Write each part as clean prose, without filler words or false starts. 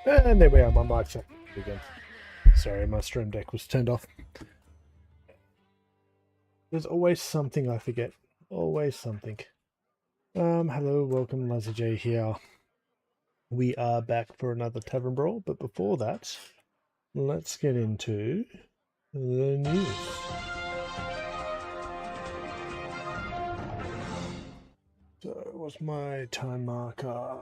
And there we are, my mic's up again. Sorry, my stream deck was turned off. There's always something I forget. Always something. Hello, welcome, Lazy J here. We are back for another Tavern Brawl, but before that, let's get into the news. So, what's my time marker?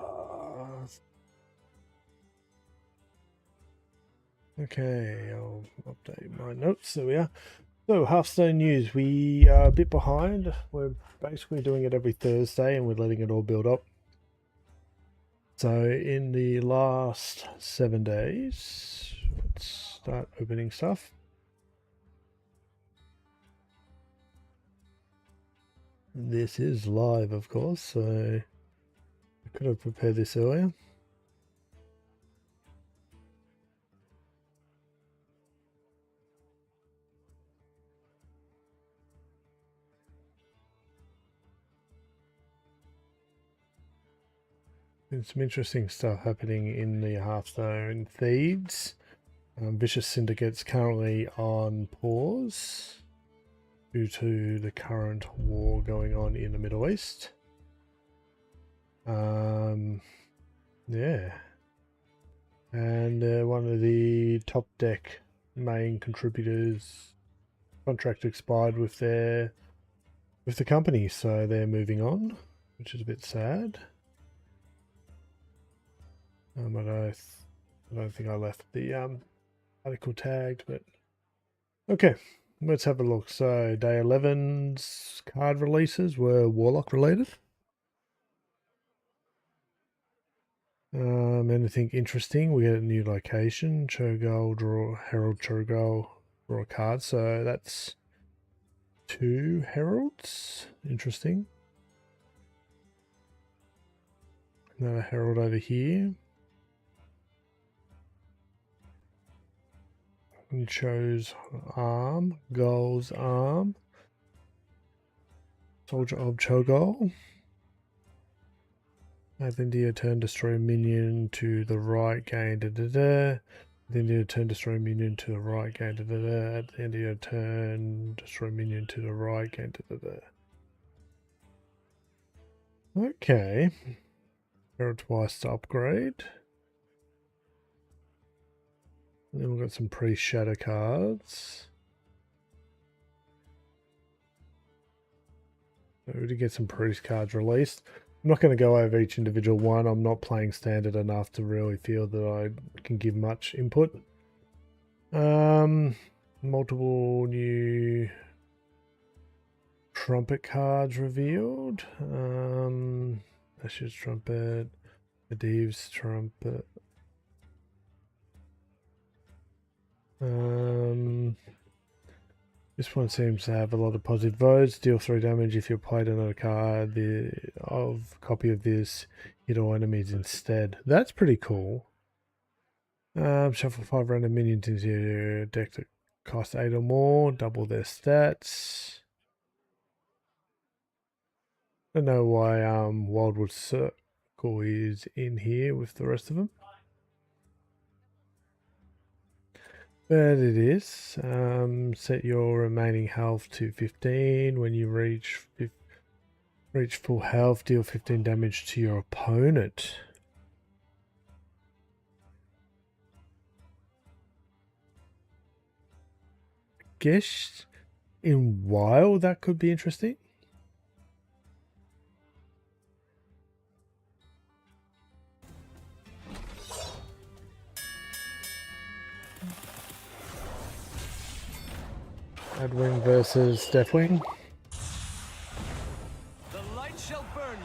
Okay, I'll update my notes. There we are. So, Hearthstone news. We are a bit behind. We're basically doing it every Thursday and we're letting it all build up. So, in the last 7 days, let's start opening stuff. This is live, of course, so I could have prepared this earlier. There's some interesting stuff happening in the Hearthstone feeds. Vicious Syndicate's currently on pause due to the current war going on in the Middle East. Yeah. And one of the top deck main contributors' contract expired with the company, so they're moving on, which is a bit sad. I don't think I left the article tagged, but okay, let's have a look. So day 11's card releases were Warlock related. Anything interesting? We get a new location, Cho'Gall, draw Herald Cho'Gall, draw a card. So that's 2 heralds. Interesting. Another herald over here. And chose arm, Gull's arm, Soldier of Cho'Gall. At the end of your turn, destroy a minion to the right, gain da-da-da. At the end of your turn, destroy a minion to the right, gain da-da-da. At the end of your turn, destroy a minion to the right, gain da-da-da. Okay. Herald twice to upgrade. And then we've got some pre-shadow cards. So we did get some priest cards released. I'm not going to go over each individual one. I'm not playing standard enough to really feel that I can give much input. Multiple new trumpet cards revealed. Ashes trumpet, Medivh's trumpet. This one seems to have a lot of positive votes. Deal 3 damage if you played another card of a copy of this. Hit all enemies instead. That's pretty cool. Shuffle 5 random minions into your deck that cost 8 or more. Double their stats. I don't know why Wildwood Circle is in here with the rest of them. But it is. Set your remaining health to 15. When you reach full health, deal 15 damage to your opponent. I guess in WoW that could be interesting. Adwing versus Deathwing. The light shall burn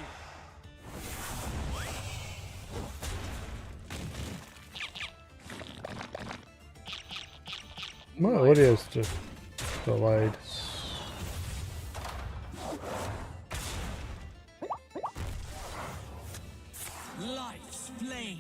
you. My audio's just delayed. Life's flame.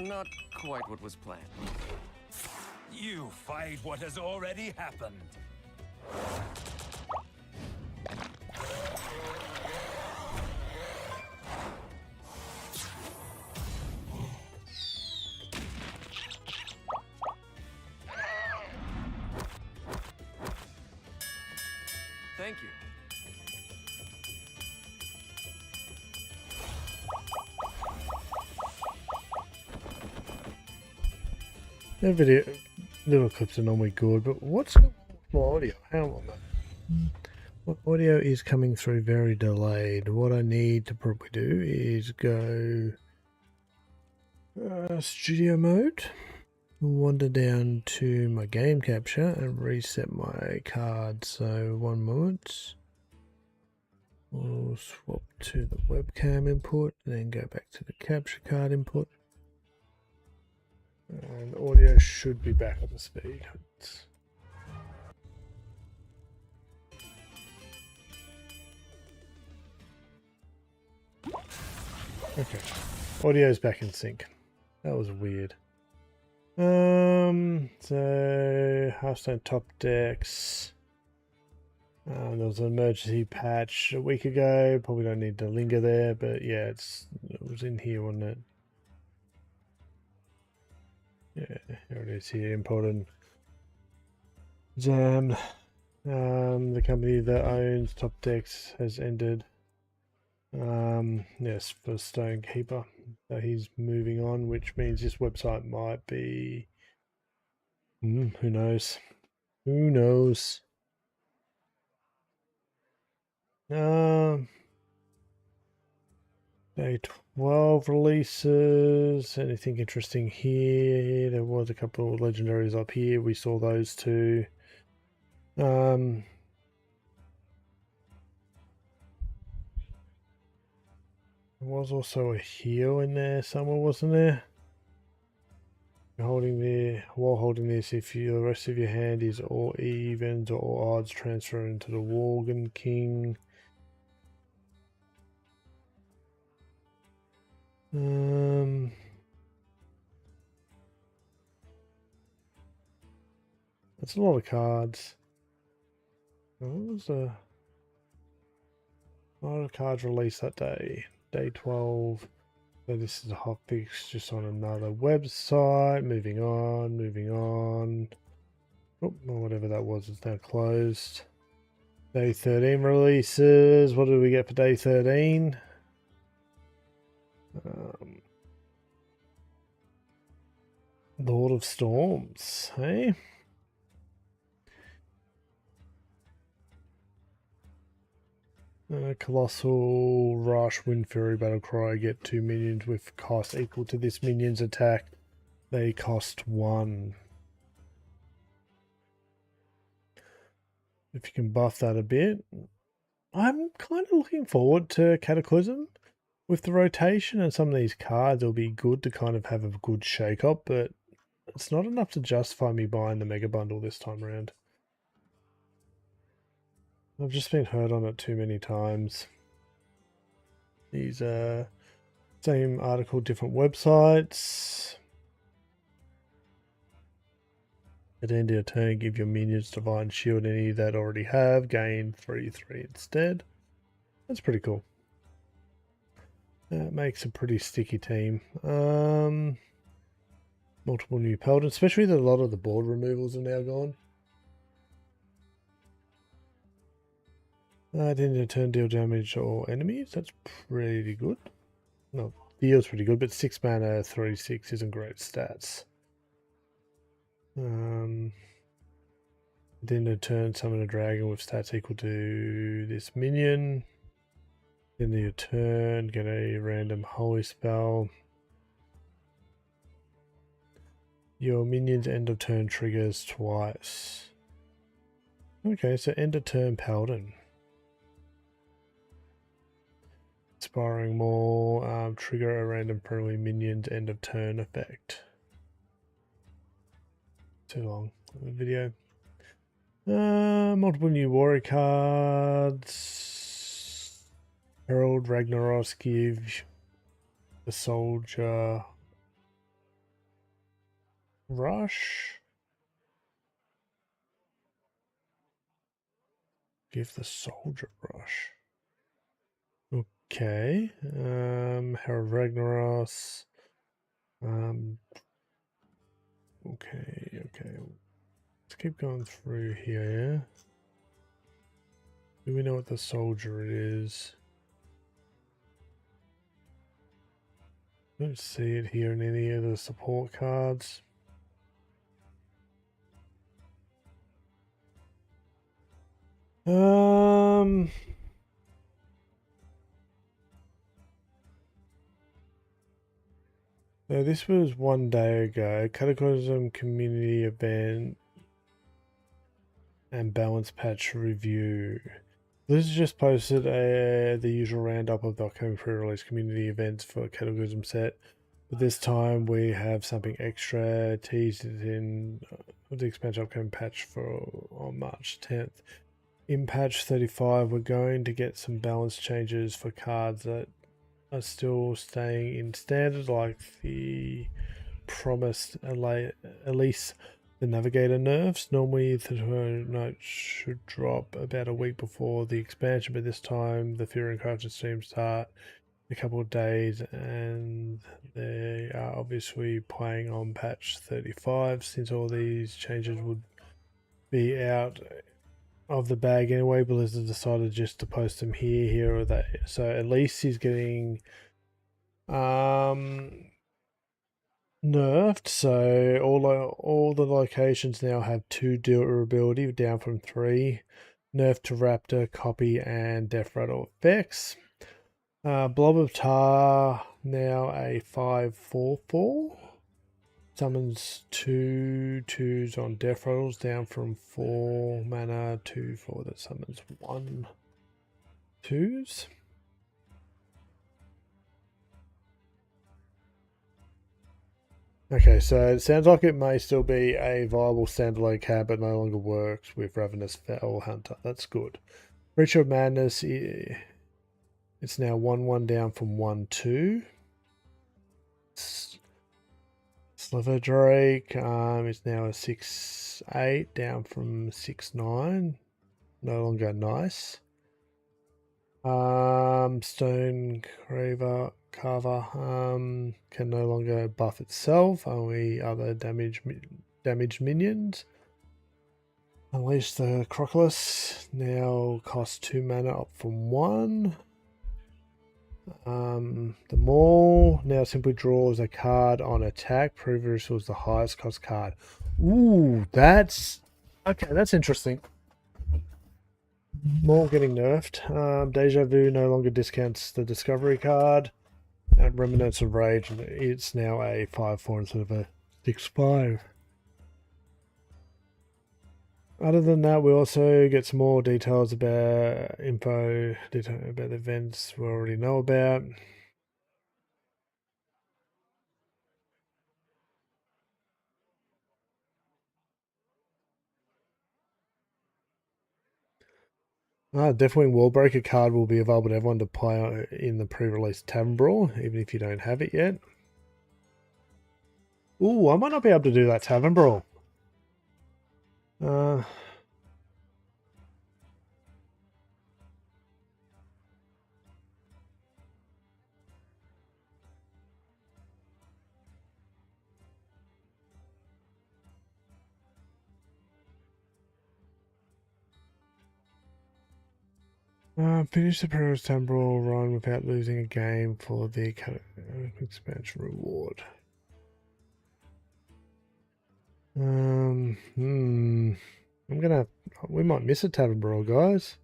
Not quite what was planned. You fight what has already happened. Thank you. The video, little clips are normally good, but what's going on with my audio? How long? My audio is coming through very delayed. What I need to probably do is go studio mode, wander down to my game capture and reset my card. So 1 moment. We'll swap to the webcam input and then go back to the capture card input. And audio should be back up to speed. Okay, audio's back in sync. That was weird. So Hearthstone top decks. There was an emergency patch a week ago. Probably don't need to linger there, but yeah, it was in here, wasn't it? Yeah, here it is here, important. Jam. The company that owns Top Decks has ended. Yes, for Stonekeeper. So he's moving on, which means this website might be... who knows? Who knows? Day 12 releases. Anything interesting here? There was a couple of legendaries up here. We saw those two. There was also a heal in there somewhere, wasn't there? While holding this, if the rest of your hand is all evens or all odds, transfer into the Worgen King. That's a lot of cards. What was a lot of cards released that day? Day 12. So this is a hot fix just on another website. Moving on, moving on. Oh, whatever that was, it's now closed. Day 13 releases. What did we get for day 13? Lord of Storms, hey? Colossal Rush, Wind Fury, Battlecry, get 2 minions with cost equal to this minion's attack. They cost 1. If you can buff that a bit. I'm kind of looking forward to Cataclysm. With the rotation and some of these cards, it'll be good to kind of have a good shake-up, but it's not enough to justify me buying the Mega Bundle this time around. I've just been hurt on it too many times. These same article, different websites. At the end of your turn, give your minions Divine Shield, any that already have, gain 3/3 instead. That's pretty cool. That makes a pretty sticky team. Multiple new paladins, especially that a lot of the board removals are now gone. Didn't turn deal damage or enemies. That's pretty good. No, deal's pretty good, but 6 mana, 3/6 isn't great stats. Didn't turn summon a dragon with stats equal to this minion. End of your turn, get a random holy spell. Your minion's end of turn triggers twice. Okay, so end of turn paladin. Inspiring more, trigger a random friendly minion's end of turn effect. Too long the video. Multiple new warrior cards. Herald, Ragnaros, give the soldier rush. Give the soldier rush. Okay. Herald Ragnaros. Okay. Let's keep going through here. Do we know what the soldier is? I don't see it here in any of the support cards. So this was 1 day ago. Cataclysm community event and balance patch review. This is just posted the usual roundup of the upcoming pre-release community events for Cataclysm set. But this time we have something extra teased in the expansion upcoming patch for on March 10th. In patch 35, we're going to get some balance changes for cards that are still staying in standard, like the promised Elise the Navigator nerfs. Normally the note should drop about a week before the expansion, but this time the Fury and Crafted streams start in a couple of days, and they are obviously playing on patch 35 since all these changes would be out of the bag anyway. Blizzard decided just to post them here or there. So at least he's getting nerfed. So all the locations now have 2 durability down from 3. Nerf to Raptor, Copy, and Death Rattle effects. Blob of Tar now a 5/4/4. Summons 2/2s on Death Rattles down from 4 mana to 4 that summons 1/2s. Okay, so it sounds like it may still be a viable standalone card, but no longer works with Ravenous Fowl Hunter. That's good. Ritual of Madness, it's now 1/1 down from 1/2. Sliver Drake is now a 6/8 down from 6/9. No longer nice. Stone Carver can no longer buff itself, only other damaged minions. Unleash the Crocodilus now costs 2 mana up from 1. The Maul now simply draws a card on attack. Previous was the highest cost card. Ooh, that's okay. That's interesting. Maul getting nerfed. Deja Vu no longer discounts the Discovery card. And Remnants of Rage, it's now a 5/4 instead of a 6/5. Other than that, we also get some more details about about the events we already know about. Definitely Wallbreaker card will be available to everyone to play in the pre-release Tavern Brawl, even if you don't have it yet. Ooh, I might not be able to do that Tavern Brawl. Finish the previous Temporal run without losing a game for the expansion reward. We might miss a Tavern Brawl, guys.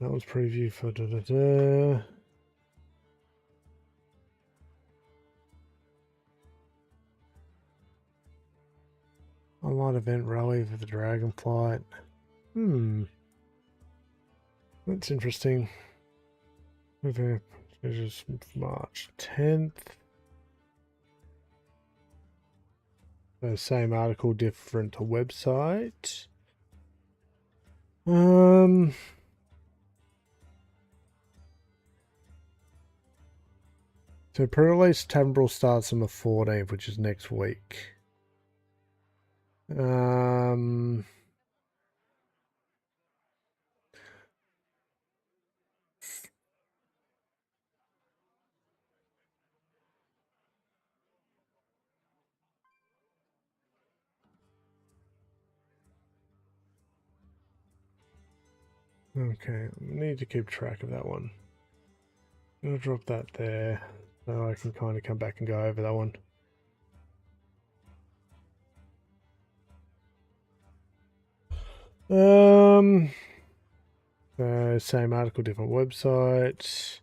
That was preview for Online event rally for the Dragonflight. That's interesting. Okay, this is March 10th. So same article, different website. So So pre-release Tavern Brawl starts on the 14th, which is next week. Okay, I need to keep track of that one. I'm gonna drop that there so I can kind of come back and go over that one. Same article, different website.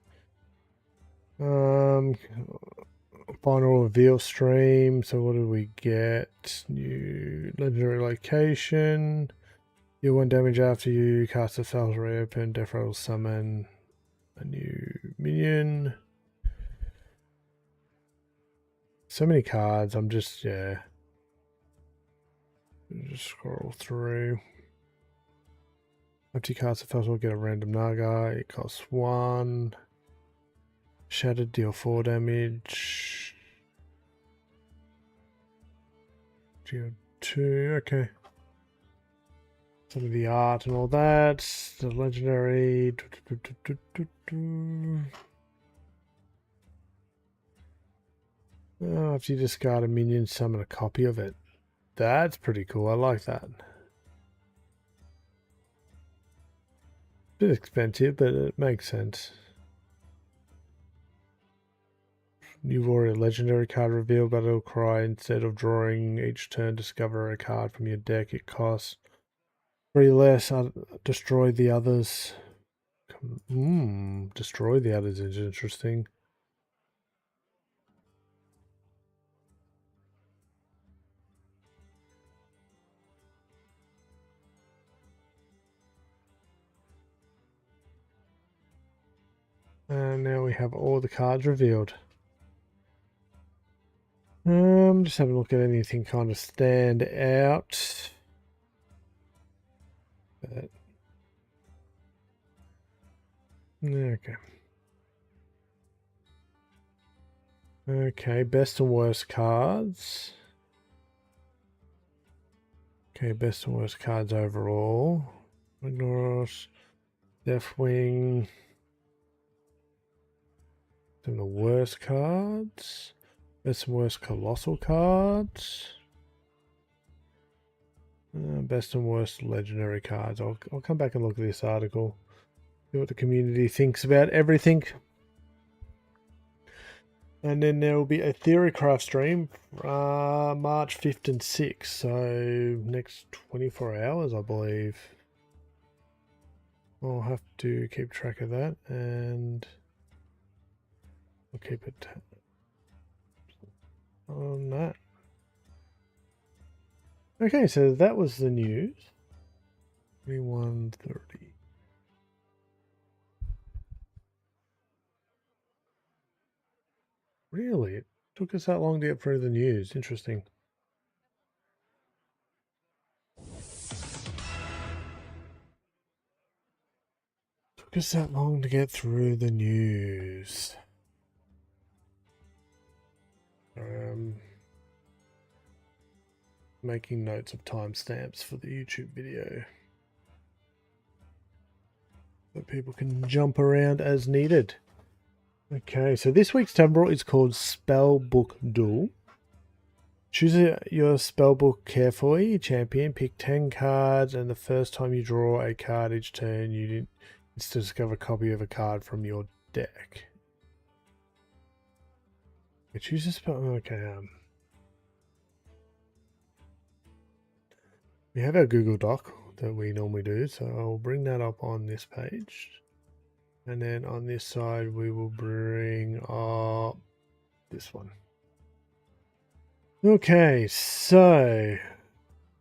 Final reveal stream. So what do we get? New legendary location. You 1 damage after you cast a spell reopen. Death Rattle summon a new minion. So many cards. I'm just just scroll through. After you cast a spell, we'll get a random Naga. It costs 1. Shattered, deal 4 damage. Deal 2. Okay. Some of the art and all that. The legendary. Oh, after you discard a minion, summon a copy of it. That's pretty cool. I like that. Bit expensive, but it makes sense. New warrior legendary card revealed. Battle cry. Instead of drawing each turn, discover a card from your deck. It costs 3 less. Destroy the others. Destroy the others is interesting. And now we have all the cards revealed. Just having a look at anything kind of stand out. Okay. Okay, best and worst cards. Okay, best and worst cards overall. Ignoros, Deathwing. Then the worst cards. Best and worst colossal cards. Best and worst legendary cards. I'll come back and look at this article. See what the community thinks about everything. And then there will be a Theorycraft stream March 5th and 6th. So next 24 hours, I believe. I'll have to keep track of that, and I'll keep it on that. Okay, so that was the news. 21:30. Really? It took us that long to get through the news. Interesting. Took us that long to get through the news. Making notes of timestamps for the YouTube video, so people can jump around as needed. Okay, so this week's Taver Brawl is called Spellbook Duel. Choose your spellbook carefully, champion. Pick 10 cards, and the first time you draw a card each turn, you need to discover a copy of a card from your deck. Choose a spell. Okay, we have our Google Doc that we normally do, so I'll bring that up on this page. And then on this side, we will bring up this one. Okay, so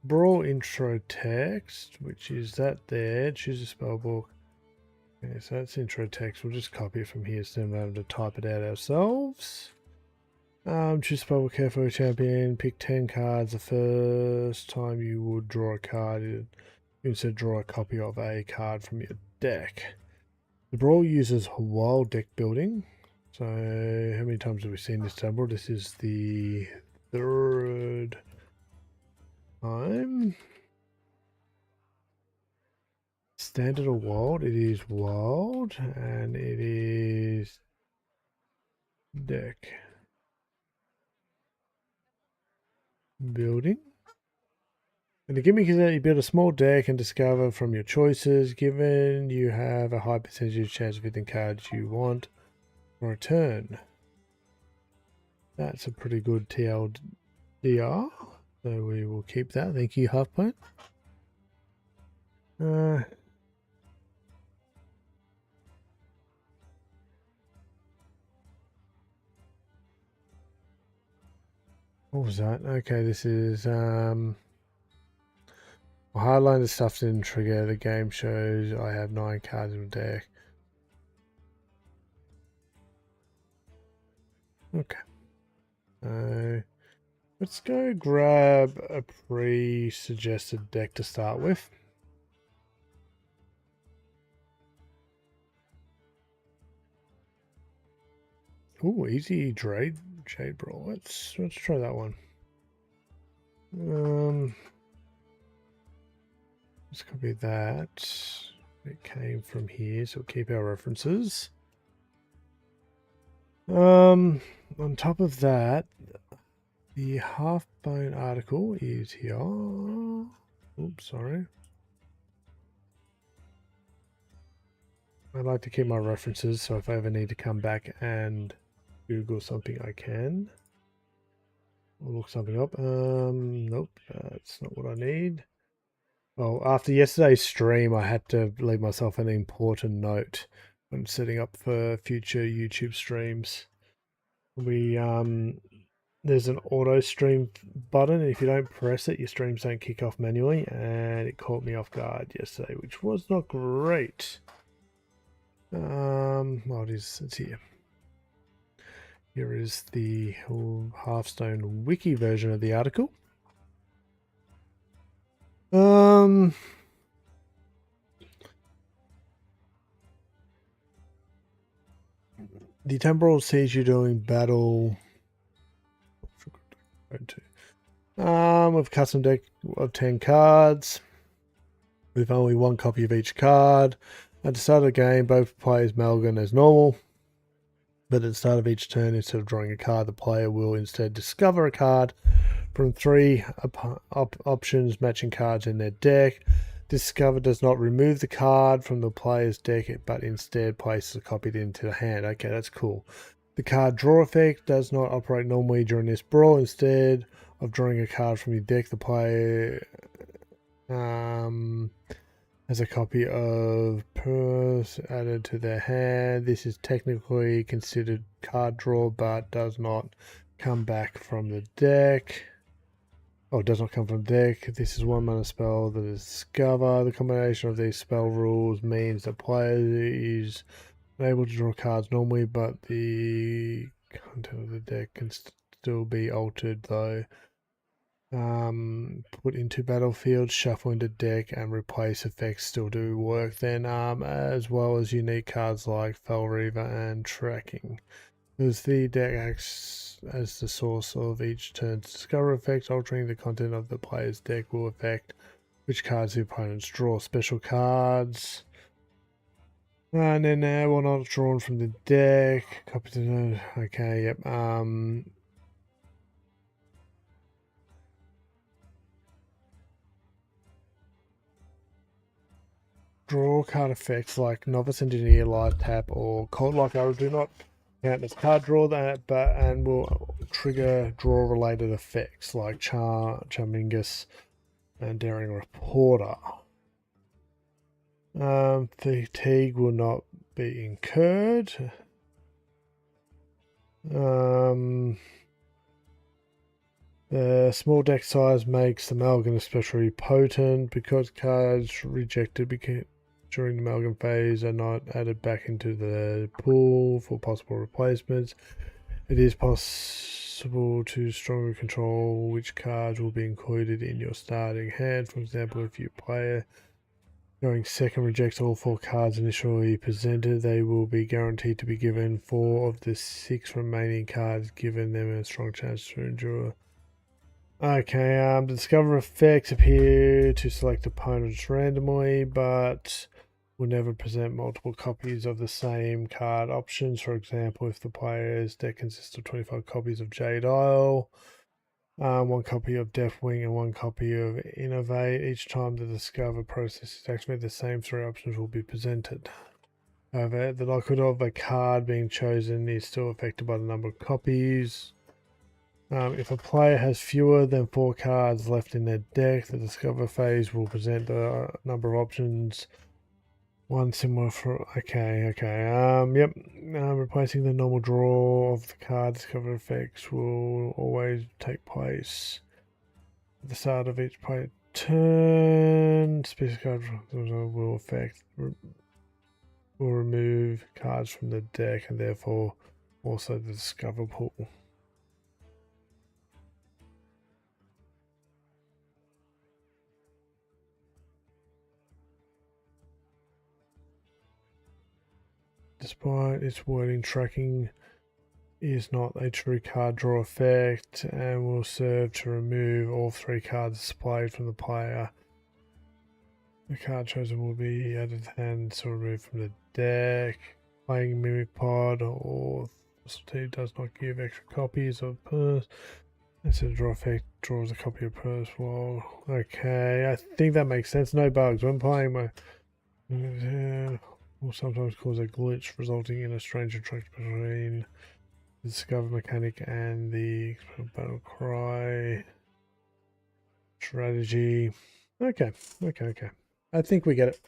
Brawl intro text, which is that there. Choose a spellbook. Okay, so that's intro text. We'll just copy it from here so we don't have to type it out ourselves. Choose spellbook carefully, champion. Pick 10 cards. The first time you would draw a card, you instead draw a copy of a card from your deck. The Brawl uses wild deck building. So how many times have we seen this Taver Brawl? This is the third time. Standard or wild? It is wild, and it is deck. Building. And the gimmick is that you build a small deck and discover from your choices, given you have a high percentage chance of hitting cards you want for a turn. That's a pretty good TLDR, so we will keep that. Thank you, Halfpint. What was that? Okay, this is Hardline stuff didn't trigger. The game shows I have 9 cards in the deck. Okay. Let's go grab a pre-suggested deck to start with. Ooh, easy Jade Brawl. Let's try that one. Let's copy that. It came from here, so we'll keep our references. On top of that, the Halfbone article is here. Oops, sorry. I like to keep my references, so if I ever need to come back and Google something, I can. Or look something up. Nope, that's not what I need. Well, after yesterday's stream, I had to leave myself an important note when setting up for future YouTube streams. There's an auto stream button, and if you don't press it, your streams don't kick off manually, and it caught me off guard yesterday, which was not great. Well, it's here. Here is the Hearthstone wiki version of the article. The Tavern Brawl sees you doing battle with a custom deck of 10 cards with only 1 copy of each card. At the start of the game, both players Malgan as normal, but at the start of each turn, instead of drawing a card, the player will instead discover a card from 3 options matching cards in their deck. Discover does not remove the card from the player's deck, but instead places a copy into the hand. Okay, that's cool. The card draw effect does not operate normally during this brawl. Instead of drawing a card from your deck, the player has a copy of Purse added to their hand. This is technically considered card draw, but does not come back from the deck. Oh, it does not come from the deck. This is 1 mana spell that is Discover. The combination of these spell rules means the player is able to draw cards normally, but the content of the deck can still be altered though. Put into battlefield, shuffle into deck, and replace effects still do work then, as well as unique cards like Fell Reaver and Tracking. As the deck acts as the source of each turn's discover effect, altering the content of the player's deck will affect which cards the opponents draw. Special cards. And then we're not drawn from the deck. Copy to the okay, yep. Draw card effects like Novice Engineer, Live Tap, or Cold Lock Arrow do not count as card draw and will trigger draw related effects like Charmingus and Daring Reporter. Fatigue will not be incurred. The small deck size makes the Malgan especially potent because cards rejected during the Malgan phase are not added back into the pool for possible replacements. It is possible to strongly control which cards will be included in your starting hand. For example, if you play Going second rejects all 4 cards initially presented. They will be guaranteed to be given 4 of the 6 remaining cards, giving them a strong chance to endure. Okay, the discover effects appear to select opponents randomly, but will never present multiple copies of the same card options. For example, if the player's deck consists of 25 copies of Jade Isle, 1 copy of Deathwing and 1 copy of Innovate. Each time the discover process is activated, the same 3 options will be presented. However, the likelihood of a card being chosen is still affected by the number of copies. If a player has fewer than 4 cards left in their deck, the discover phase will present the number of options. One similar for okay. Yep. Replacing the normal draw of the card discover effects will always take place at the start of each player turn. Specific card will remove cards from the deck and therefore also the discover pool. Despite its wording, tracking is not a true card draw effect and will serve to remove all 3 cards displayed from the player. The card chosen will be added to hand or removed from the deck. Playing Mimic Pod or substitute does not give extra copies of purse. Instead of draw effect, draws a copy of purse. Well, okay, I think that makes sense. No bugs. When playing my will sometimes cause a glitch, resulting in a strange interaction between the discover mechanic and the battle cry strategy. Okay. I think we get it.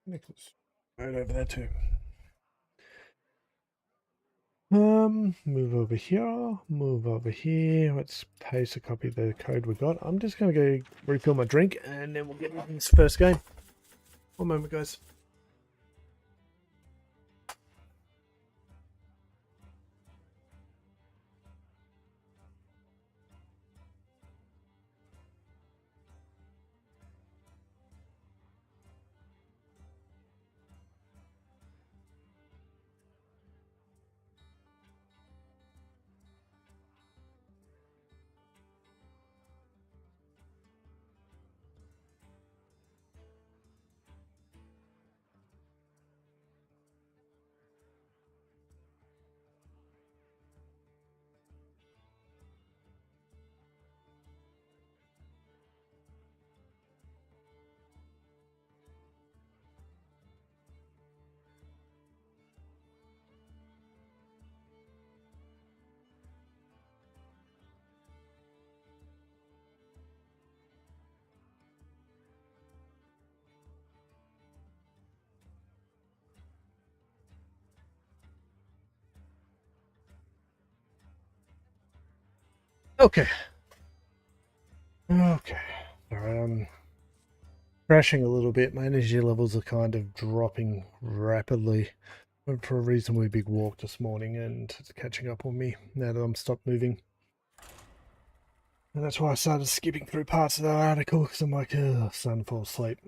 Nicholas, right over there too. Move over here. Let's paste a copy of the code we got. I'm just gonna go refill my drink and then we'll get into this first game. One moment, guys. Okay. Sorry, crashing a little bit. My energy levels are kind of dropping rapidly. Went for a reasonably big walk this morning and it's catching up on me now that I'm stopped moving. And that's why I started skipping through parts of that article because I'm like, starting to fall asleep.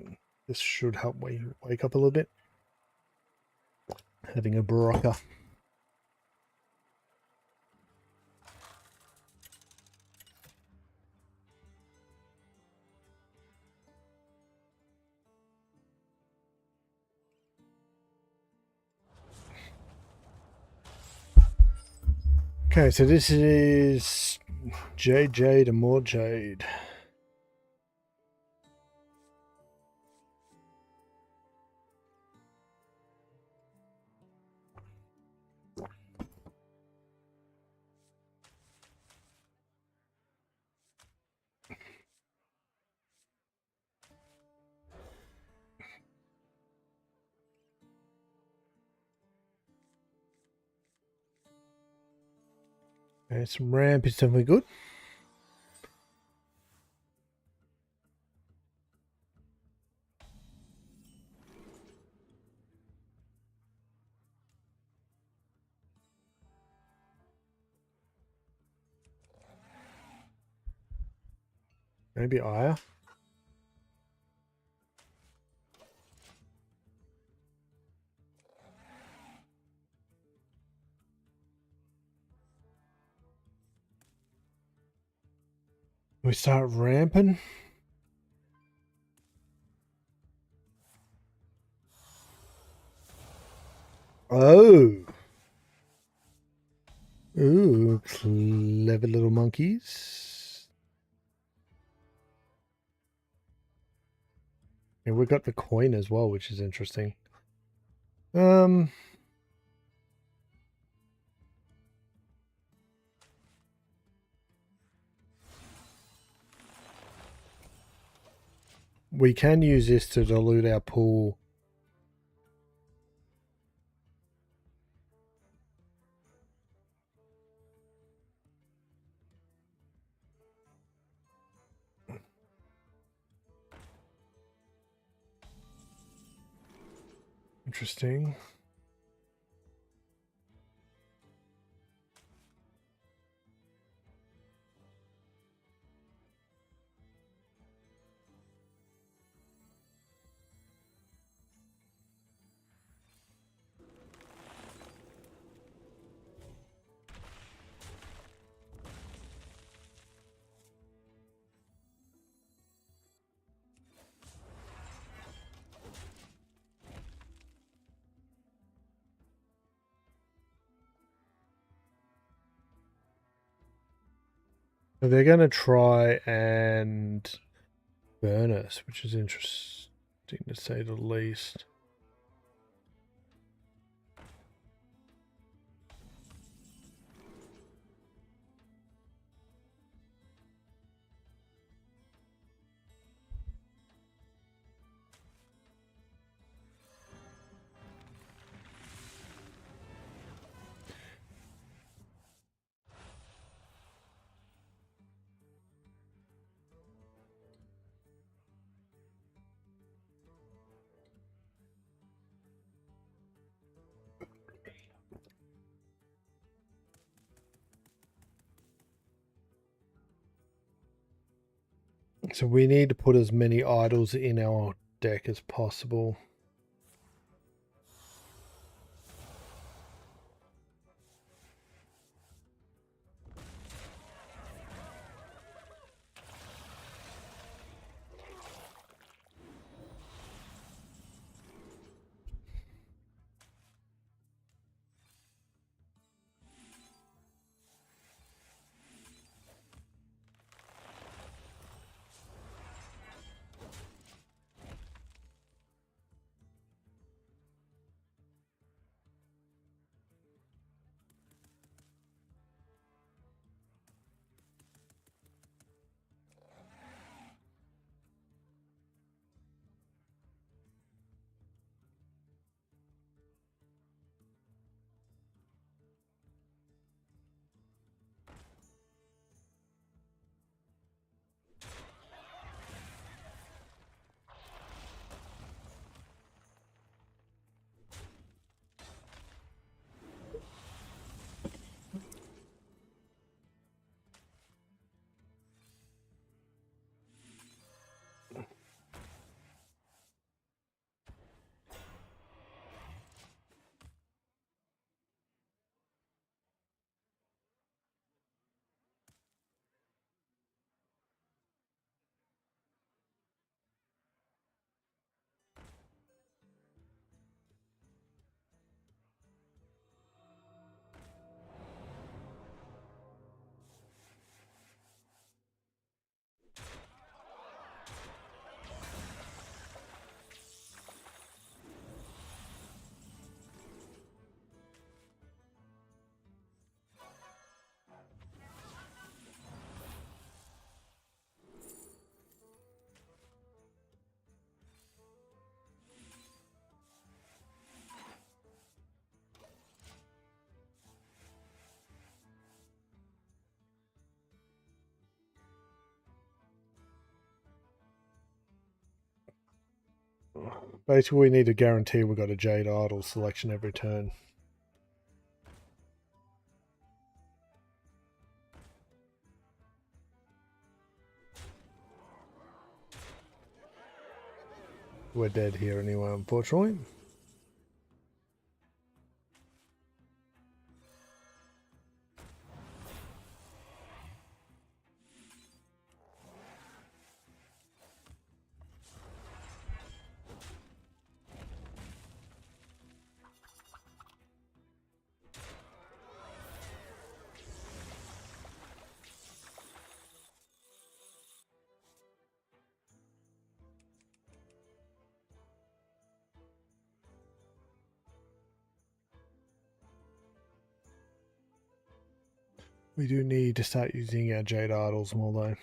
This should help me wake up a little bit. Having a Barocca. Okay, so this is Jade and more Jade. Okay, some ramp is definitely good. Maybe Aya? We start ramping? Oh. Ooh, clever little monkeys. And we got the coin as well, which is interesting. We can use this to dilute our pool. Interesting. So they're going to try and burn us, which is interesting to say the least. So we need to put as many idols in our deck as possible. Basically, we need to guarantee we've got a Jade Idol selection every turn. We're dead here anyway, unfortunately. We do need to start using our Jade Idols more though.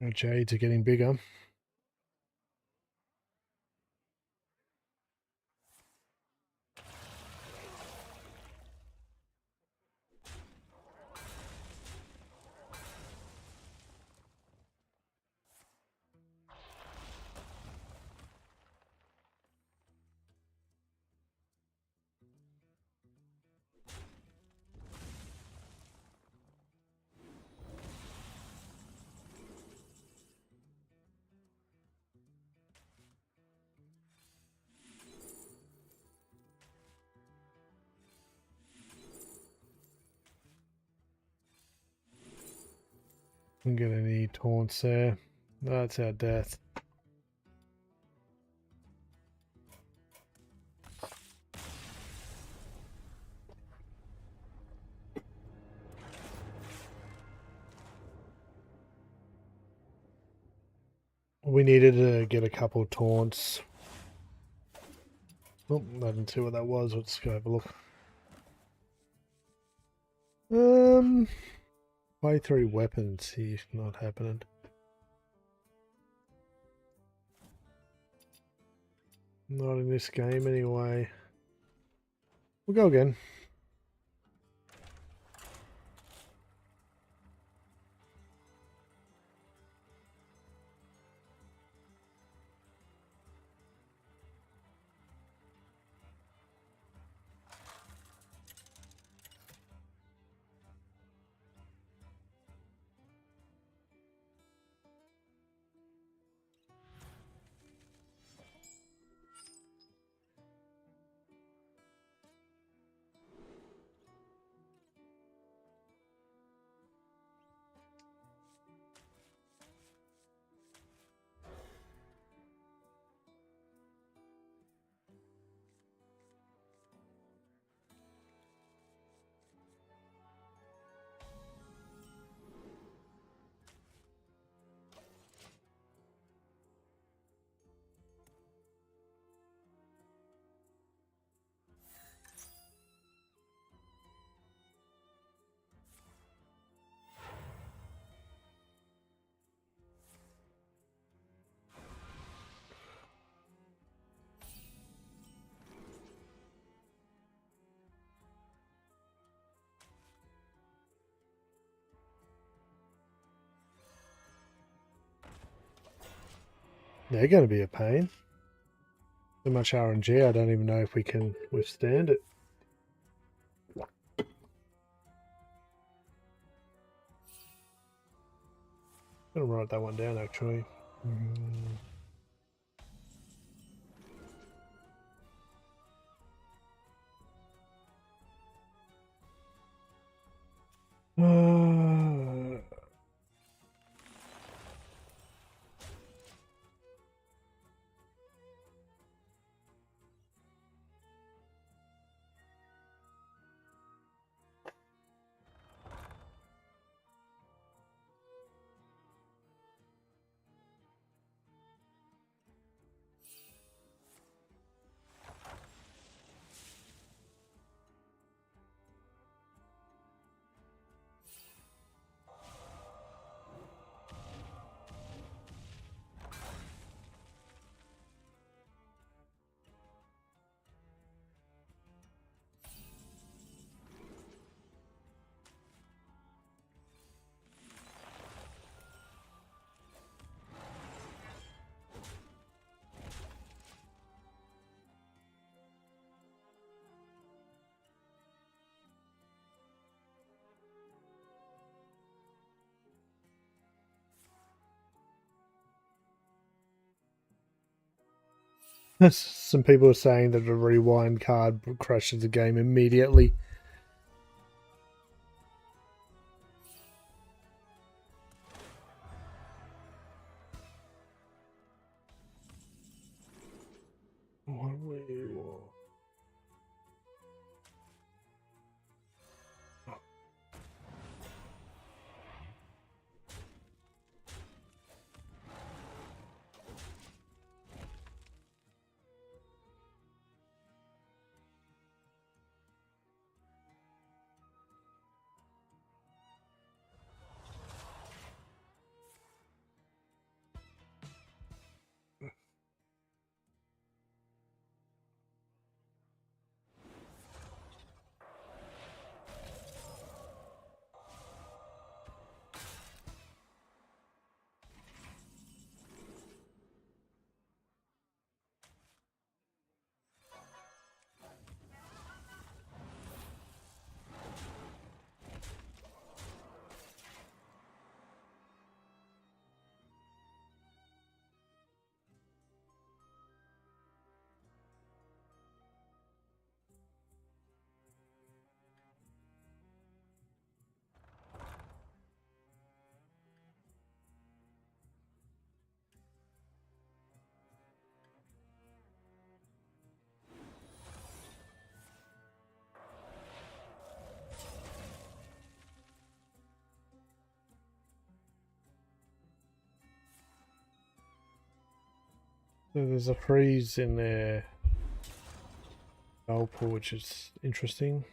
Our Jades are getting bigger. Didn't get any taunts there. That's our death. We needed to get a couple taunts. Oh, I didn't see what that was. Let's go have a look. Play through weapons here, not happening. Not in this game anyway. We'll go again. They're going to be a pain. Too much RNG, I don't even know if we can withstand it. I'm gonna write that one down actually. Mm. Some people are saying that a rewind card crashes the game immediately. What do we want? So there's a freeze in there. Pool, which is interesting.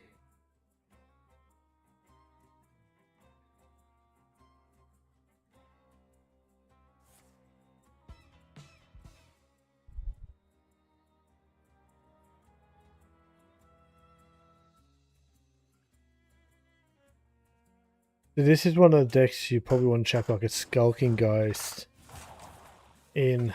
So this is one of the decks you probably want to chuck like a Skulking Ghost in.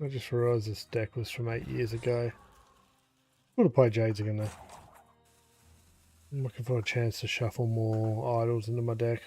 I just realised this deck was from 8 years ago. Would have played Jades again though. I'm looking for a chance to shuffle more idols into my deck.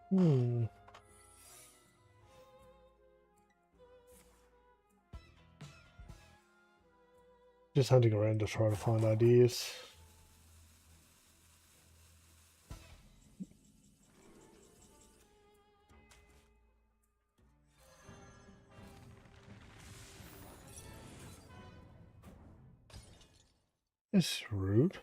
Hmm. Just hunting around to try to find ideas. It's rude.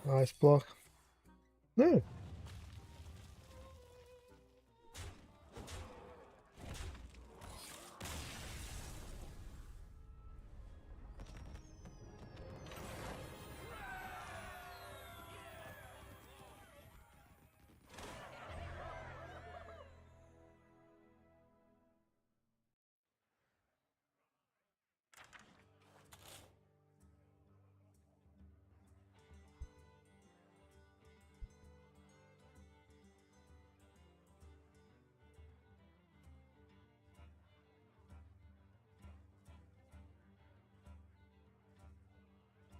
Nice block. No.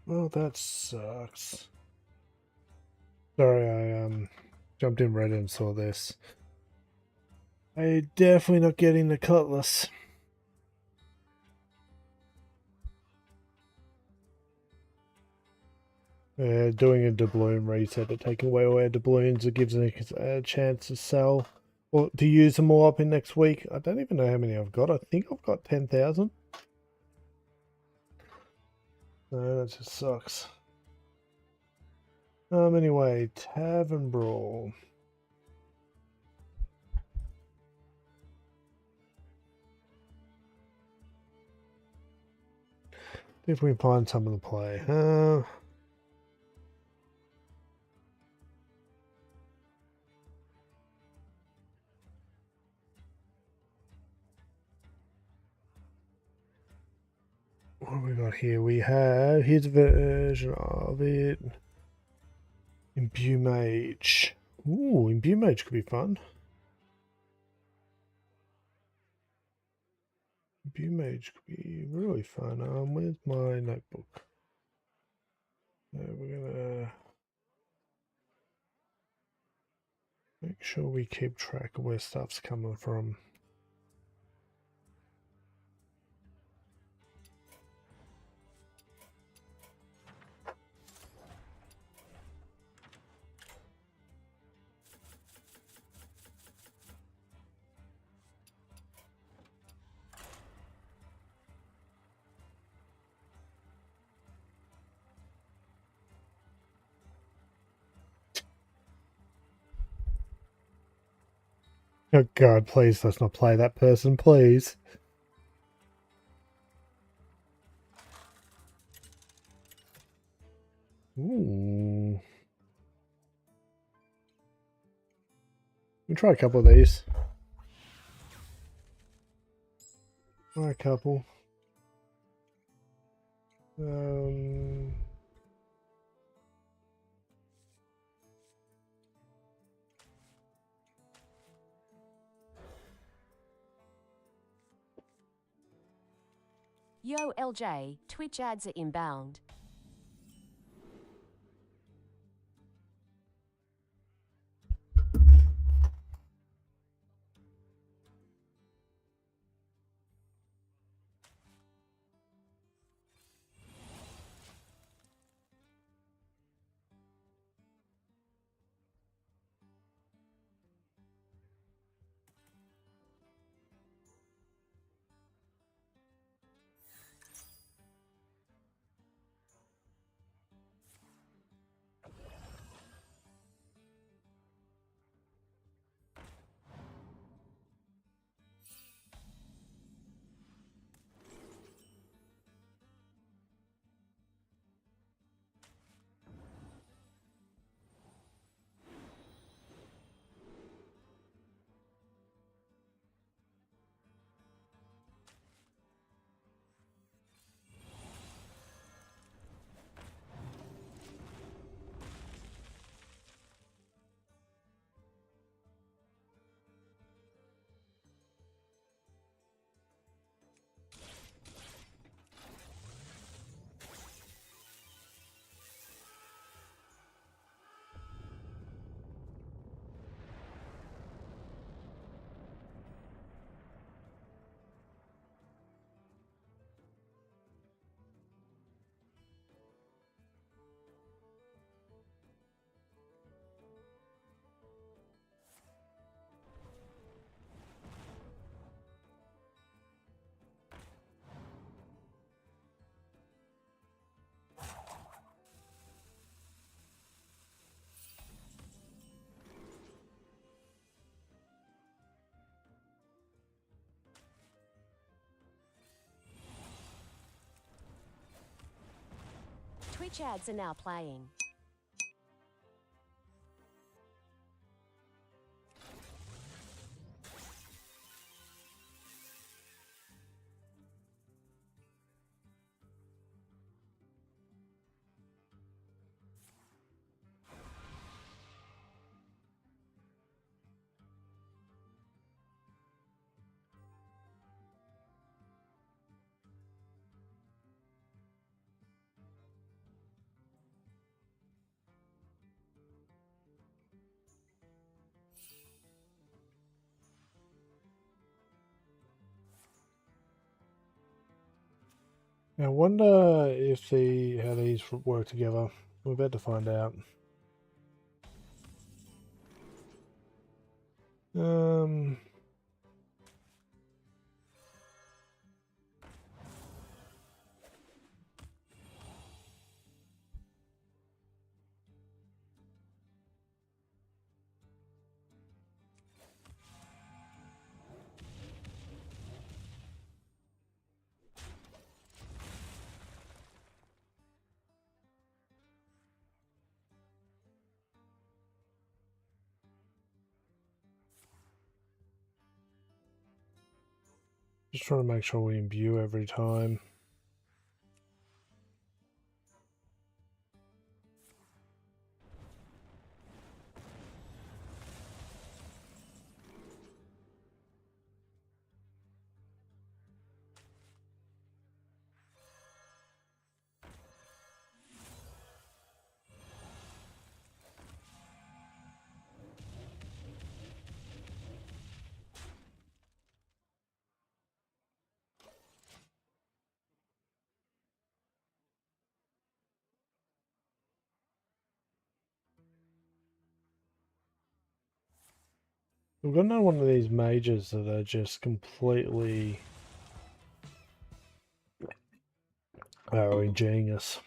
Well, that sucks. Sorry, I jumped in Reddit and saw this. I definitely not getting the cutlass. Doing a doubloon reset, but taking away all our doubloons, it gives us a chance to sell or to use them all up in next week. I don't even know how many I've got. I think I've got 10,000. No, that just sucks. Anyway, Tavern Brawl. If we find some of the play. What have we got here? We have, here's a version of it. Imbue Mage. Ooh, Imbue Mage could be fun. Imbue Mage could be really fun. Where's my notebook? We're gonna make sure we keep track of where stuff's coming from. Oh God, please let's not play that person, please. Ooh. We'll try a couple of these. Try a couple. Yo LJ, Twitch ads are inbound. Twitch ads are now playing. I wonder if how these work together. We're about to find out. Um. Just trying to make sure we imbue every time. We've got another one of these mages that are just completely ingenious.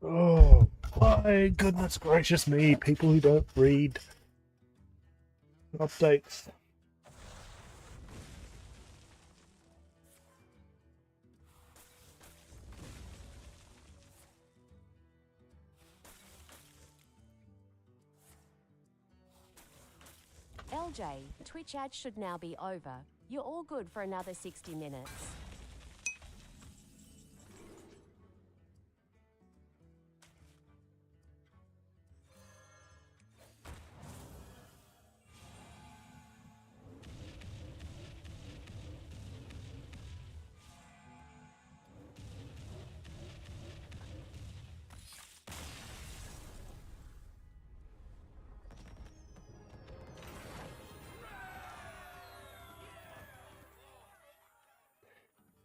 Oh, my goodness gracious me, people who don't read updates. LJ, Twitch ads should now be over. You're all good for another 60 minutes.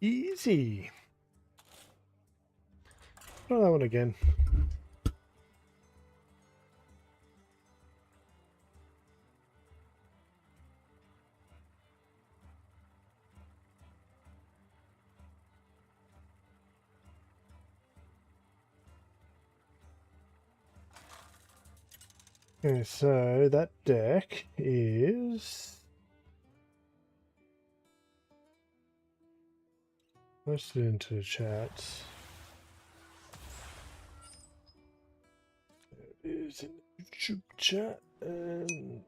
Easy. Try that one again. Okay, so that deck is posted into the chat. It is in the YouTube chat and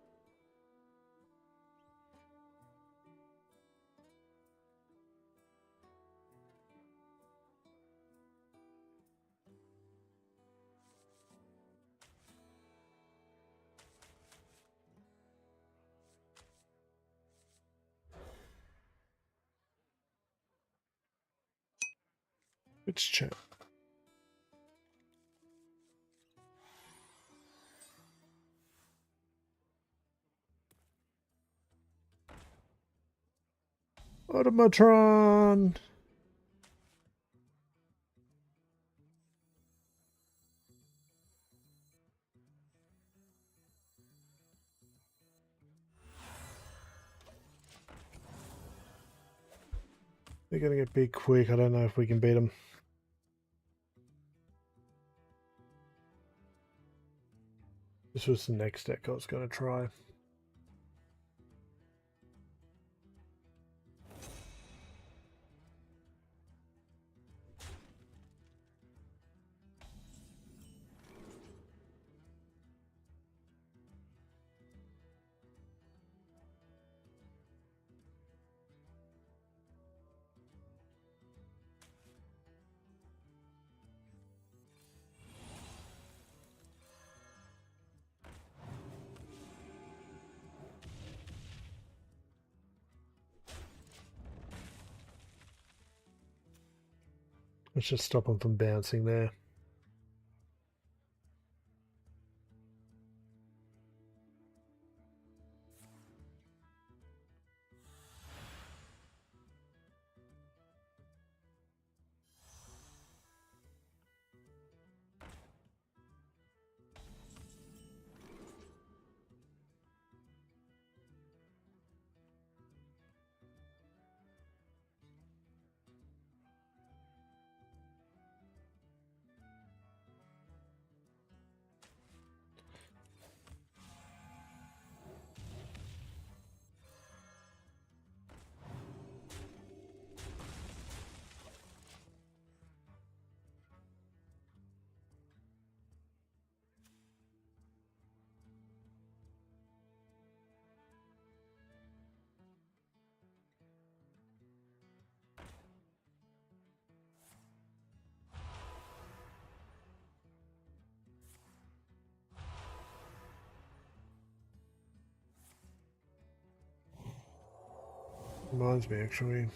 it's chat. Automatron. They're going to get big quick. I don't know if we can beat them. This was the next deck I was going to try. Let's just stop them from bouncing there. Reminds me, actually.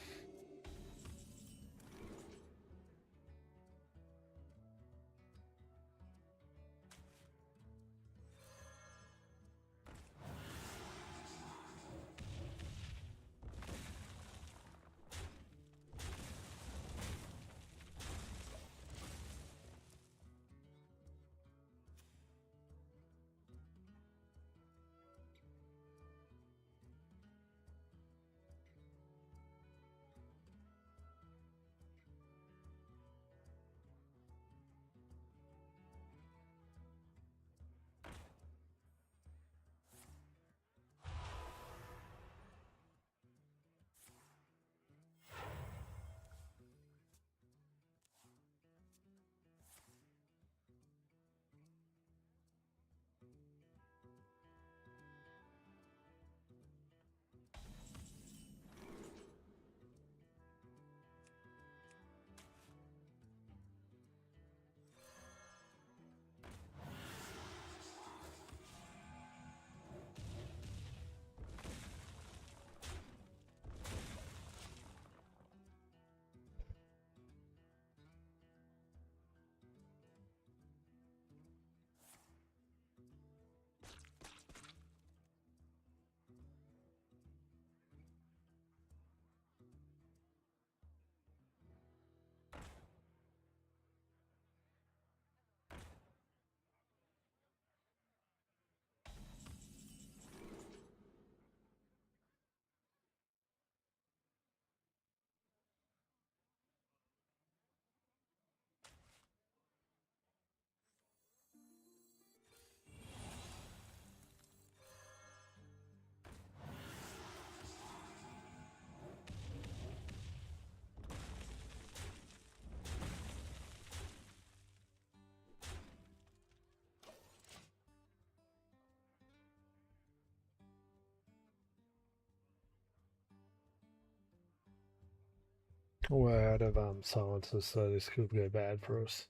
We're out of silences, so this could go bad for us.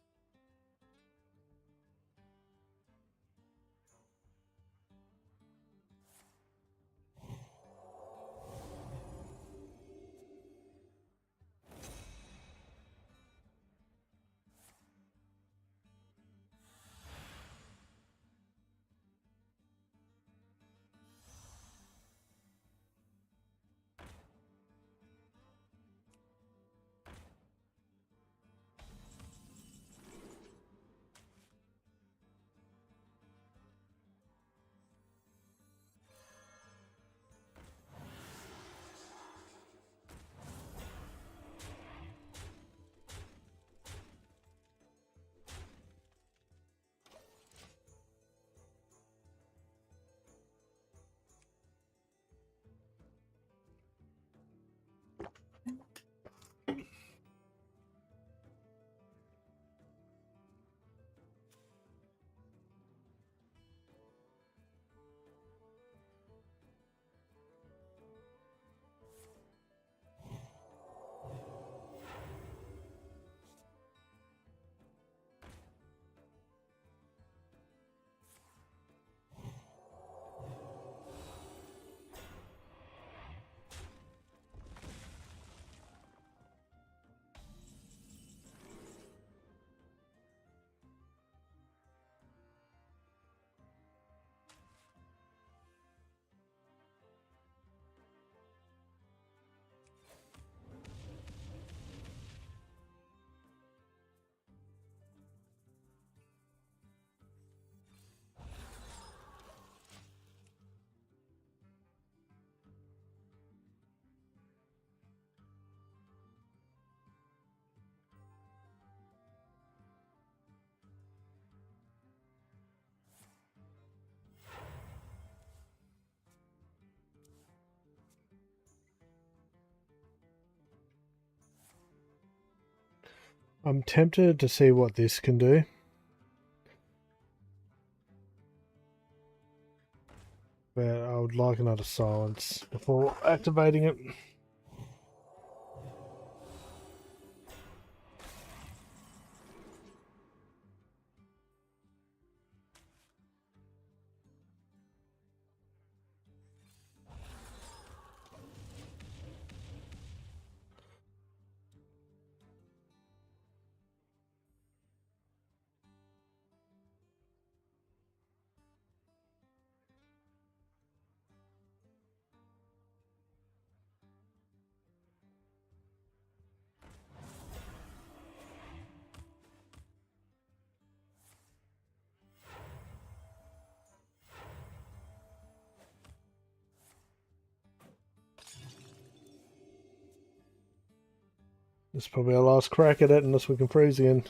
I'm tempted to see what this can do. But I would like another silence before activating it. This is probably our last crack at it unless we can freeze again.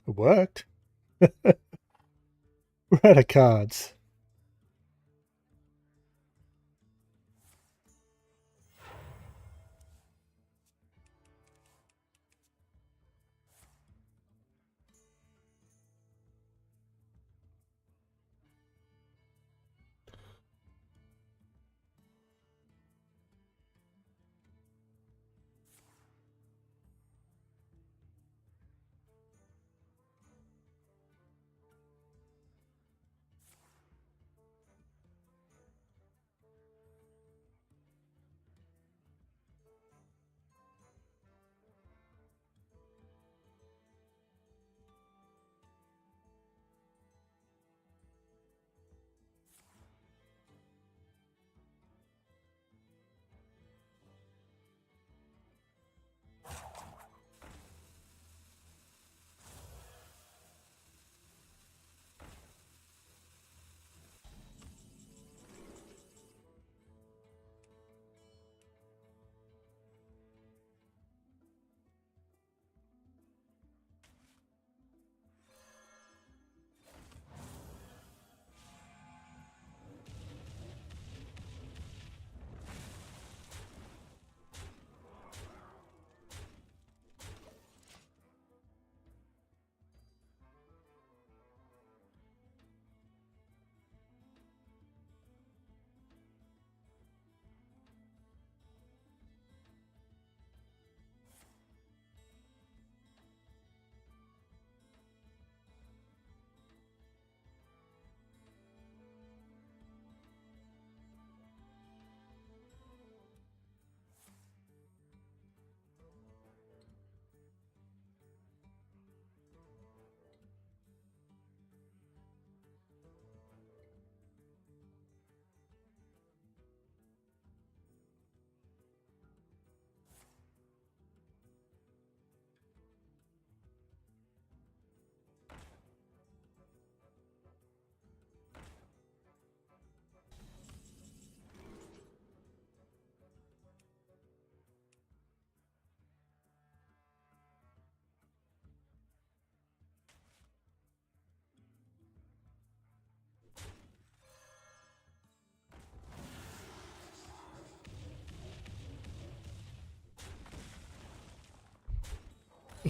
It worked. We're out of cards.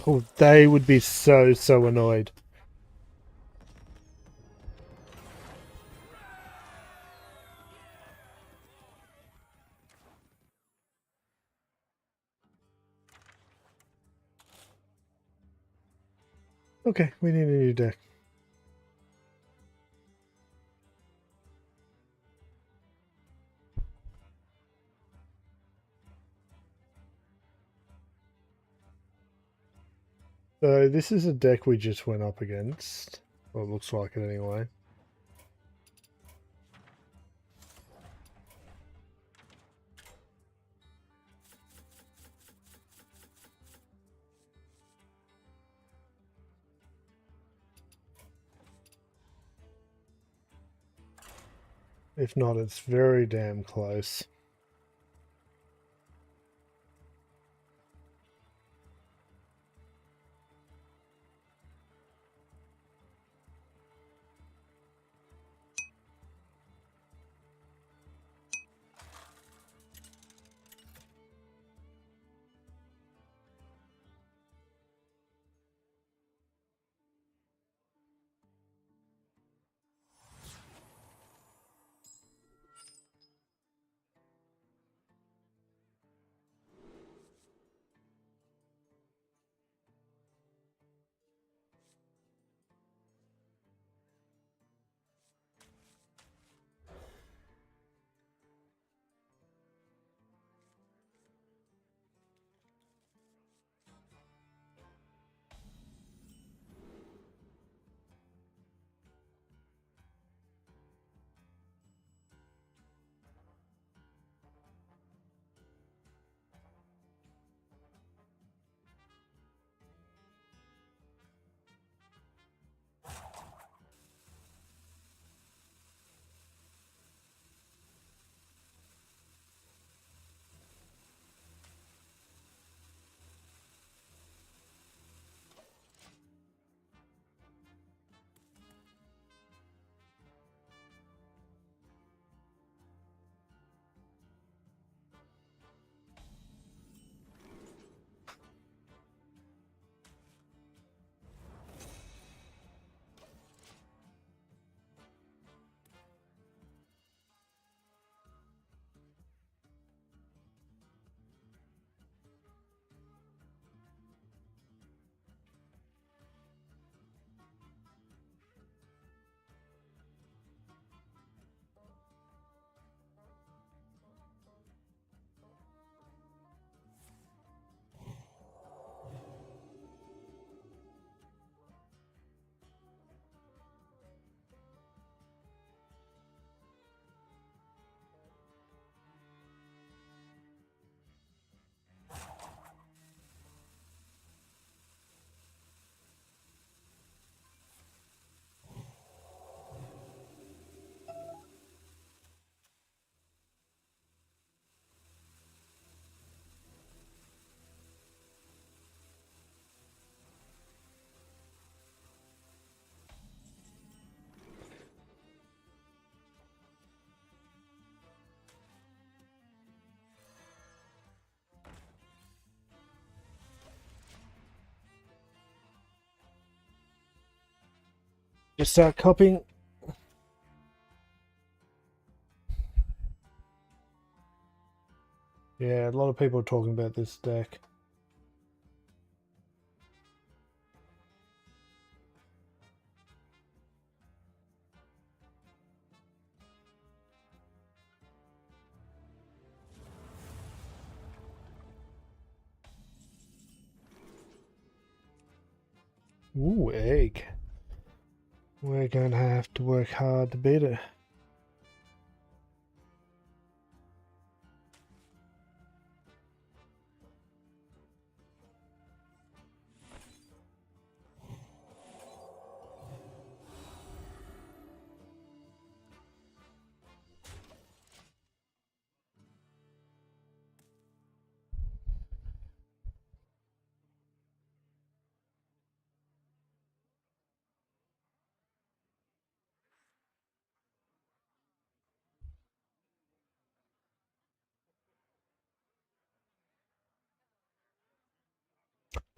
Oh, they would be so annoyed. Okay, we need a new deck. So this is a deck we just went up against. Well, it looks like it anyway. If not, it's very damn close. Just start copying. Yeah, a lot of people are talking about this deck. Ooh, egg. We're going to have to work hard to beat it.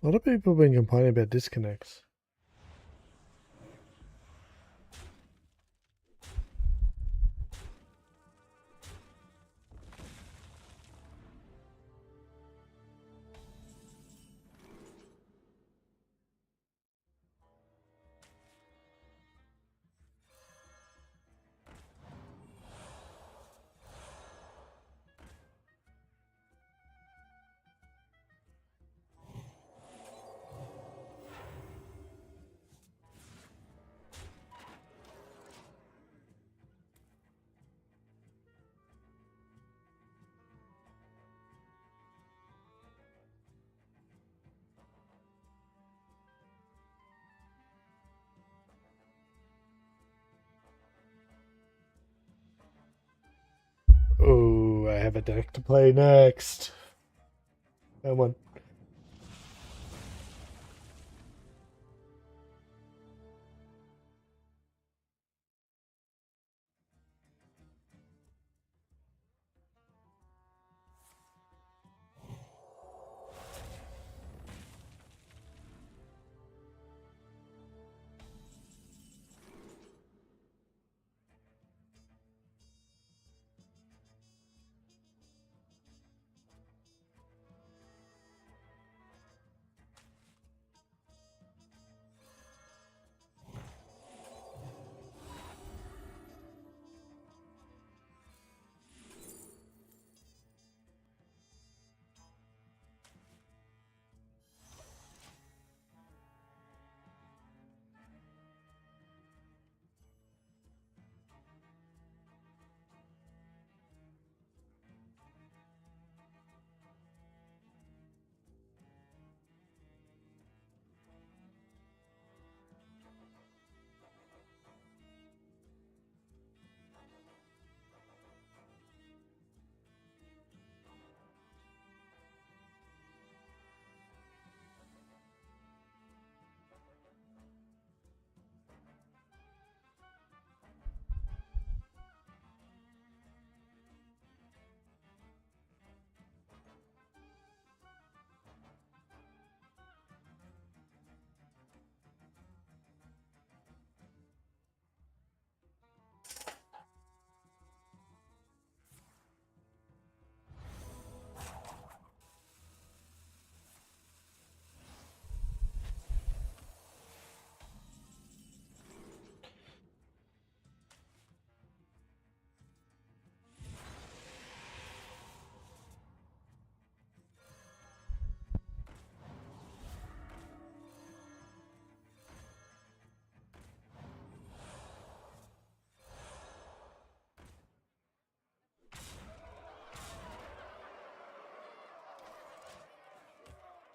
A lot of people have been complaining about disconnects. have a deck to play next. Come on.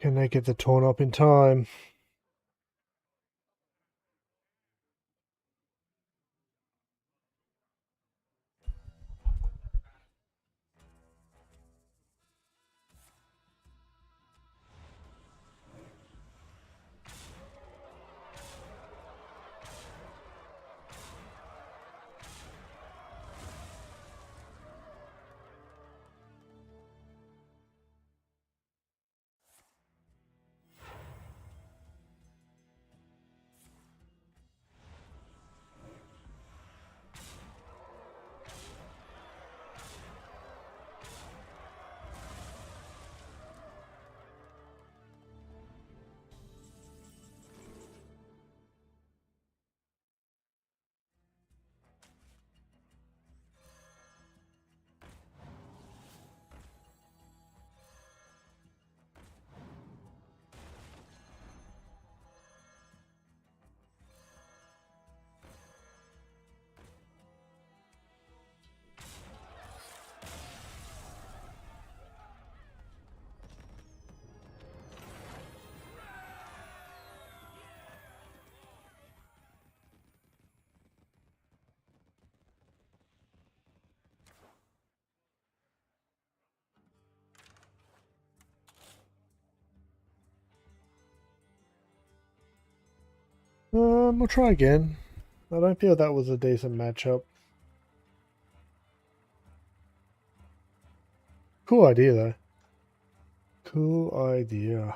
Can they get the torn up in time? We'll try again. I don't feel that was a decent matchup. Cool idea, though. Cool idea.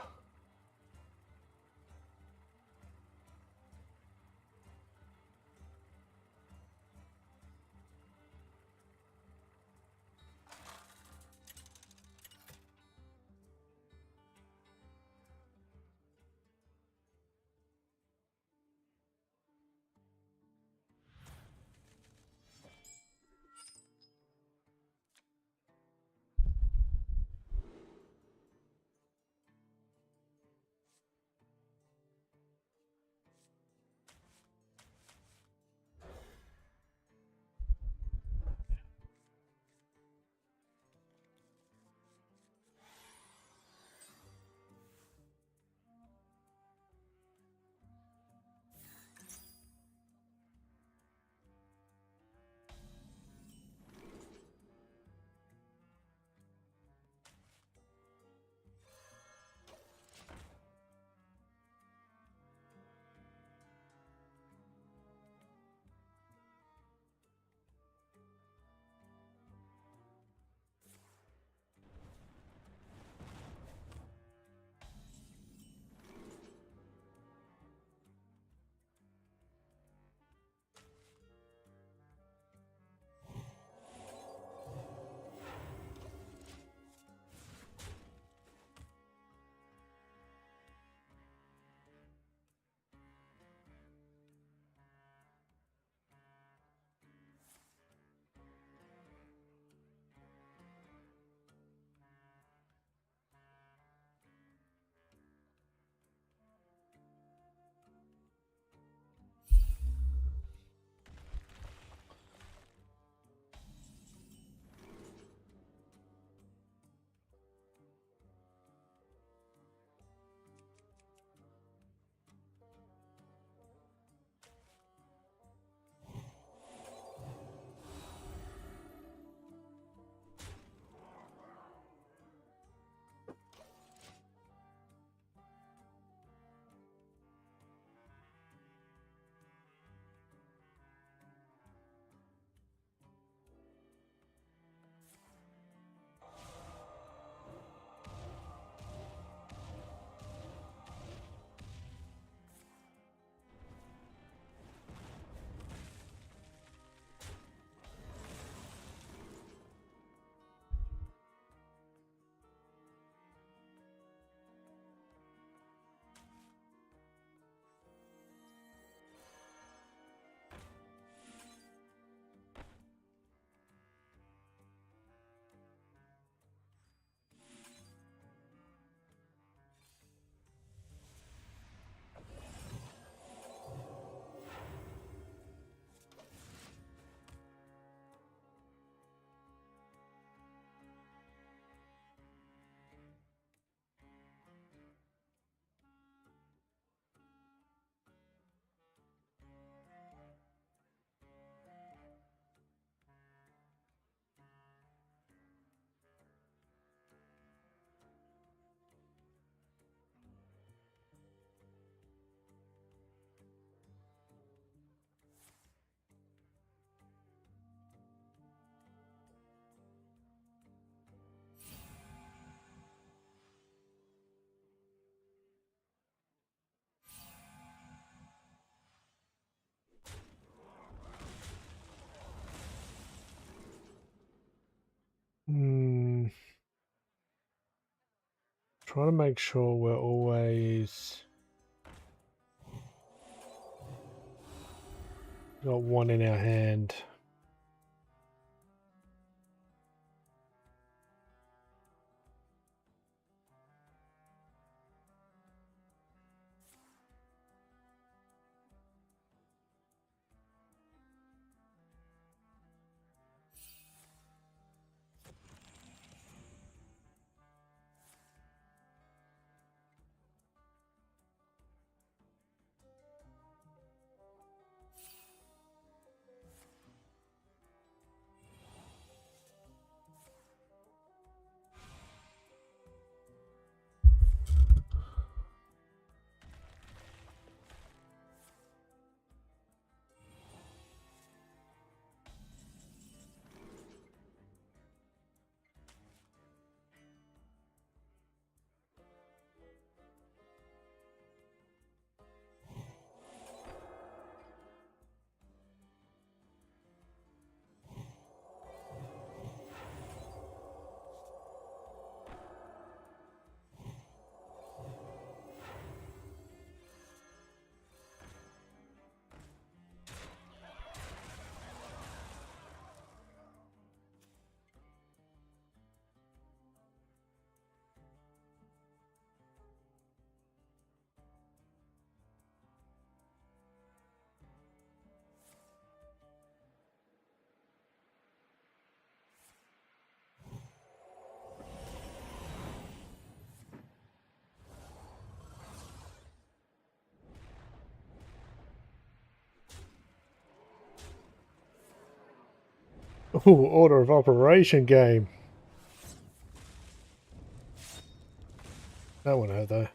trying to make sure we're always got one in our hand. Ooh, order of operation game. That one out though.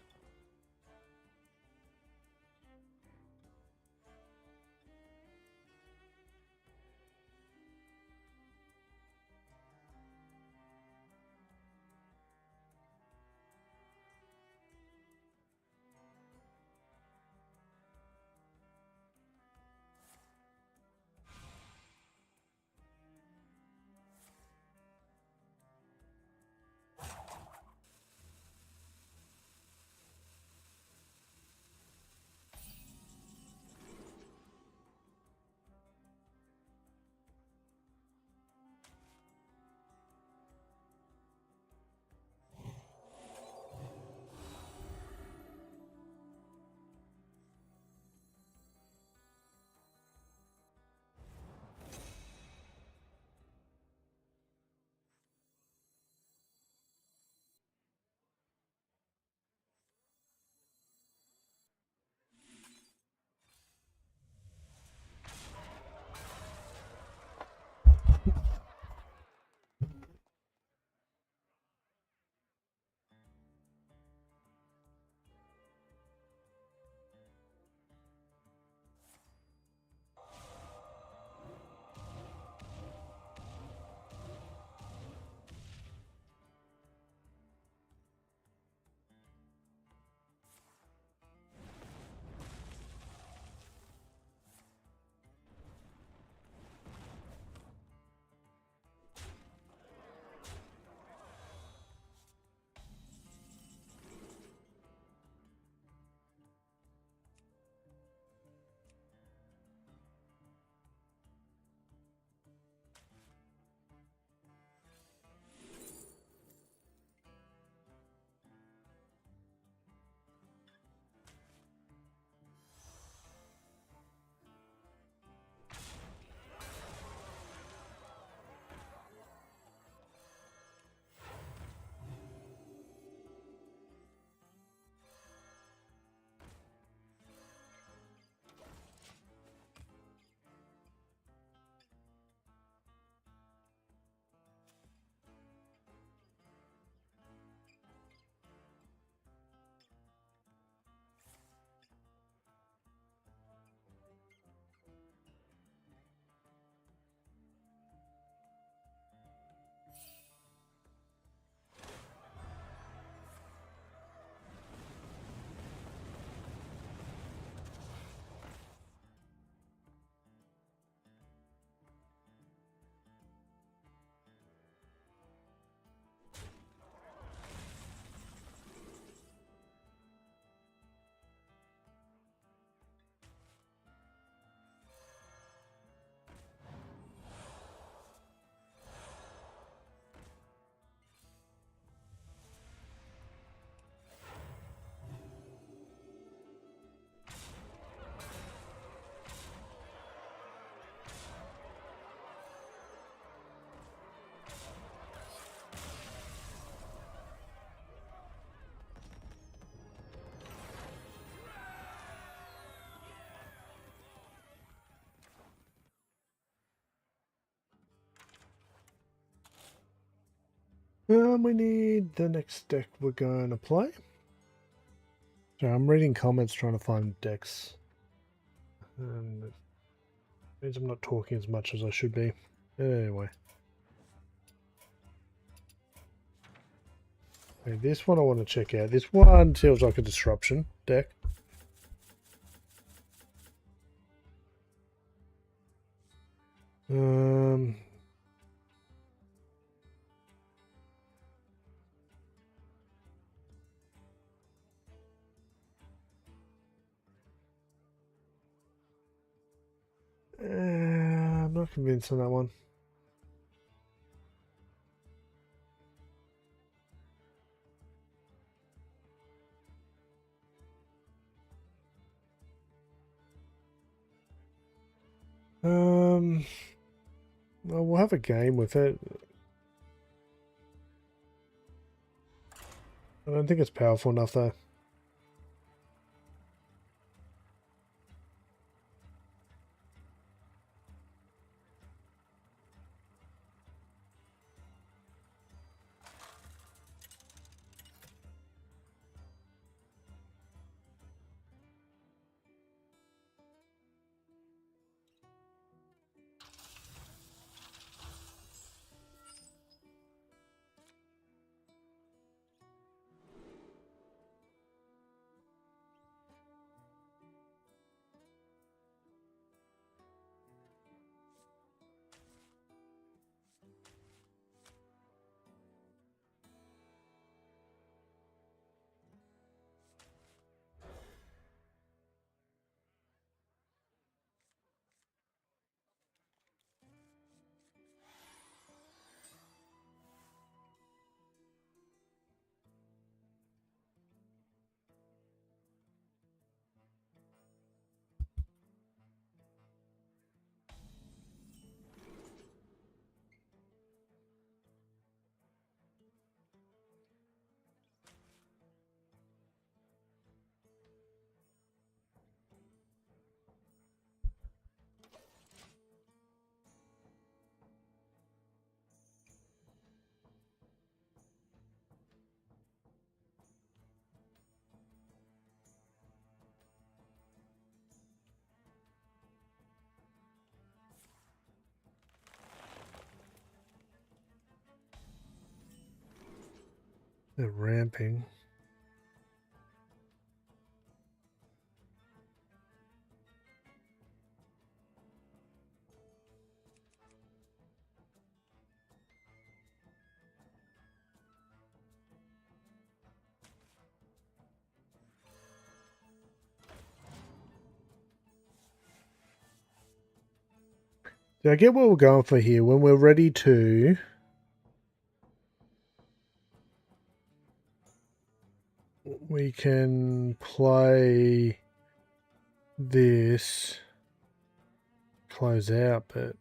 We need the next deck we're going to play. So I'm reading comments trying to find decks. And it means I'm not talking as much as I should be. Anyway. Okay, this one I want to check out. This one feels like a disruption deck. I'm not convinced on that one. Well, we'll have a game with it. I don't think it's powerful enough though. They're ramping. Do I get what we're going for here? When we're ready to... we can play this, close out, but...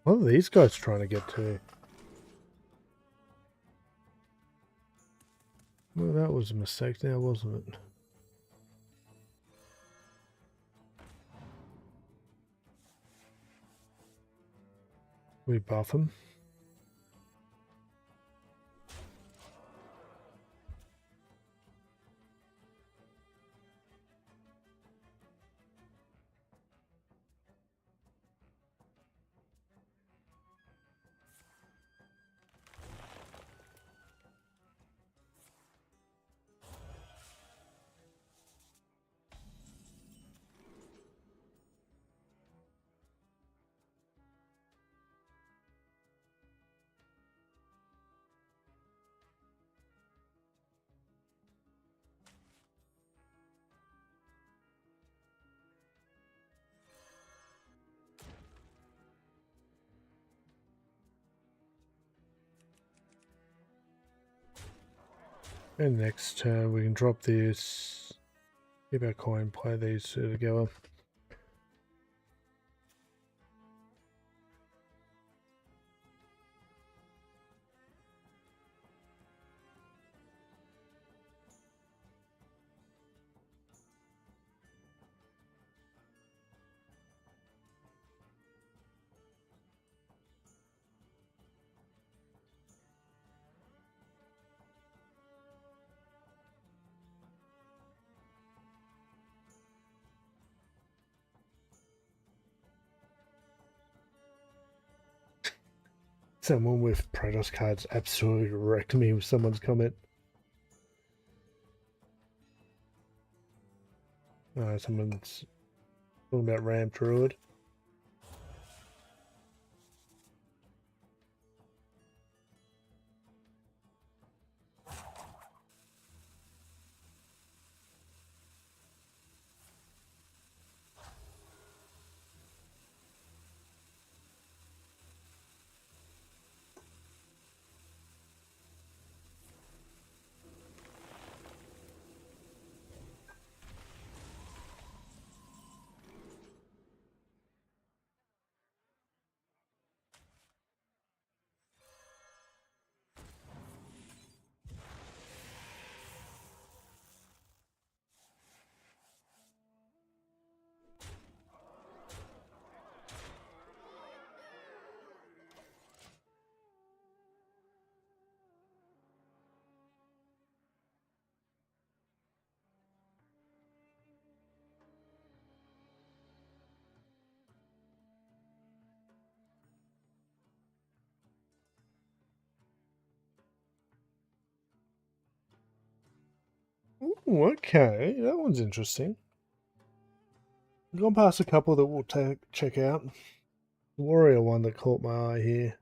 what are these guys trying to get to? Well, that was a mistake now, wasn't it? We buff them. And next turn we can drop this, keep our coin, play these two together. Someone with Protoss cards absolutely wrecked me with someone's comment. Someone's talking about Ram Druid. Ooh, okay, that one's interesting. I've gone past a couple that we'll check out. The warrior one that caught my eye here.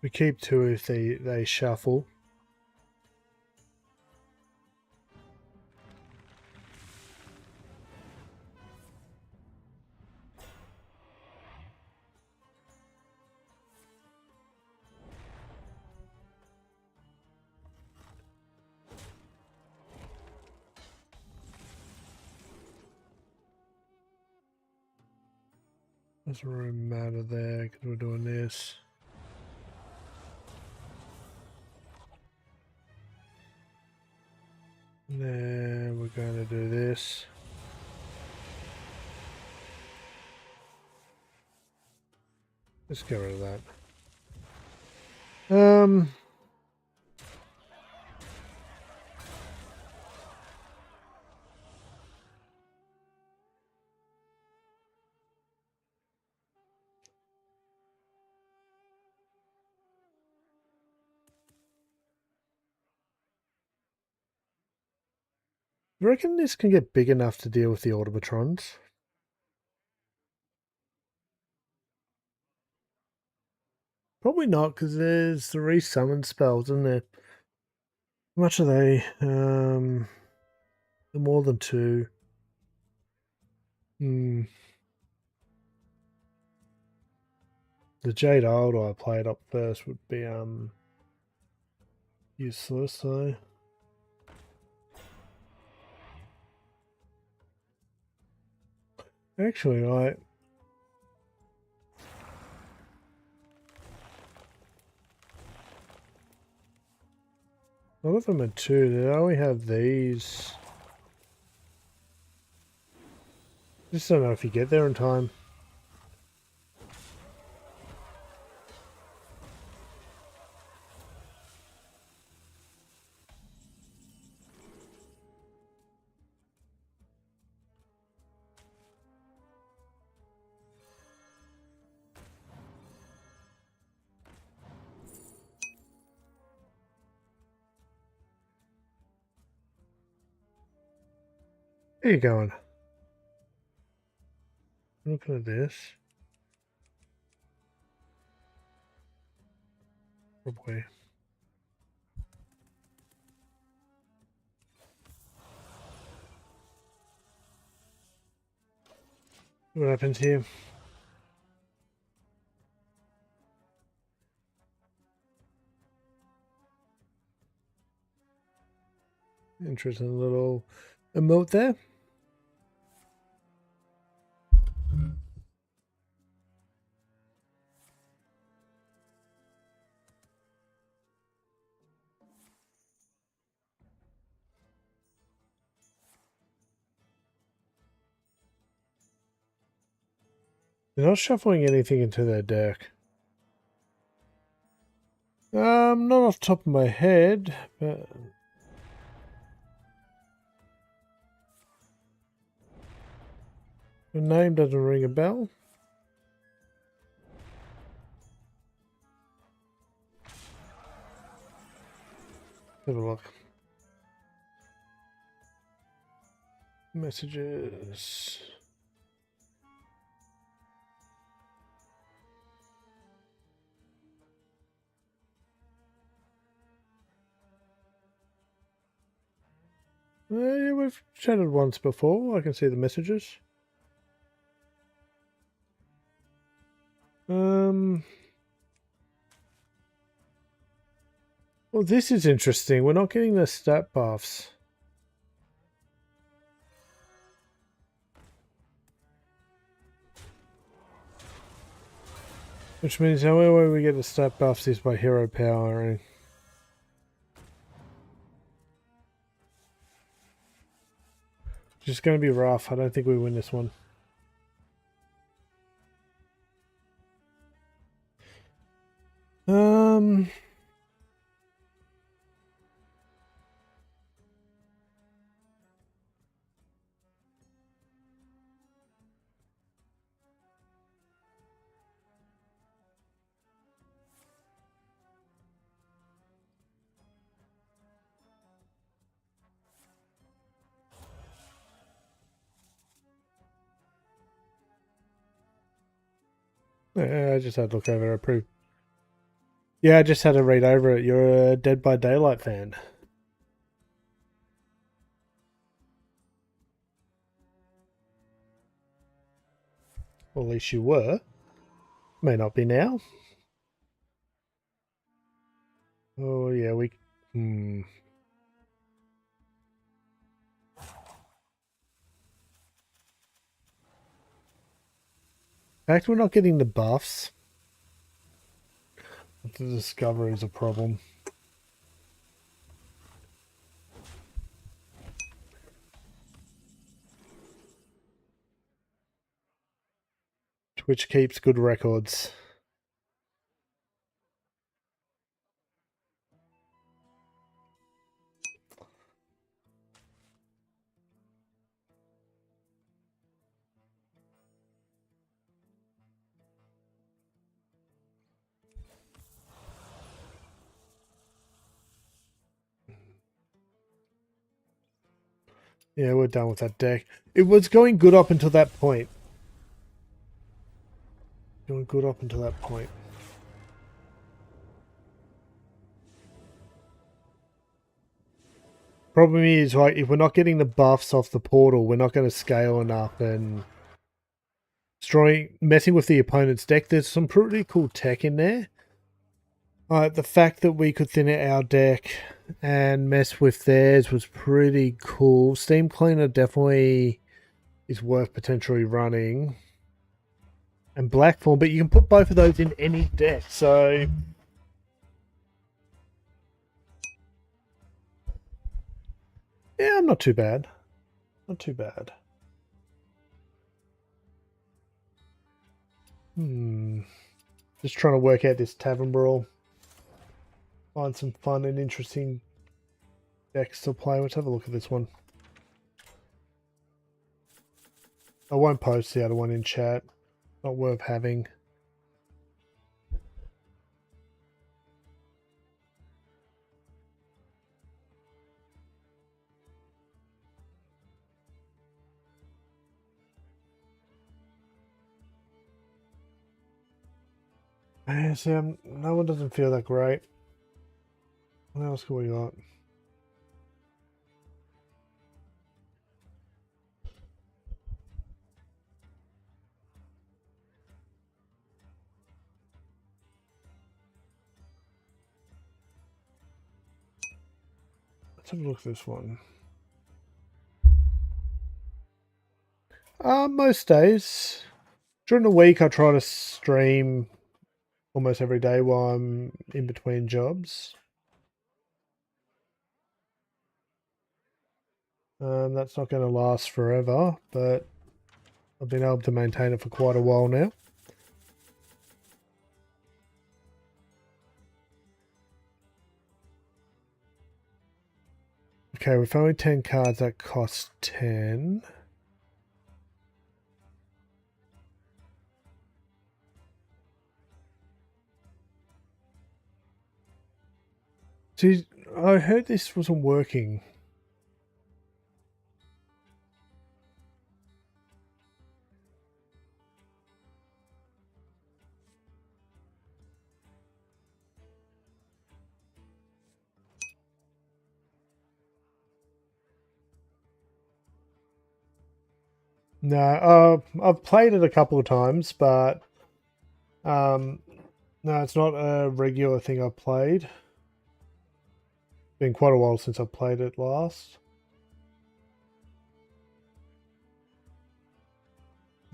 We keep two if they shuffle. There's room out of there because we're doing this. Then we're going to do this. Let's get rid of that. You reckon this can get big enough to deal with the Automatrons? Probably not, because there's 3 summon spells, isn't there? How much are they? They're more than 2. The Jade Idol I played up first would be useless though. Actually, a lot of them are 2. They only have these. Just don't know if you get there in time. Where are you going? Looking at this. Probably. What happens here? Interesting little emote there. They're not shuffling anything into their deck. Not off the top of my head, but the name doesn't ring a bell. Have a look. Messages. Yeah, we've chatted once before. I can see the messages. Well, this is interesting. We're not getting the stat buffs. Which means the only way we get the stat buffs is by hero powering. Which is going to be rough. I don't think we win this one. I just had to look over approved. Yeah, I just had to read over it. You're a Dead by Daylight fan. Well, at least you were. May not be now. Oh, yeah, we... In fact, we're not getting the buffs. The discovery is a problem. Twitch keeps good records. Yeah, we're done with that deck. It was going good up until that point. Going good up until that point. Problem is, like, if we're not getting the buffs off the portal, we're not going to scale enough, and messing with the opponent's deck. There's some pretty cool tech in there. The fact that we could thin out our deck and mess with theirs was pretty cool. Steam Cleaner definitely is worth potentially running. And Black Form, but you can put both of those in any deck, so... yeah, I'm not too bad. Not too bad. Just trying to work out this Tavern Brawl. Find some fun and interesting decks to play. Let's have a look at this one. I won't post the other one in chat. Not worth having. Yeah, see, no one doesn't feel that great. What else can we got? Let's have a look at this one. Most days. During the week, I try to stream almost every day while I'm in between jobs. That's not going to last forever, but I've been able to maintain it for quite a while now. Okay, with only 10 cards, that costs 10. See, I heard this wasn't working. No, I've played it a couple of times, but no, it's not a regular thing I've played. Been quite a while since I've played it last.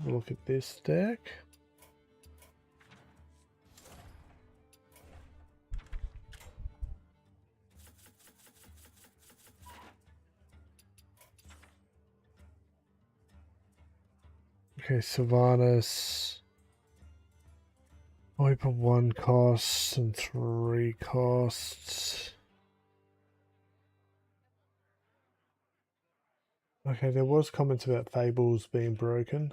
Look at this deck. Okay, Sylvanas. Open 1 costs and 3 costs. Okay, there was comments about Fables being broken.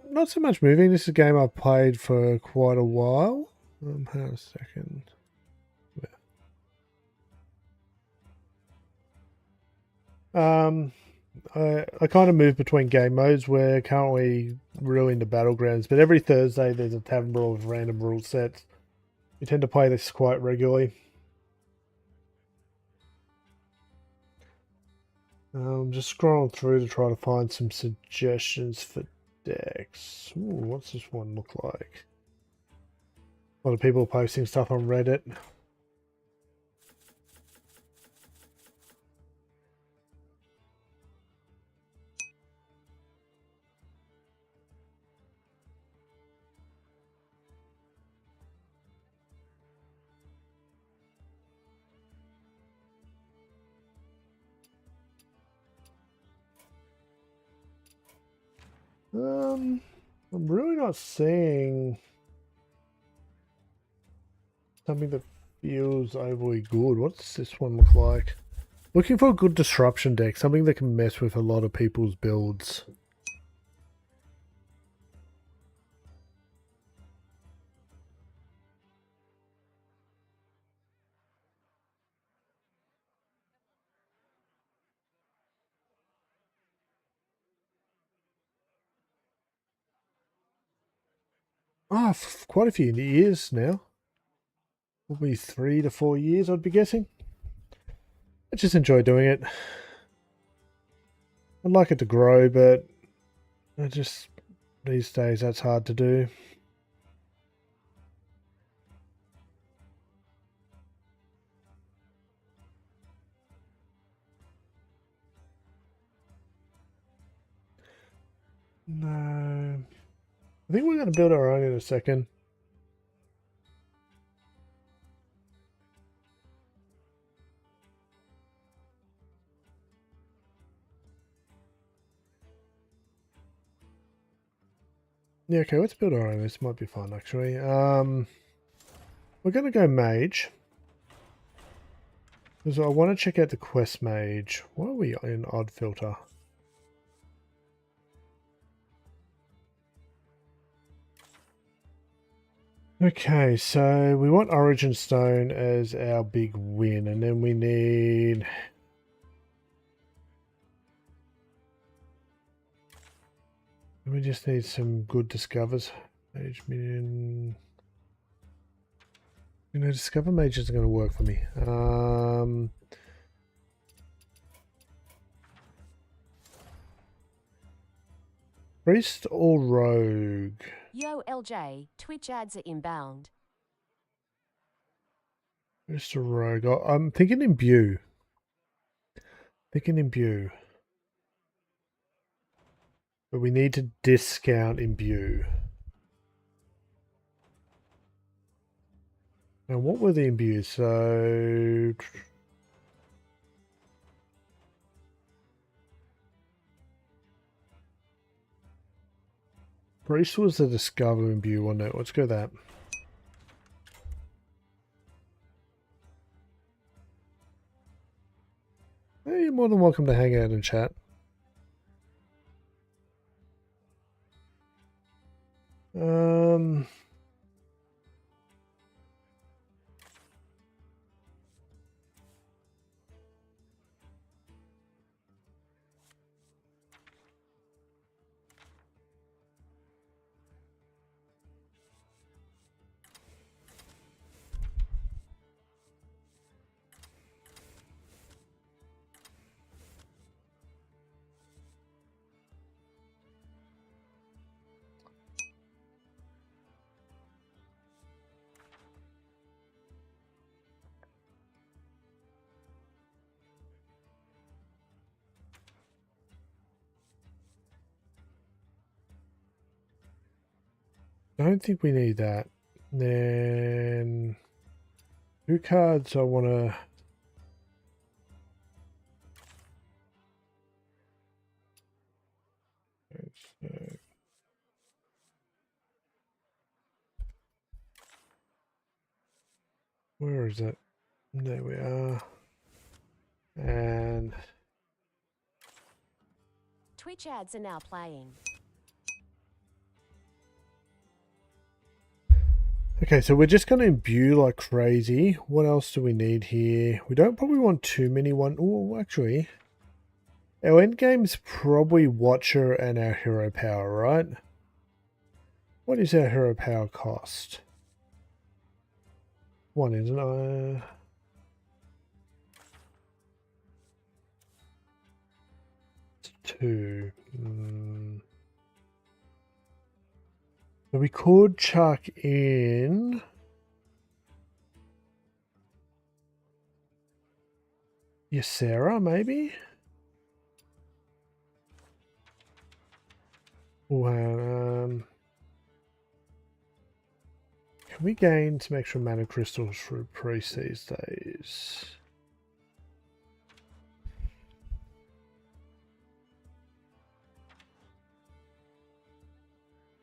Not so much moving. This is a game I've played for quite a while. Hang on a second. I kind of move between game modes. We're currently really into Battlegrounds, but every Thursday there's a Tavern Brawl with random rule sets. We tend to play this quite regularly. Just scrolling through to try to find some suggestions for decks. Ooh, what's this one look like? A lot of people posting stuff on Reddit. I'm really not seeing something that feels overly good. What's this one look like? Looking for a good disruption deck, something that can mess with a lot of people's builds. quite a few years now. Probably 3 to 4 years, I'd be guessing. I just enjoy doing it. I'd like it to grow, but I just these days that's hard to do. No. I think we're going to build our own in a second. Yeah, okay, let's build our own. This might be fun, actually. We're going to go mage. Because I want to check out the quest mage. Why are we in odd filter? Okay, so we want Origin Stone as our big win, and then we need... We just need some good discovers. Mage minion... You know, Discover Mage isn't going to work for me. Priest or Rogue? Yo, LJ, Twitch ads are inbound. Priest or Rogue? I'm thinking Imbue. But we need to discount Imbue. Now, what were the imbues? So... Priest was the Discover imbue, wasn't it? Let's go that. Hey, you're more than welcome to hang out and chat. I don't think we need that. Then... 2 cards I want to... Where is it? There we are. And... Twitch ads are now playing. Okay, so we're just going to imbue like crazy. What else do we need here? We don't probably want too many one. Oh, actually, our end game's probably Watcher and our hero power, right? What is our hero power cost? 1, isn't it? 2. So we could chuck in... Ysera, maybe? Well, can we gain some extra mana crystals through priest these days?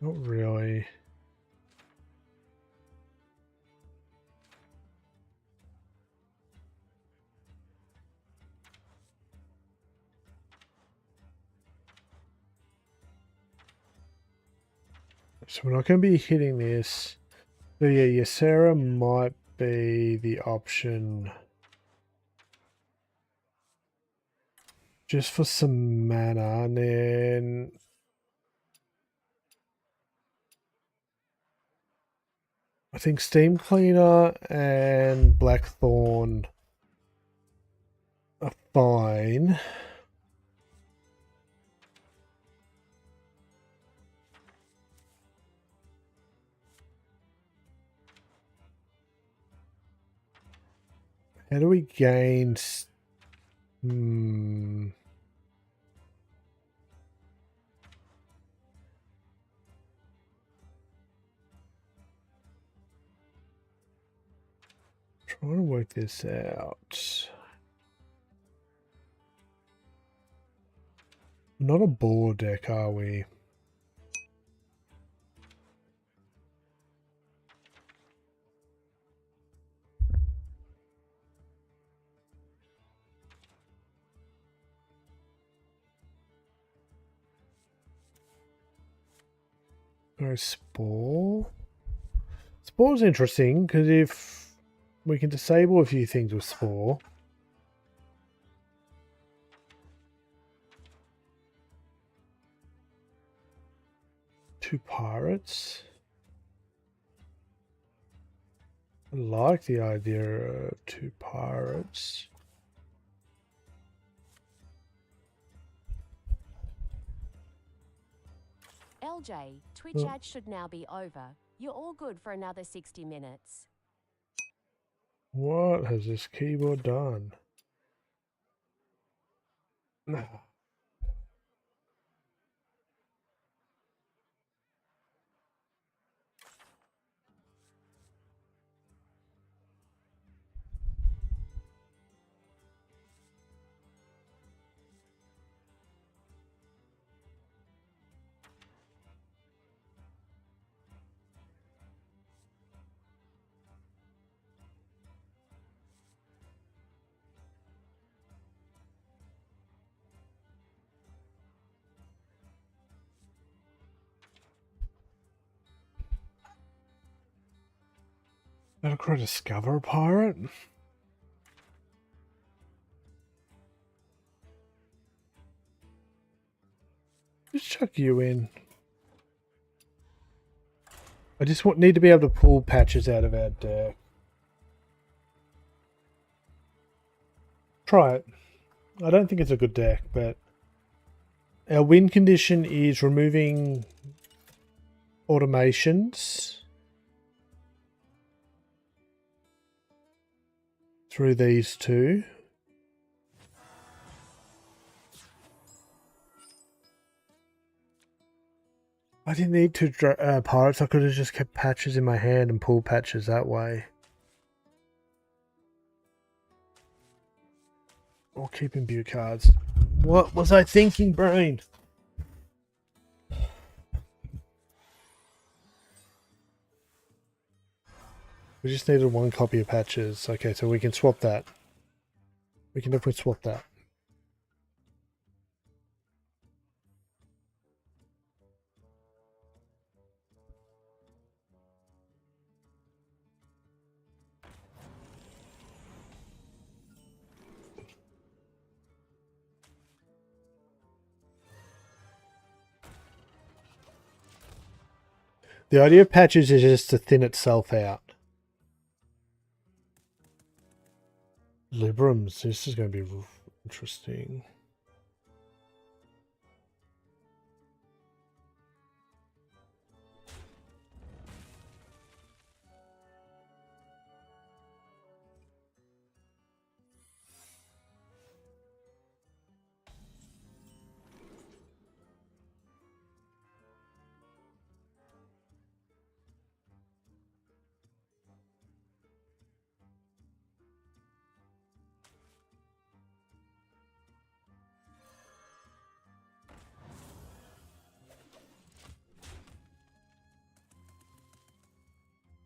Not really. So we're not going to be hitting this. So yeah, Ysera might be the option. Just for some mana, and then... I think Steam Cleaner and Blackthorn are fine. How do we gain... Trying to work this out. Not a board deck, are we? No Spore. Spore's interesting because if we can disable a few things with Spore. Two pirates. I like the idea of two pirates. LJ, Twitch ads should now be over. You're all good for another 60 minutes. What has this keyboard done? Gotta go discover a pirate? Just chuck you in. I just need to be able to pull patches out of our deck. Try it. I don't think it's a good deck, but our win condition is removing automations through these two. I didn't need two pirates. I could have just kept patches in my hand and pulled patches that way. Or keep imbue cards. What was I thinking, brain? We just needed one copy of patches. Okay, so we can swap that. We can definitely swap that. The idea of patches is just to thin itself out. Librams, this is going to be interesting.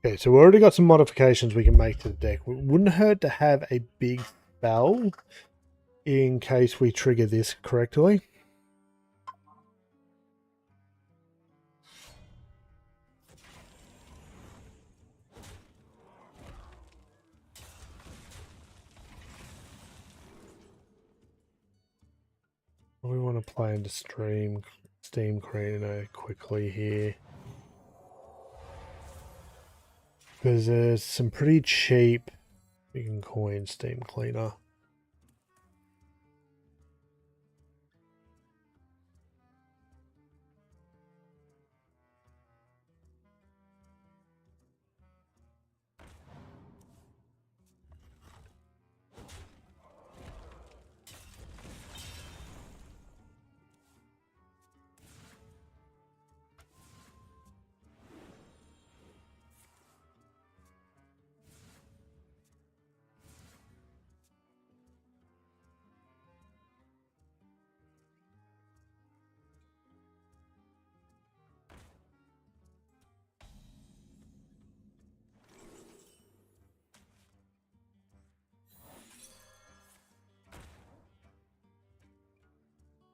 Okay, so we already got some modifications we can make to the deck. It wouldn't hurt to have a big spell in case we trigger this correctly. We want to play into Steam Cleaner quickly here. Because there's some pretty cheap you can coin steam cleaner.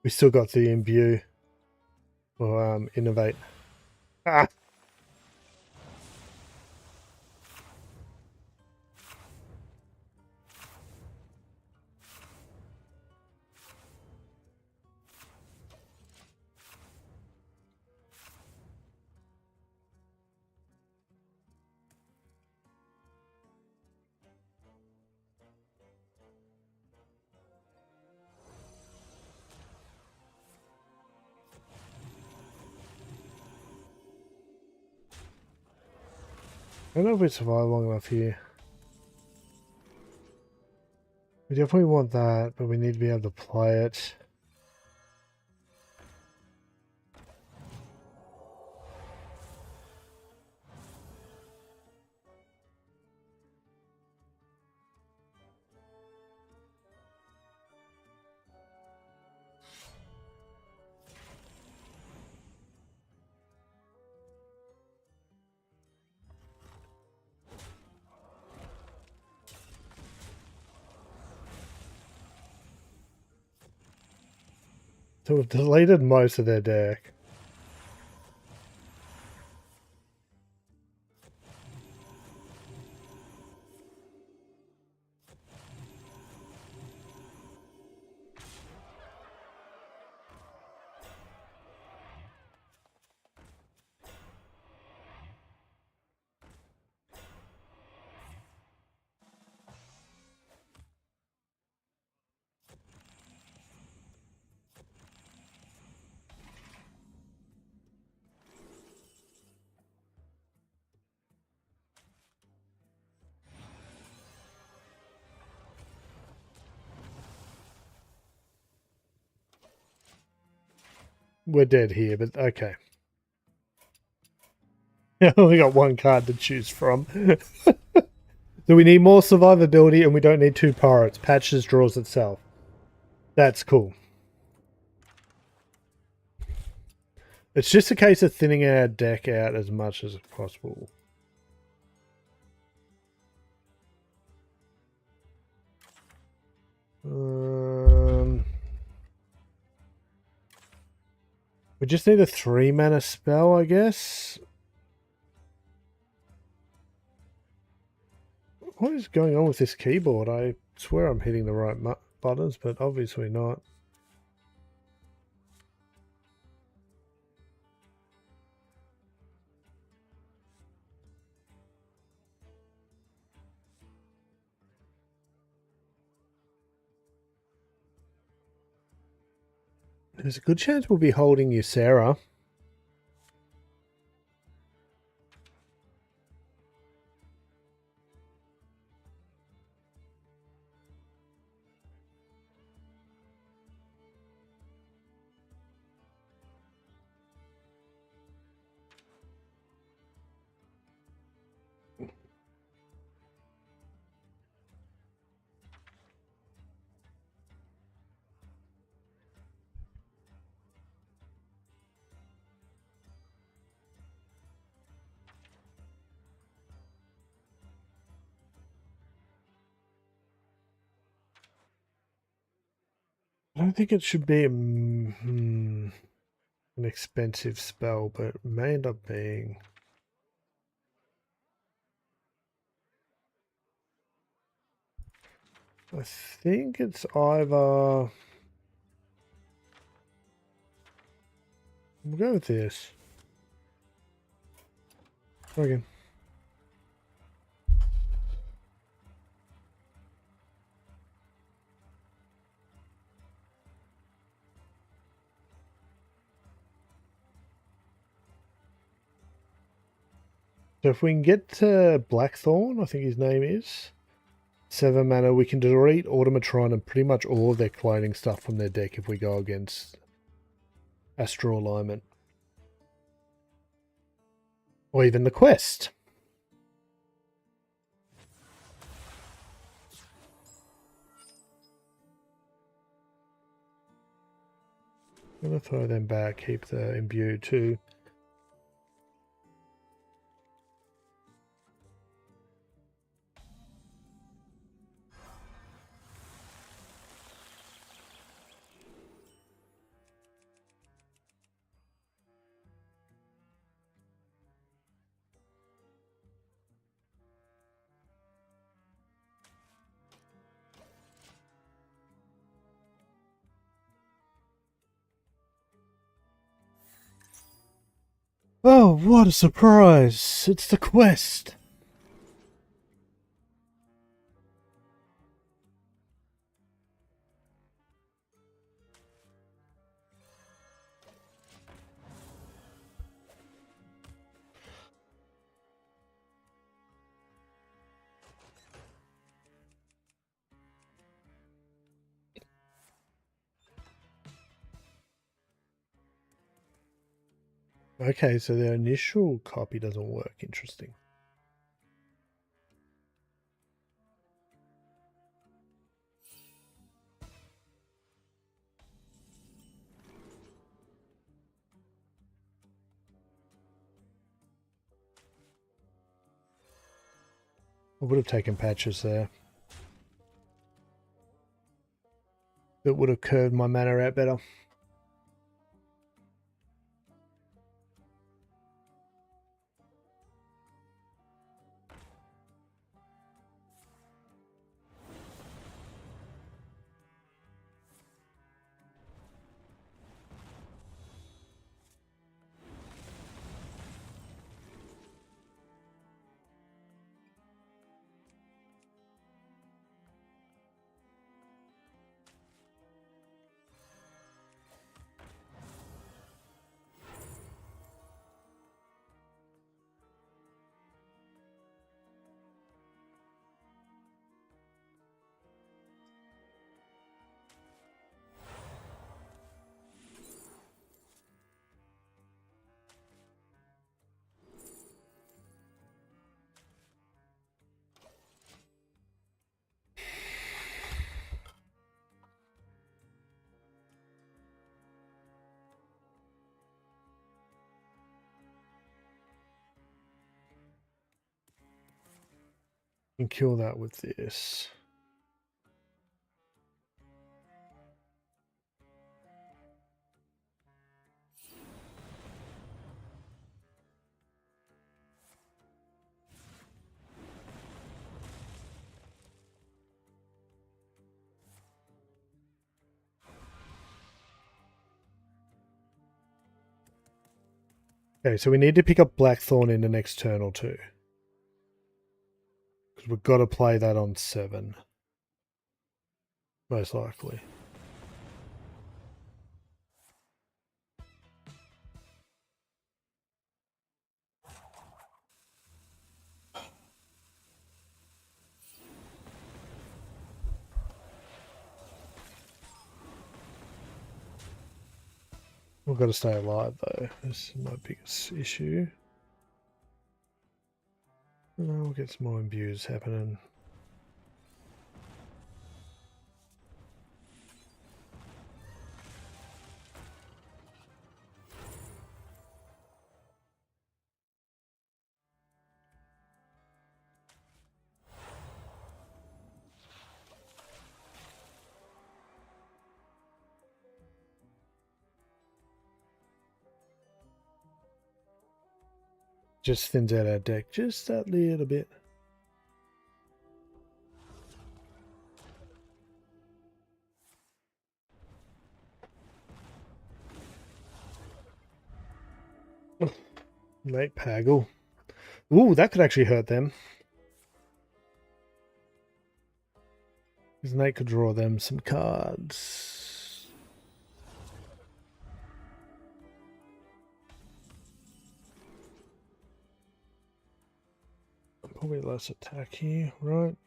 We still got the imbue or innovate. Ah! I don't know if we survive long enough here. We definitely want that, but we need to be able to play it. So we've deleted most of their deck. We're dead here, but okay. We got one card to choose from. So we need more survivability and we don't need 2 pirates. Patches draws itself. That's cool. It's just a case of thinning our deck out as much as possible. We just need a 3-mana spell, I guess. What is going on with this keyboard? I swear I'm hitting the right buttons, but obviously not. There's a good chance we'll be holding you, Sarah. I don't think it should be an expensive spell, but it may end up being. I think it's either. We'll go with this. Okay. So if we can get to Blackthorn, I think his name is, 7 mana, we can delete Automatron and pretty much all of their cloning stuff from their deck if we go against Astral Alignment. Or even the quest. I'm going to throw them back, keep the Imbue too. Oh, what a surprise! It's the quest! Okay, so their initial copy doesn't work. Interesting. I would have taken patches there. That would have curved my mana out better. And kill that with this. Okay, so we need to pick up Blackthorn in the next turn or two. Because we've got to play that on 7. Most likely. We've got to stay alive though. This is my biggest issue. We'll get some more imbues happening. Just thins out our deck just that little bit. Nate Pagel. Ooh, that could actually hurt them. Because Nate could draw them some cards. Probably less attack here, right?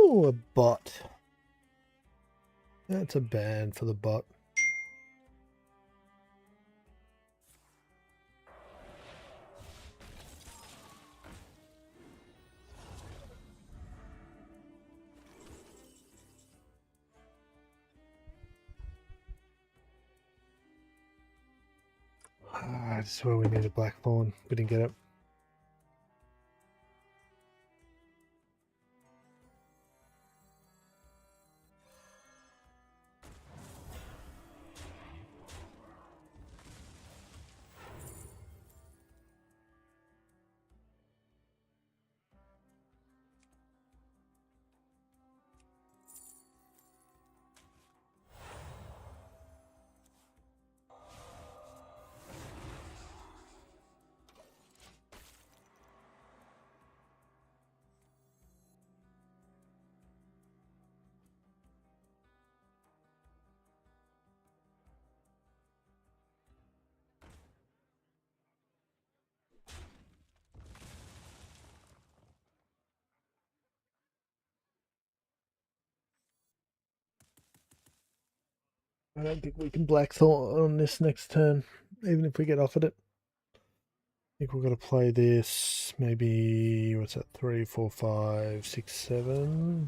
Oh, a bot. That's a ban for the bot. Ah, this is where we need a Blackthorn. We didn't get it. I don't think we can Blackthorn on this next turn, even if we get offered it. I think we're going to play this maybe, what's that, 3, 4, 5, 6, 7.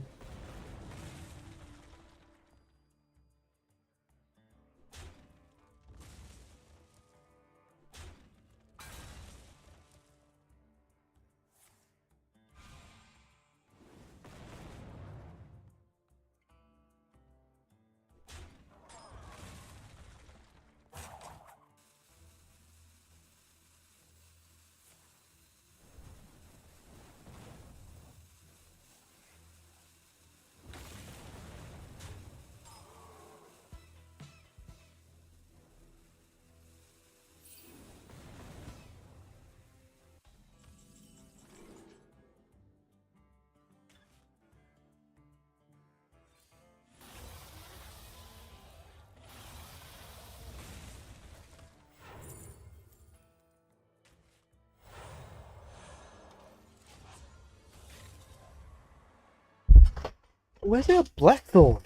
Where's our Blackthorn?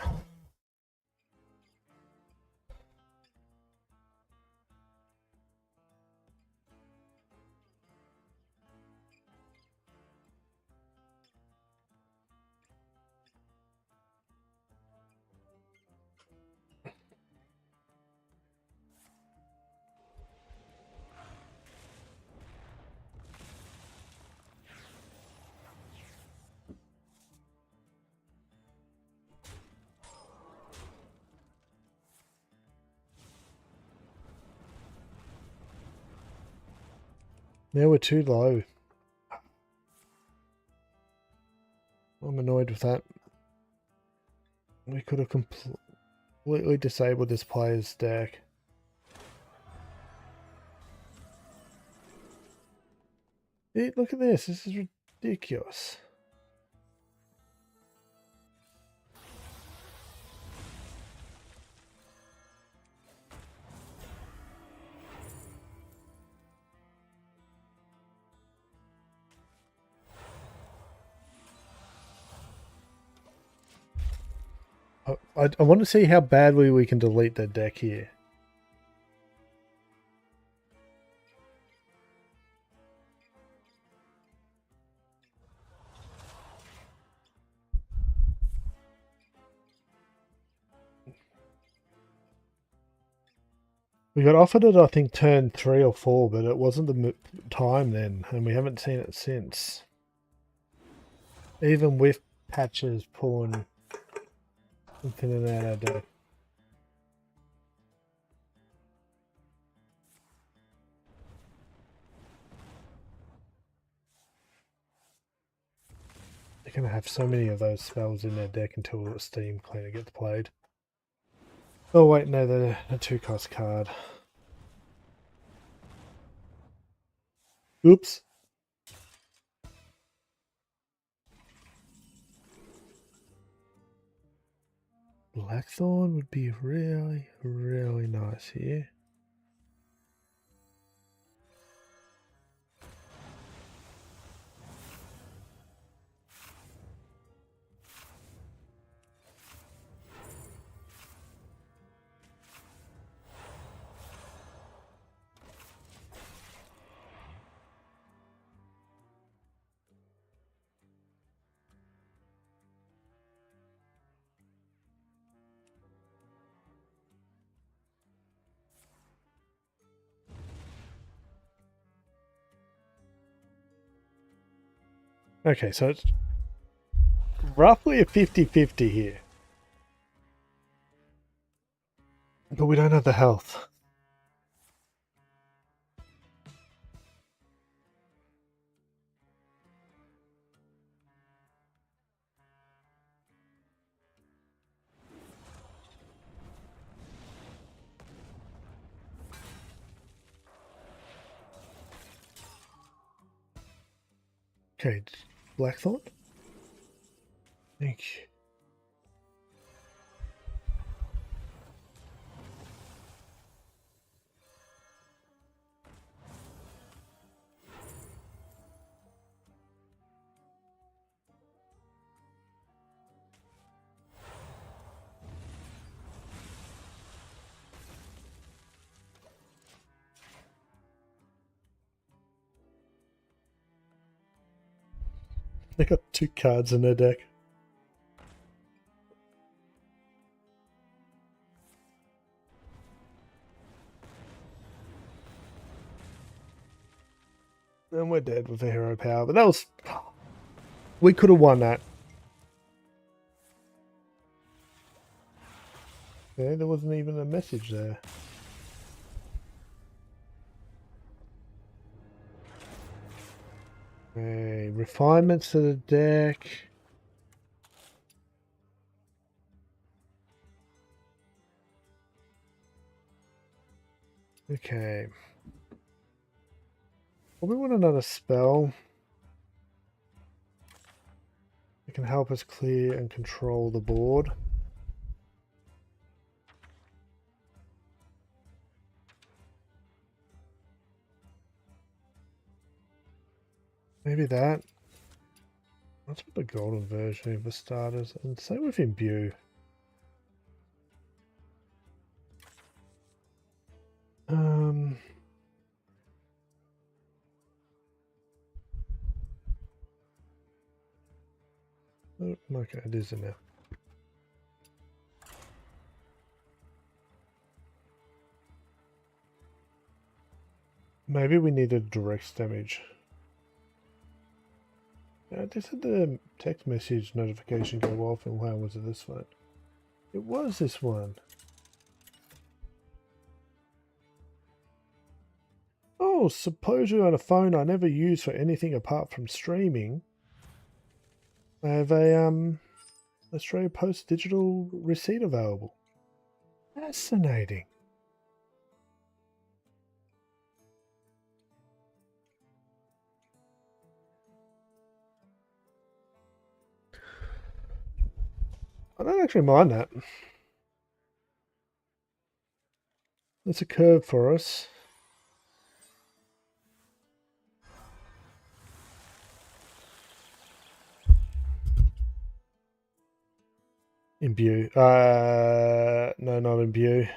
Now we're too low. I'm annoyed with that. We could have completely disabled this player's deck. Look at this. This is ridiculous. I want to see how badly we can delete that deck here. We got offered it, I think, turn 3 or 4, but it wasn't the time then, and we haven't seen it since. Even with patches pulling something in our deck. They're going to have so many of those spells in their deck until the Steam Cleaner gets played. Oh wait, no, they're a 2-cost card. Oops. Blackthorn would be really, really nice here. Okay, so it's roughly a 50-50 here. But we don't have the health. Okay, Blackthorn? Thank you. They got 2 cards in their deck. And we're dead with the hero power, but that was... We could have won that. Yeah, there wasn't even a message there. Okay, refinements to the deck. Okay. Well, we want another spell. It can help us clear and control the board. Maybe that. Let's put the golden version in for starters. And same with Imbue. Oh, okay, it is in there. Maybe we needed direct damage. This had the text message notification go off, and wow, was it this one? It was this one. Oh, suppose you're on a phone I never use for anything apart from streaming. I have a Australia Post digital receipt available. Fascinating. I don't actually mind that. That's a curve for us. Imbue. No, not Imbue.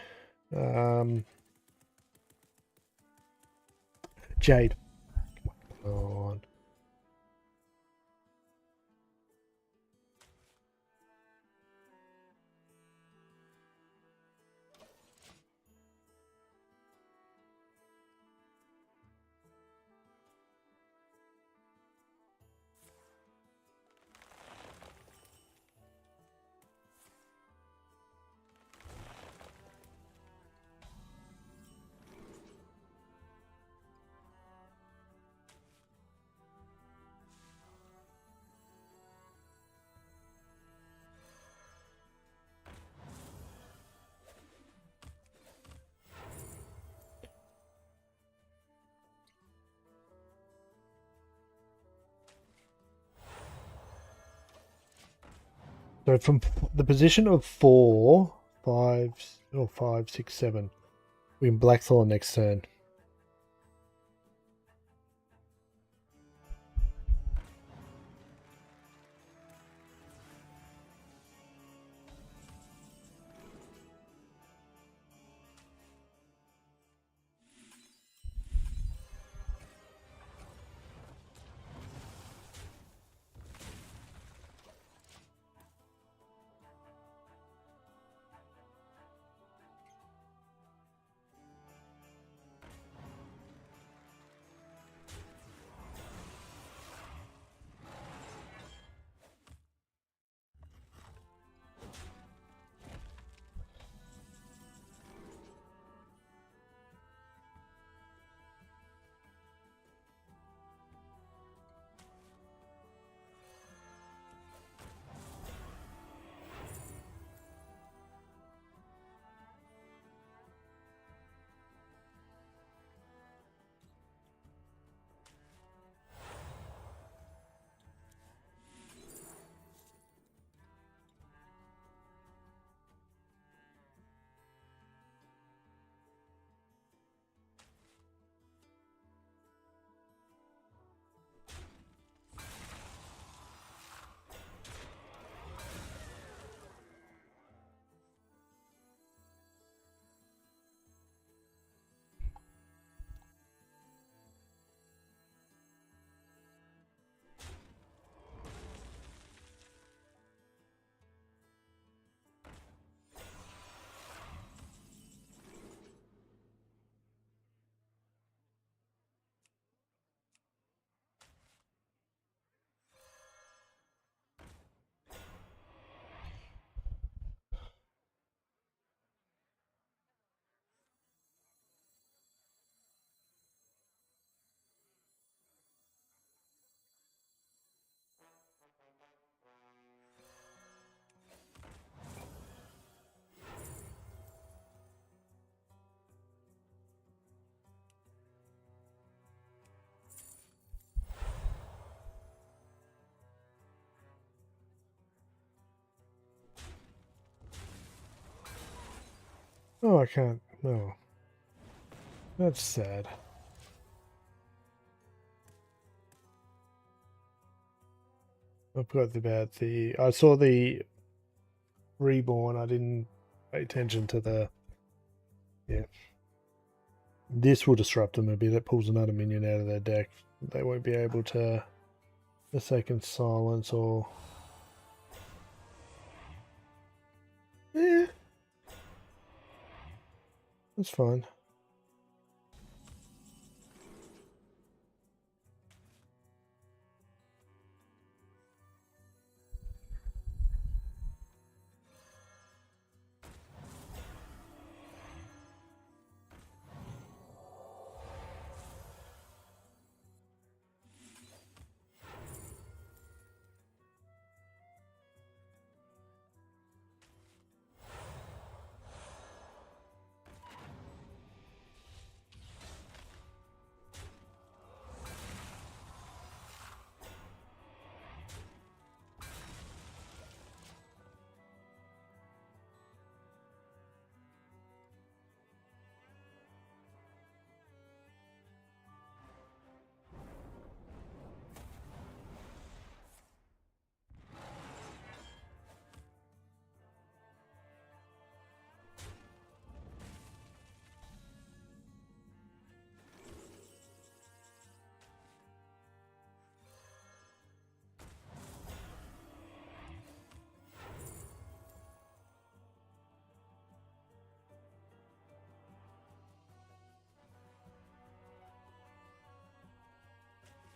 Jade. Come on. So from the position of 4, 5, or 5, 6, 7, we can Blackthorn next turn. Oh, I can't. No. That's sad. I forgot about the... I saw the reborn. I didn't pay attention to the... Yeah. This will disrupt them a bit. It pulls another minion out of their deck. They won't be able to... Unless they can silence or... Yeah. That's fine.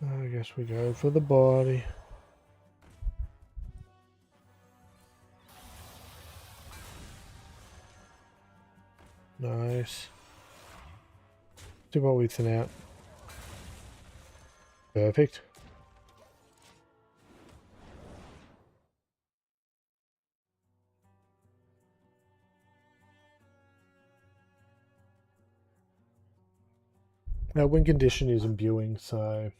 I guess we go for the body. Nice. Do what we thin out. Perfect. Now, win condition is imbuing, so...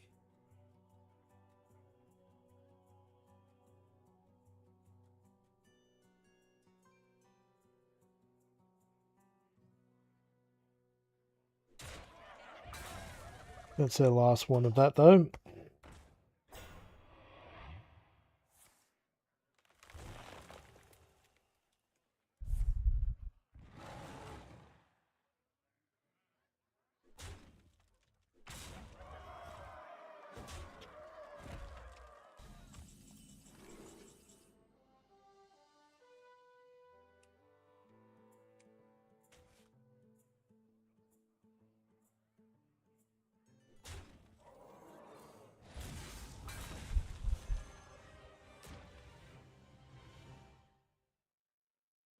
That's their last one of that, though.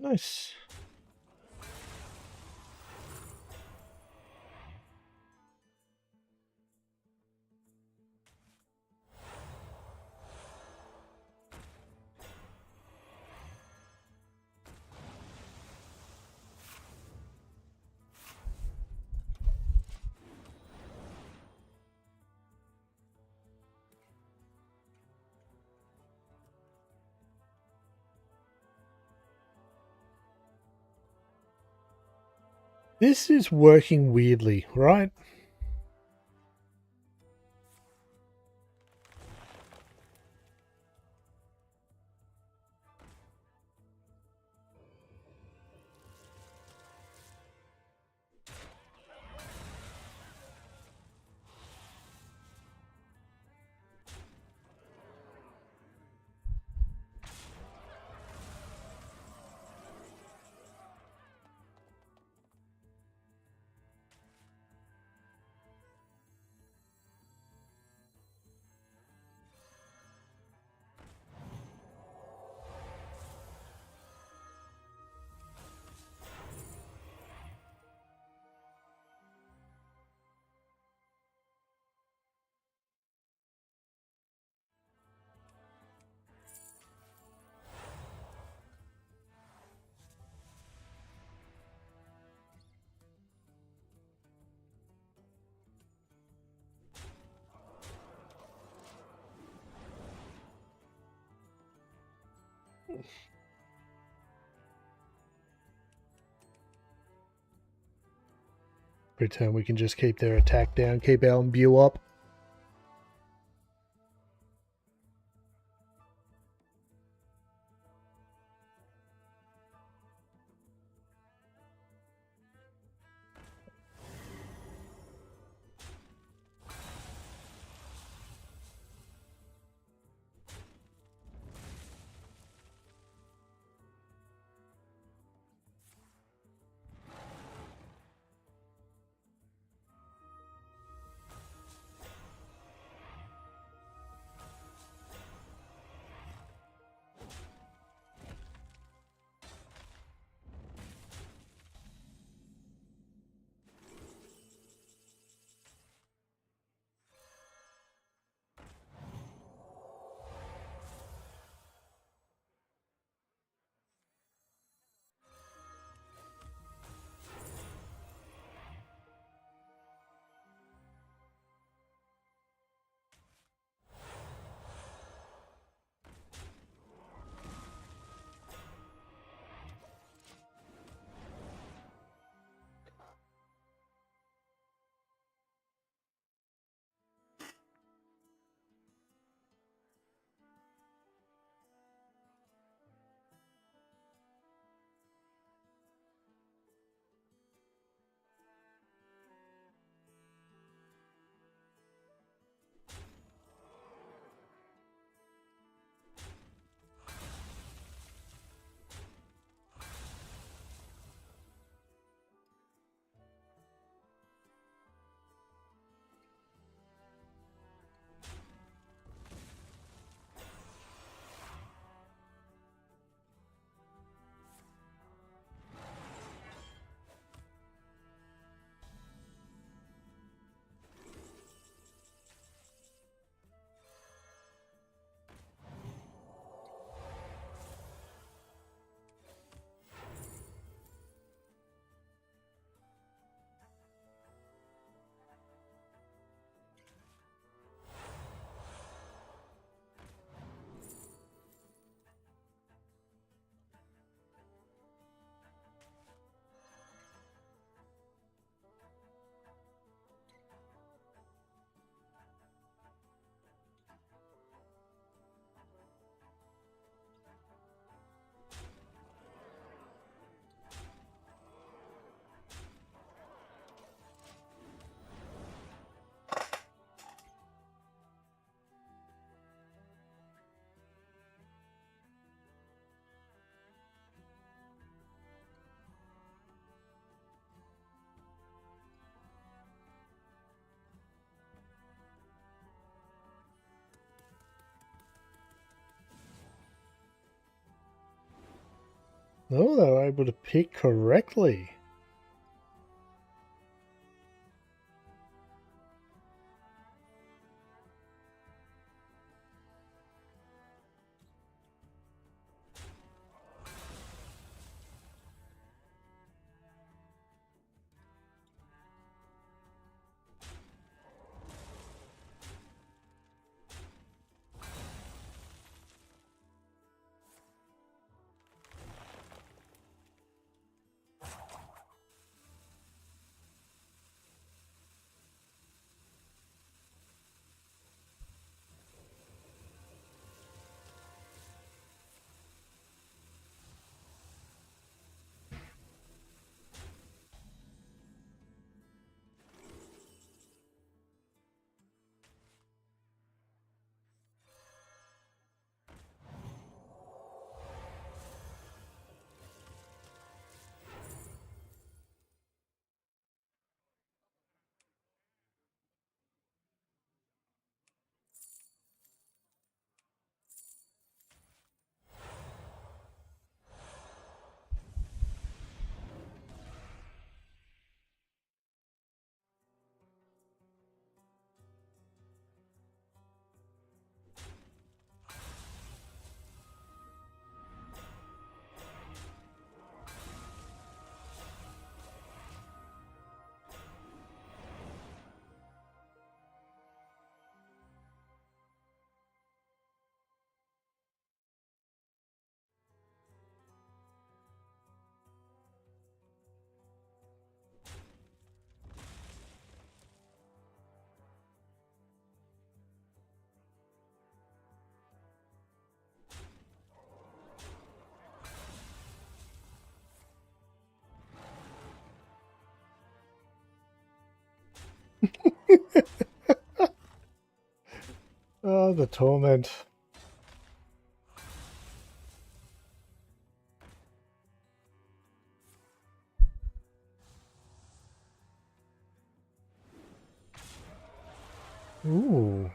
Nice. This is working weirdly, right? Pretend we can just keep their attack down, keep our imbue up. Oh, they were able to pick correctly. Oh, the torment. Ooh.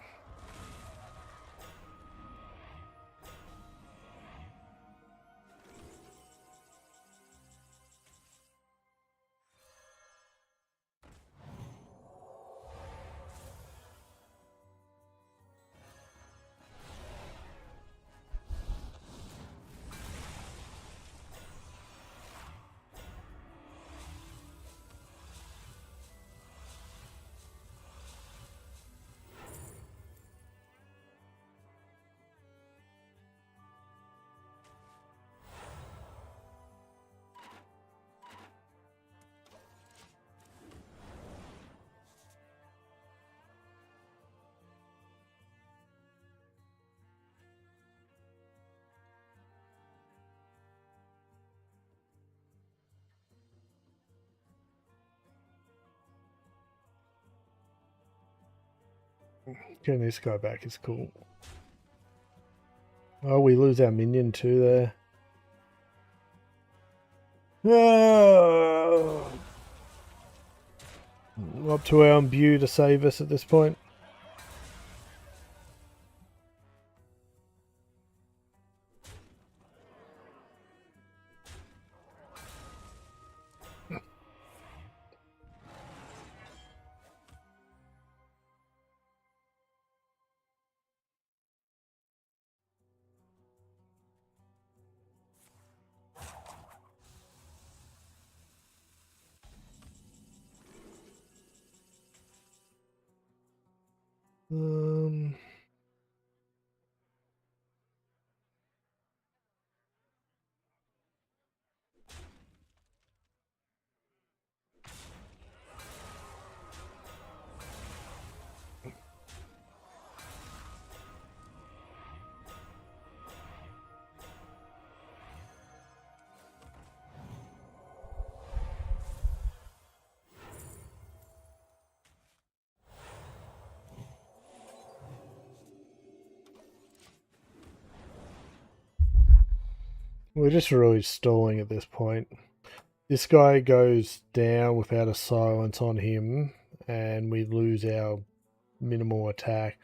Getting this guy back is cool. Oh, we lose our minion too there. Oh. Up to our imbue to save us at this point. Um, we're just really stalling at this point. This guy goes down without a silence on him, and we lose our minimal attack.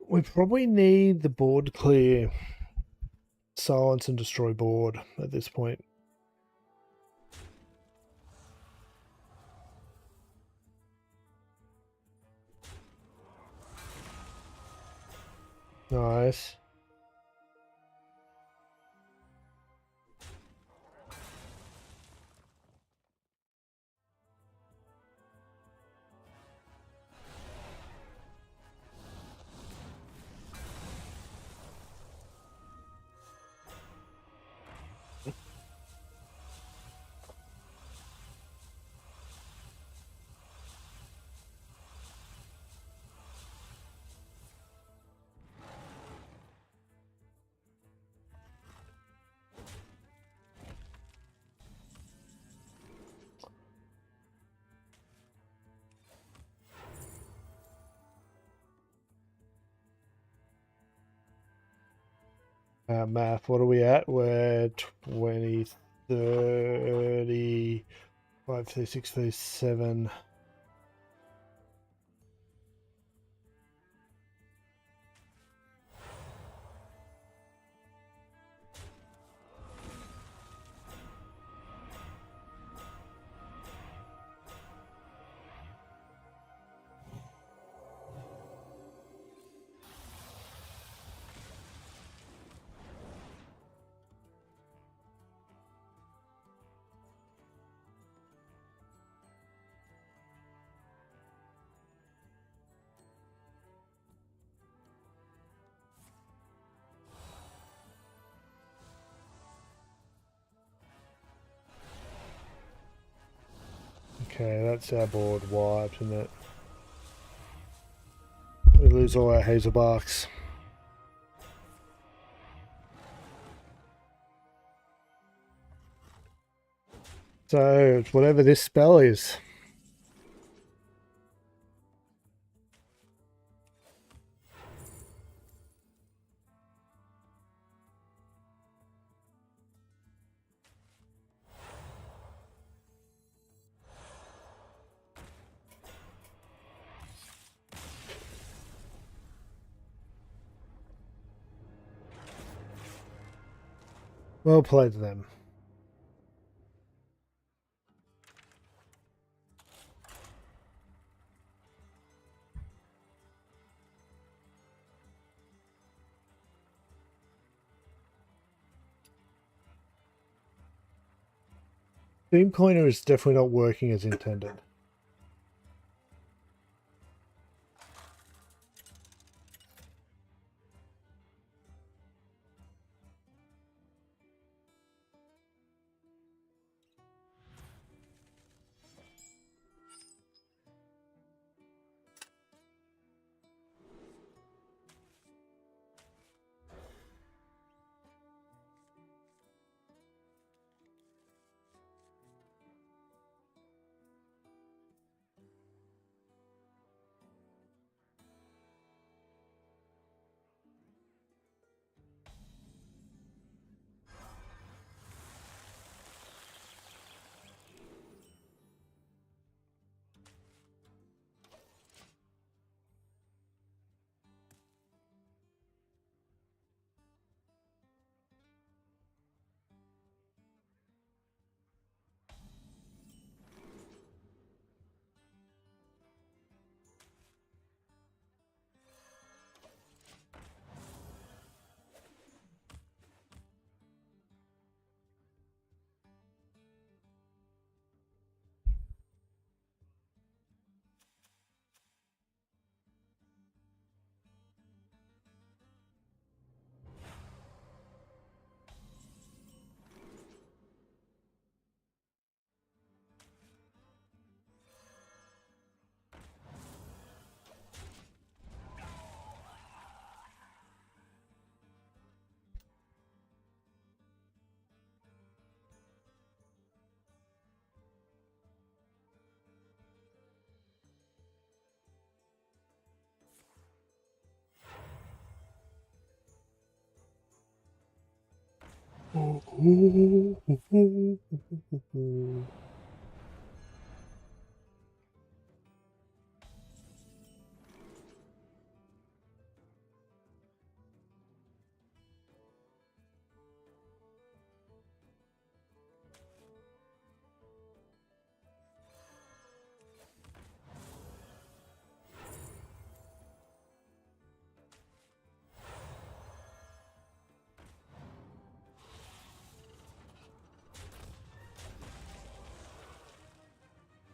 We probably need the board clear, silence and destroy board at this point. Nice. Math, what are we at? We're 20, 30, 5, 36, 37. Okay, that's our board wiped, isn't it? We lose all our hazelbarks. So, it's whatever this spell is. Well played to them. Beam Coiner is definitely not working as intended.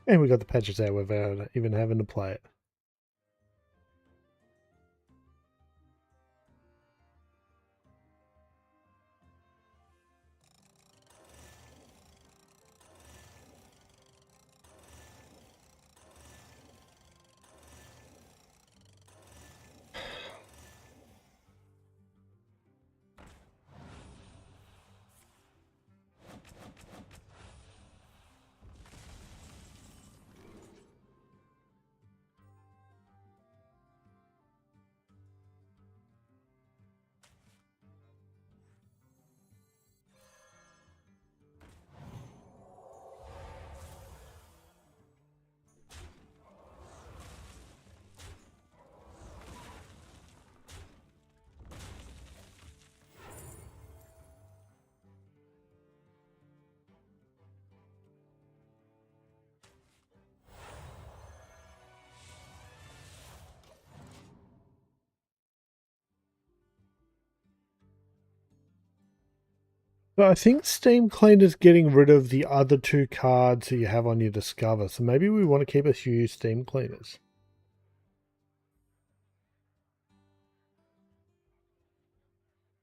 And we got the patches out without even having to play it. So I think Steam Cleaner's getting rid of the other two cards that you have on your Discover. So maybe we want to keep a few Steam Cleaners.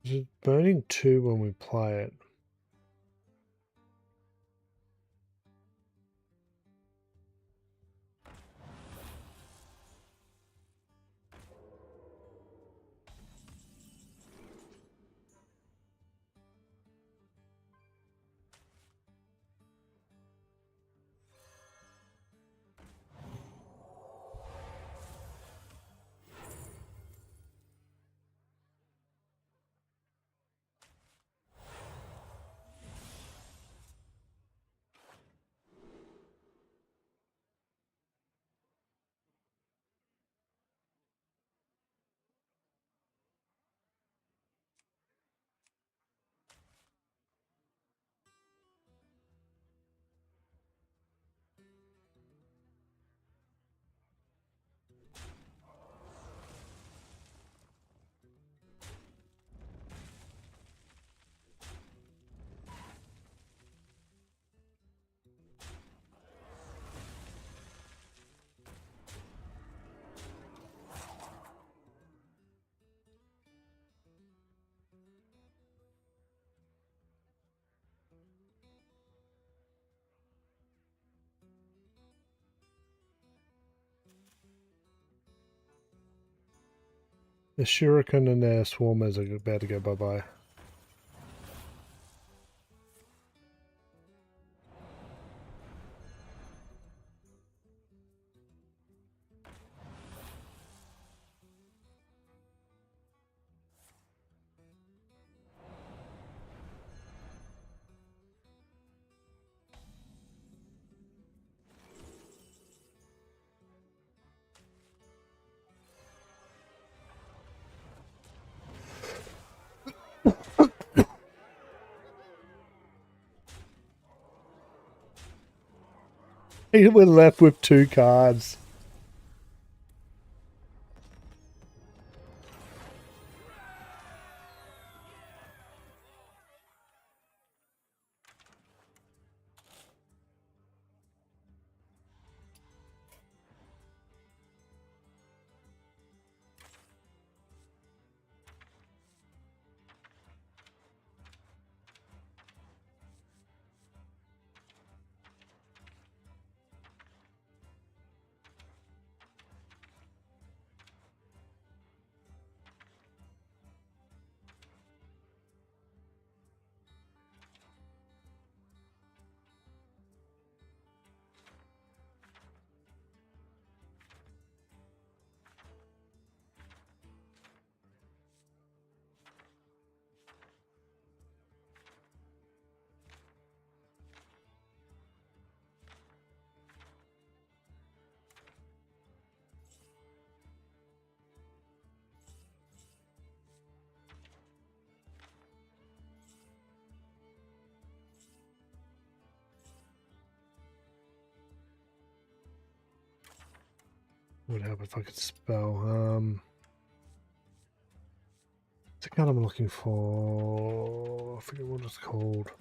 Just burning 2 when we play it. The Shuriken and their Swarmers are about to go bye-bye. We're left with 2 cards. Would help if I could spell. It's the card I'm looking for. I forget what it's called.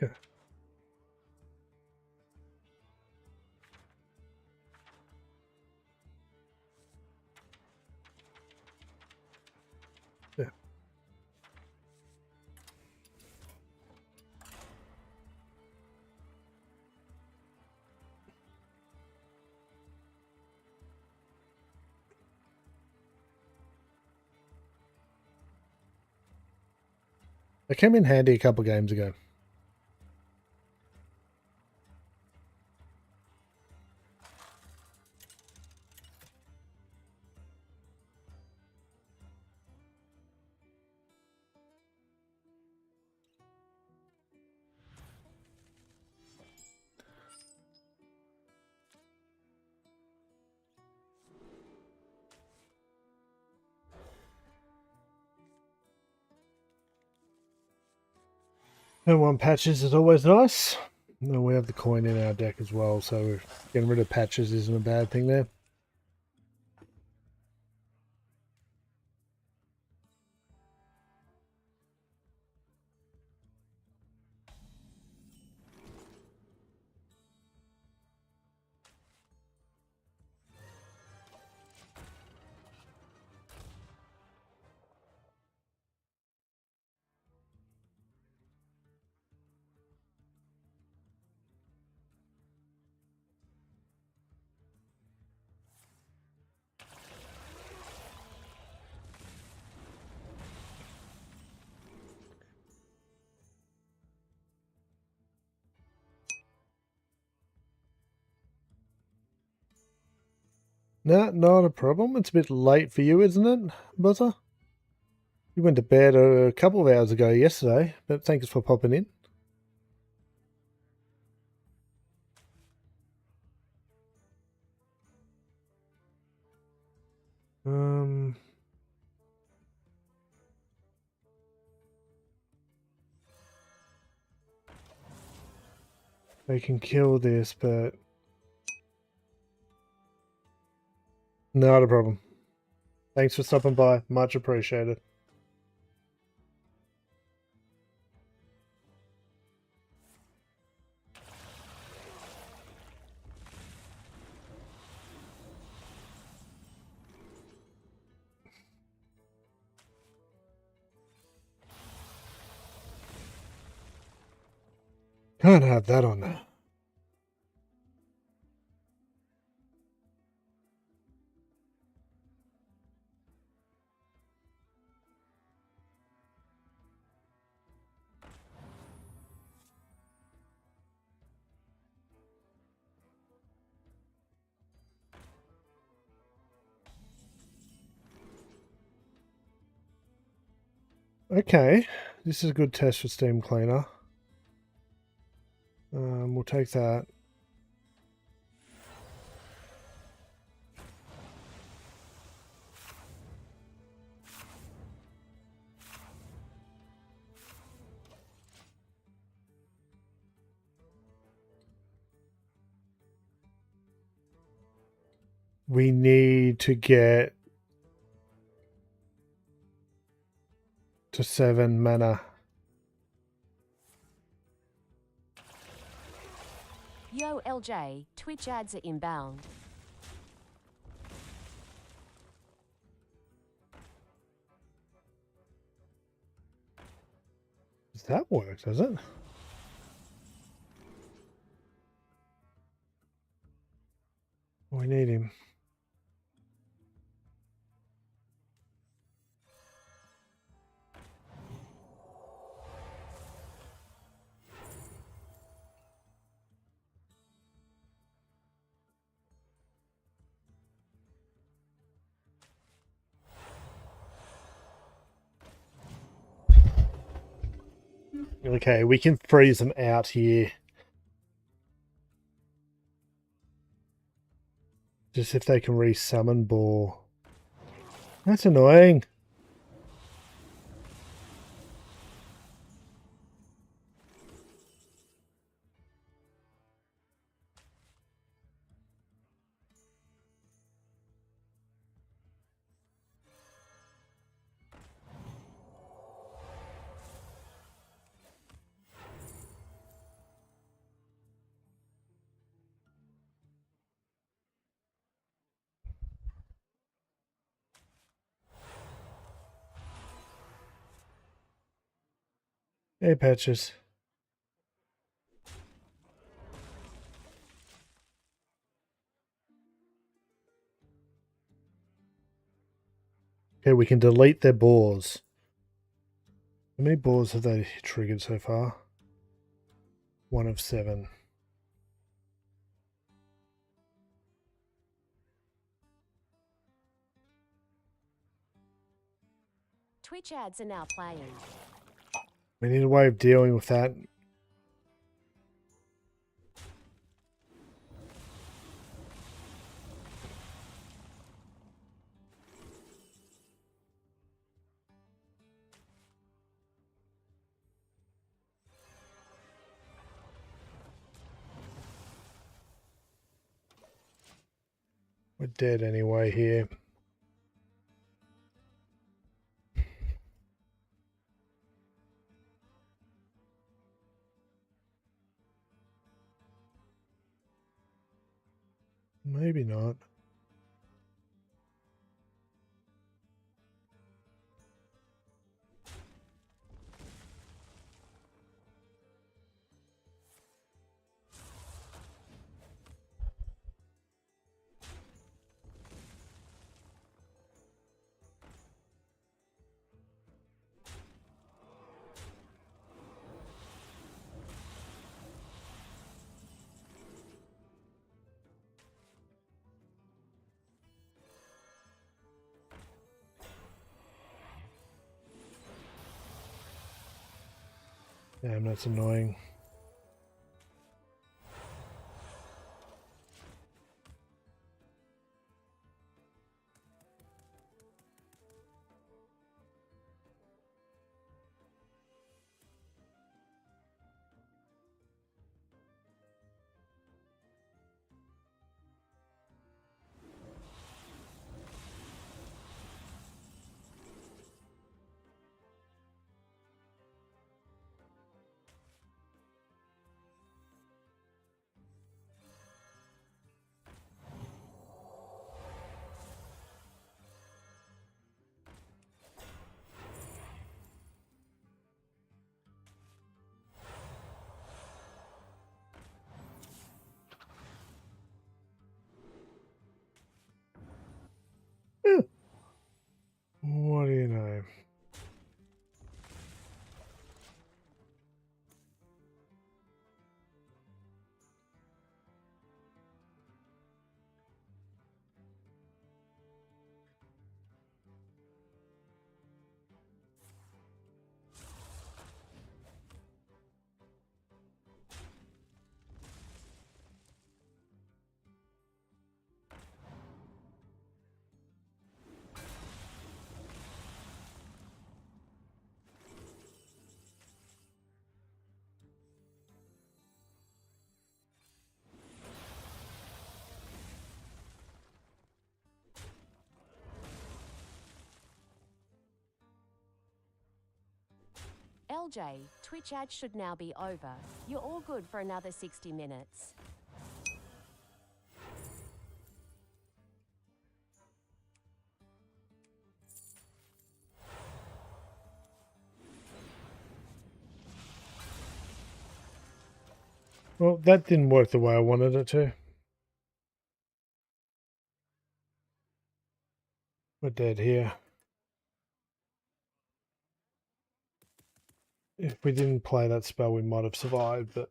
Okay. Yeah. It came in handy a couple games ago. And one patches is always nice. And we have the coin in our deck as well, so getting rid of patches isn't a bad thing there. No, not a problem. It's a bit late for you, isn't it, Buzzer? You went to bed a couple of hours ago yesterday, but thanks for popping in. Um, they can kill this, but not a problem. Thanks for stopping by. Much appreciated. Can't have that on there. Okay, this is a good test for Steam Cleaner. We'll take that. We need to get to 7 mana. Yo, LJ, Twitch ads are inbound. Does that work, does it? We need him. Okay, we can freeze them out here. Just if they can resummon Ball. That's annoying. Hey, Patches. Okay, we can delete their boars. How many boars have they triggered so far? 1 of 7. Twitch ads are now playing. We need a way of dealing with that. We're dead anyway here. Maybe not. Damn, that's annoying. What do you know? LJ, Twitch ads should now be over. You're all good for another 60 minutes. Well, that didn't work the way I wanted it to. We're dead here. If we didn't play that spell, we might have survived, but...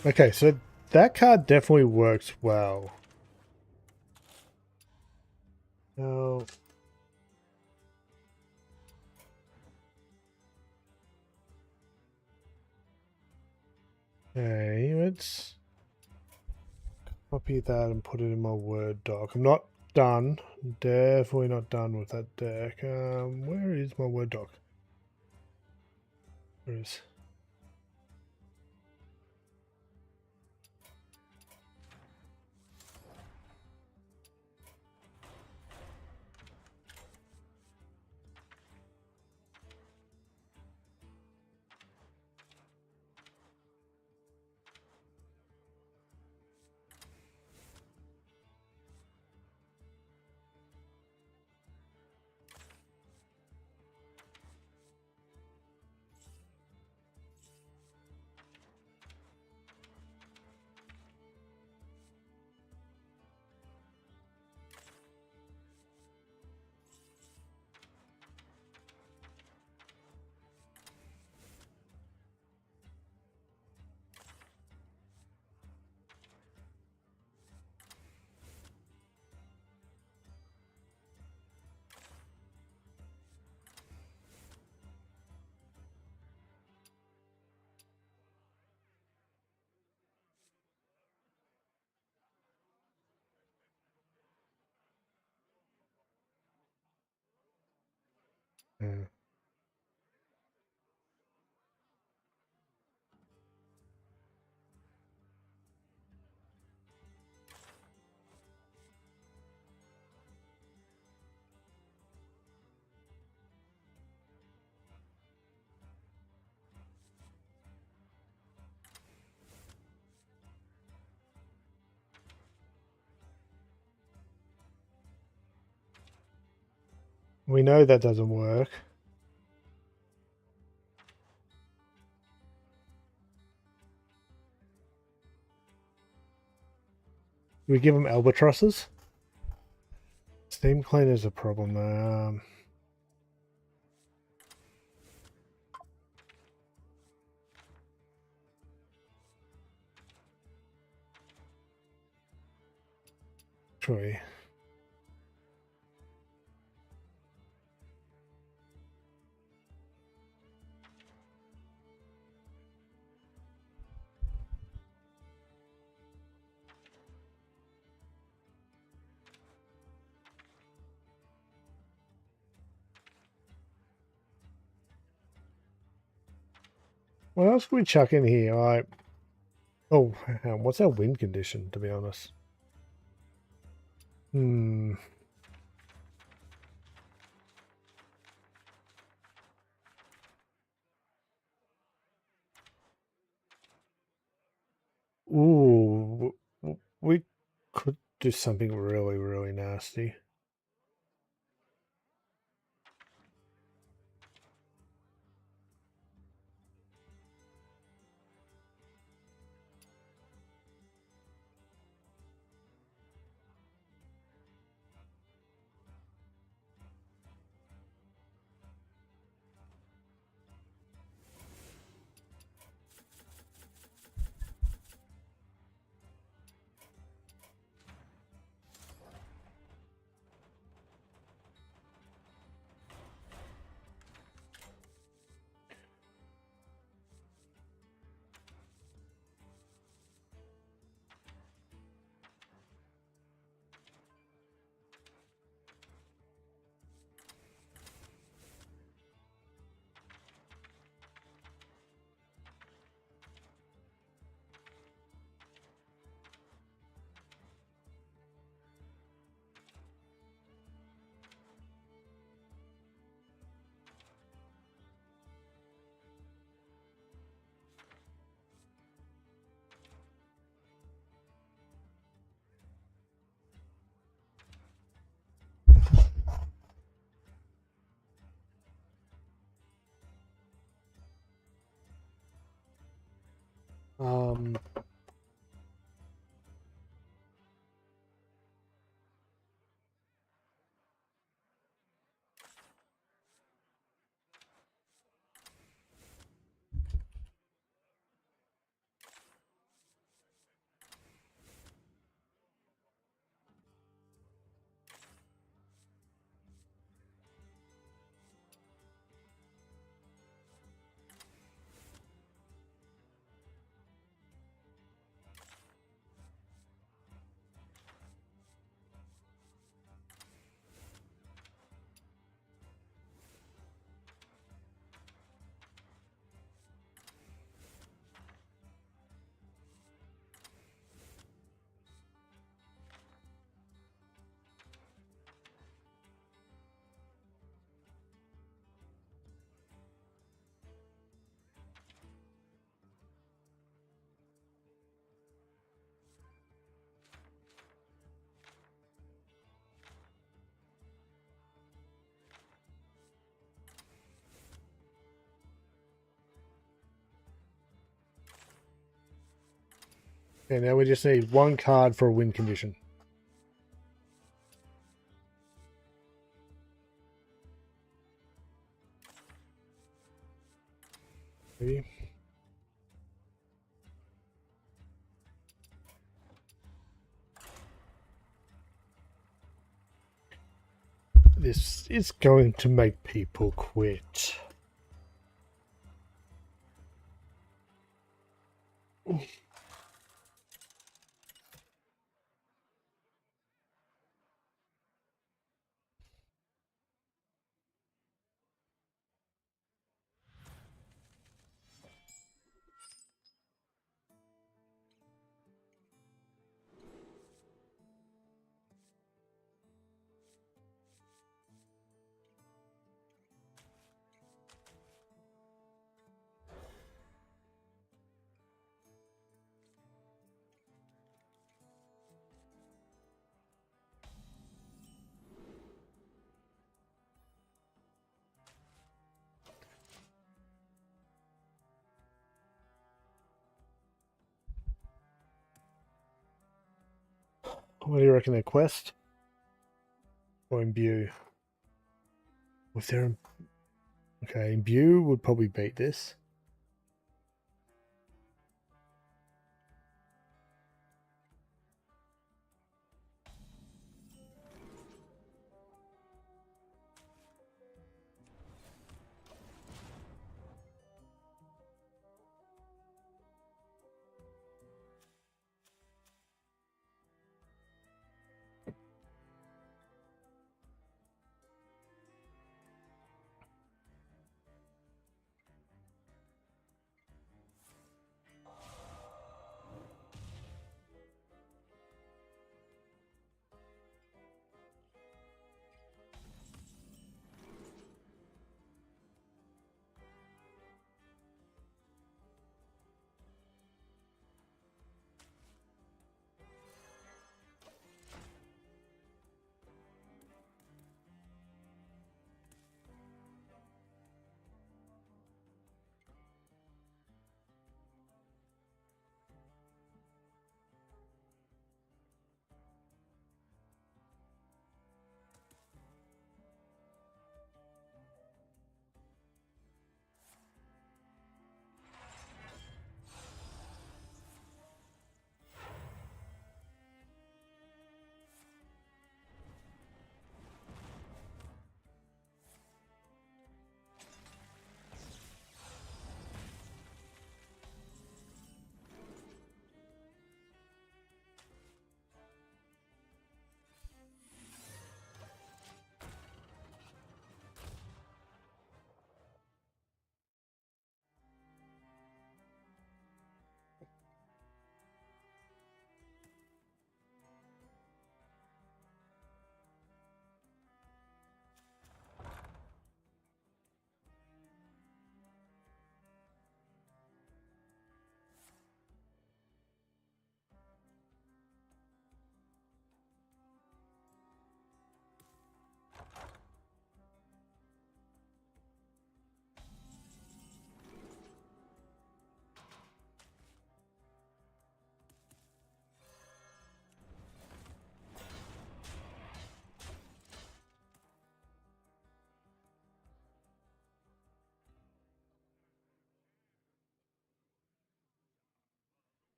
Okay, so that card definitely works well. Now... Okay, let's copy that and put it in my Word doc. I'm not done. Definitely not done with that deck. Where is my Word doc? There it is. Yeah. We know that doesn't work. We give them albatrosses. Steam cleaner's a problem. Troy. What else can we chuck in here? Oh, what's our wind condition, to be honest? Hmm. Ooh, we could do something really, really nasty. Um, okay, now we just need one card for a win condition. Maybe. This is going to make people quit. What do you reckon? A quest or imbue? If they're okay, imbue would probably beat this.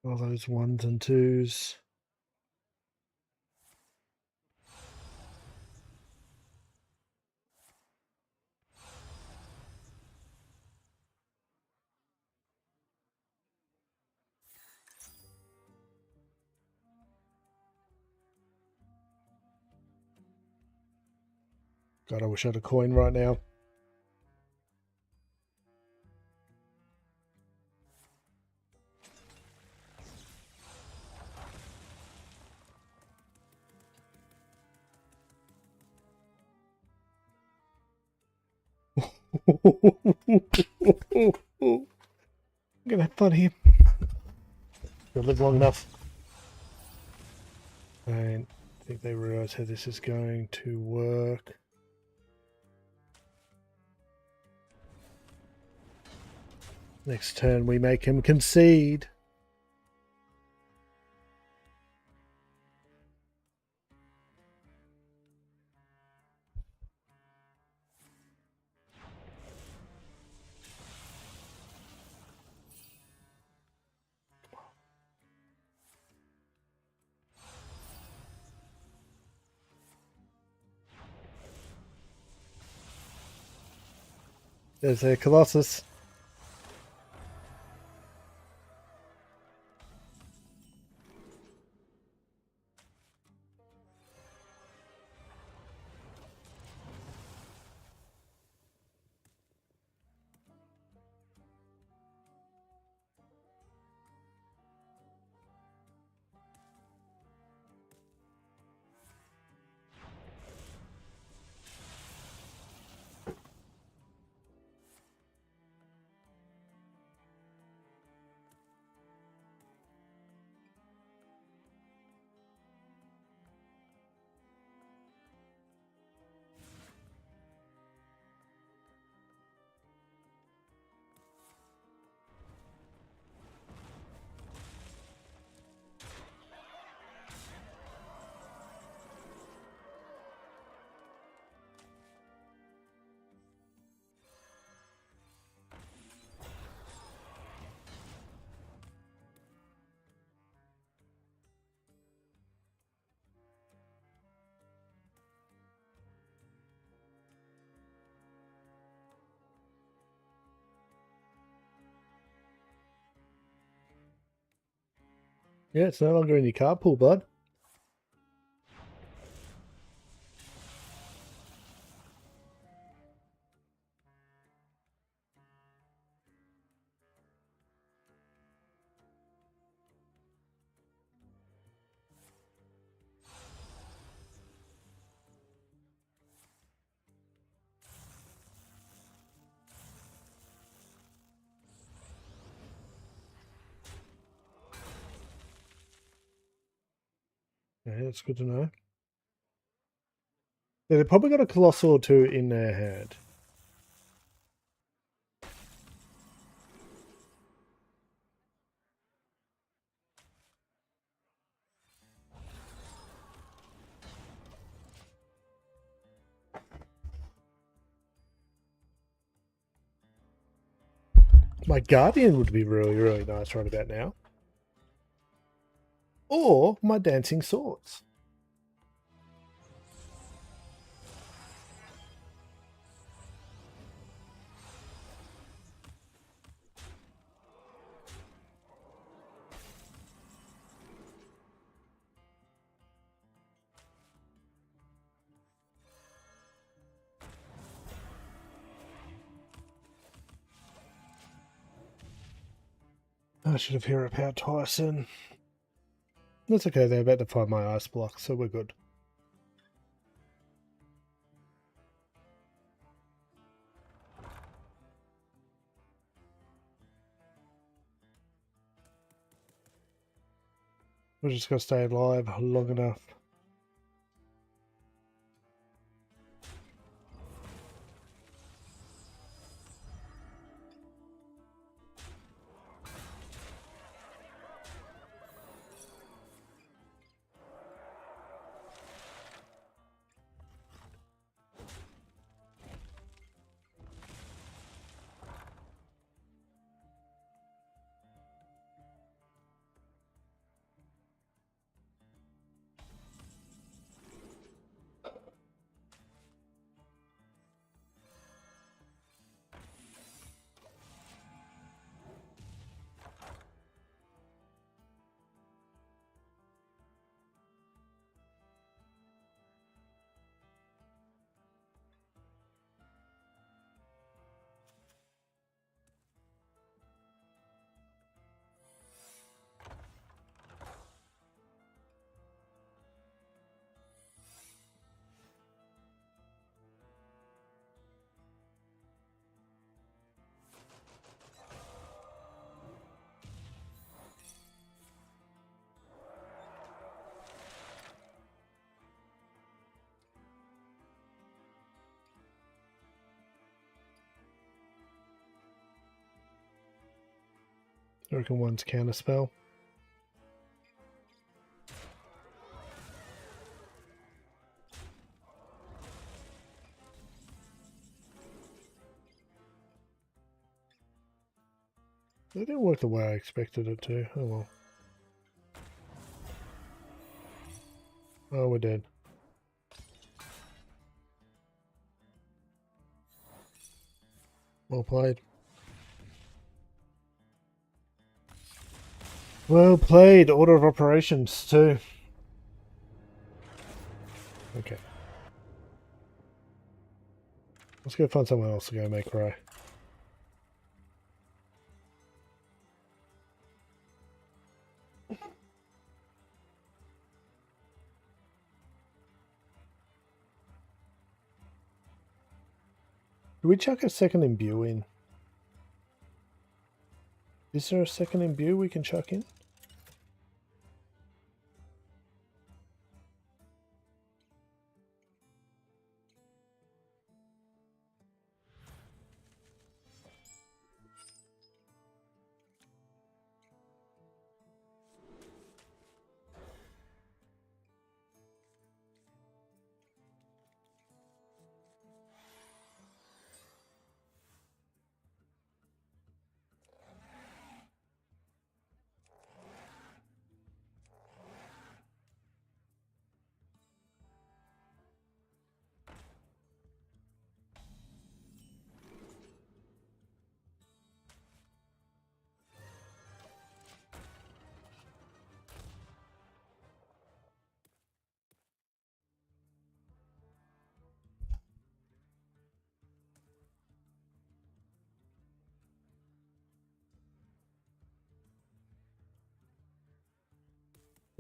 All those ones and twos. God, I wish I had a coin right now. I'm gonna have fun here. You'll live long enough. I don't think they realize how this is going to work. Next turn we make him concede. There's a Colossus. Yeah, it's no longer in your card pool, bud. Yeah, that's good to know. Yeah, they've probably got a Colossal or two in their hand. My Guardian would be really, really nice right about now. Or my Dancing Swords. I should have hero powered Tyson. That's okay, they're about to find my ice block, so we're good. We're just gonna stay alive long enough. I reckon one's counterspell. It didn't work the way I expected it to. Oh well. Oh, we're dead. Well played. Well played. Order of operations too. Okay. Let's go find someone else to go make cry. Do we chuck a second imbue in? Is there a second imbue we can chuck in?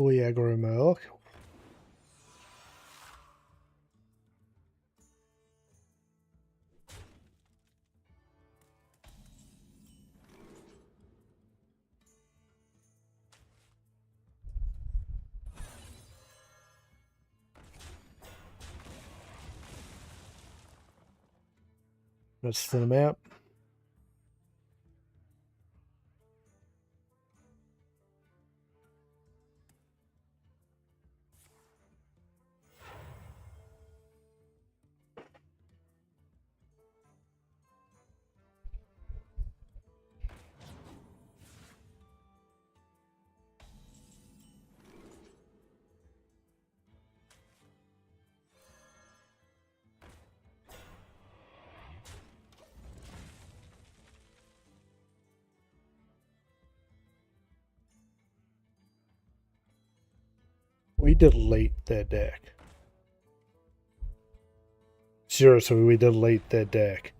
Fully aggro Murloc. Let's thin them out. We delete their deck. Seriously, we delete their deck.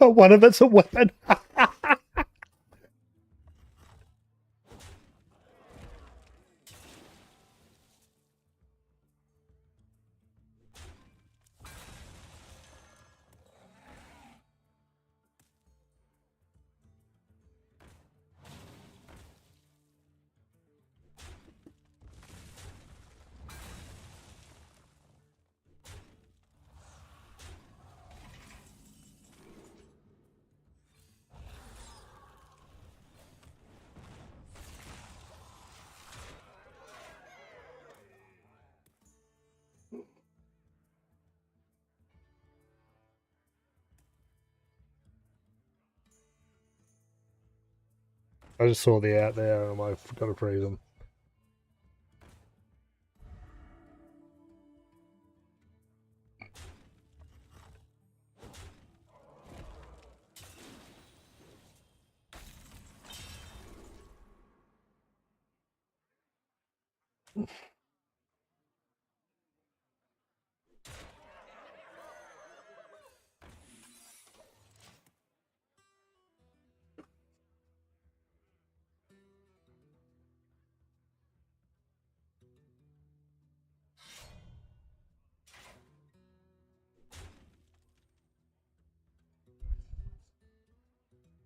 One of it's a weapon. I just saw the out there and I forgot to freeze them.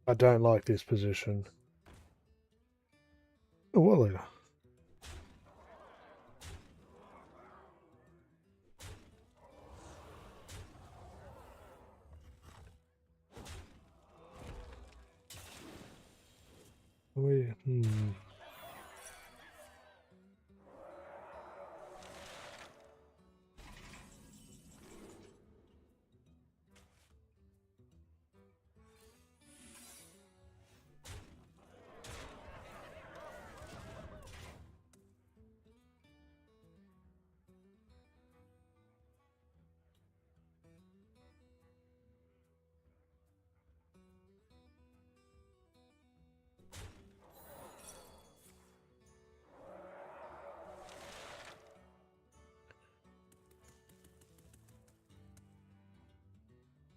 I don't like this position. Oh, well, hmm.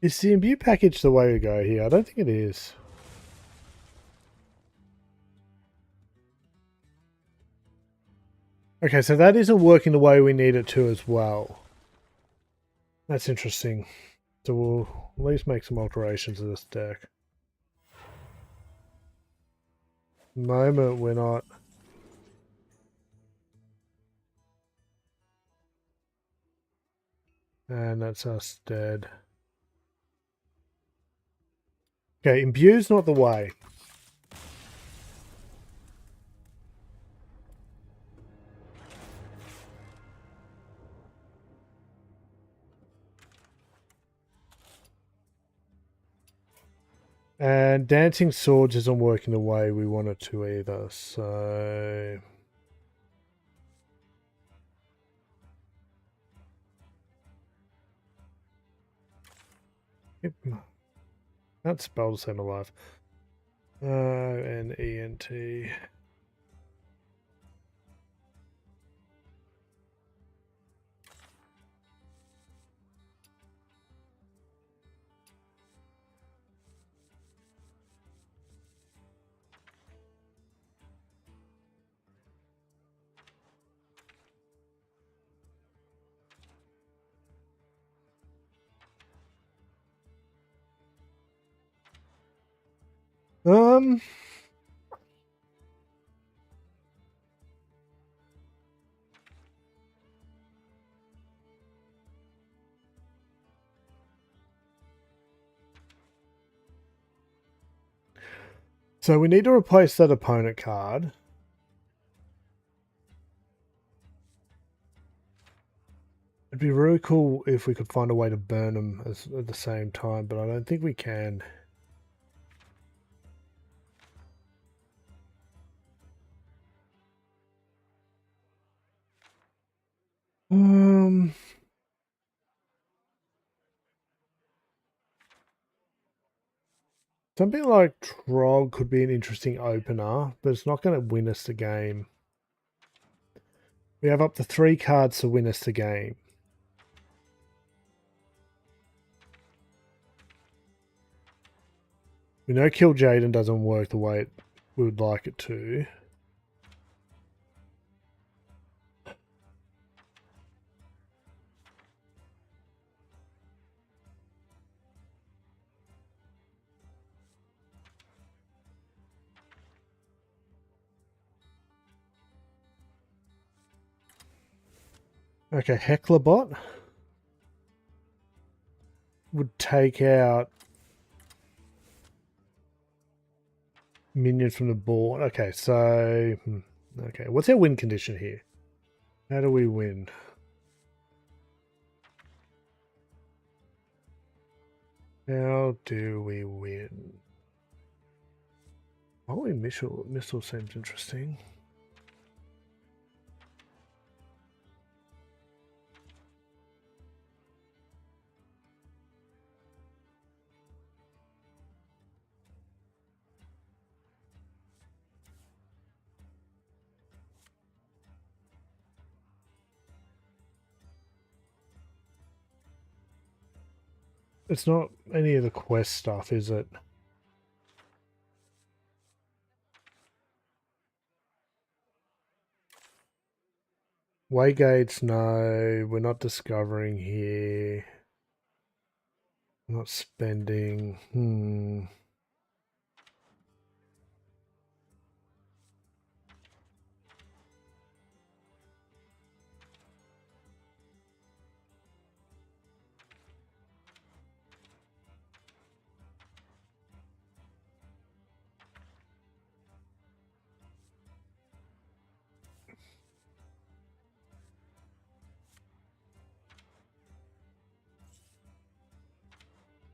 Is the imbue package the way to go here? I don't think it is. Okay, so that isn't working the way we need it to as well. That's interesting. So we'll at least make some alterations to this deck. Moment we're not. And that's us dead. Okay, imbue's not the way. And Dancing Swords isn't working the way we want it to either, so... Yep. That spell the same alive. And ENT. So we need to replace that opponent card. It'd be really cool if we could find a way to burn them at the same time, but I don't think we can. Something like Trog could be an interesting opener, but it's not going to win us the game. We have up to 3 cards to win us the game. We know Kill Jaden doesn't work the way we would like it to. Okay, Hecklerbot would take out minions from the board. Okay, so... Okay, what's our win condition here? How do we win? How do we win? Holy missile seems interesting. It's not any of the quest stuff, is it? Waygates, no. We're not discovering here. We're not spending.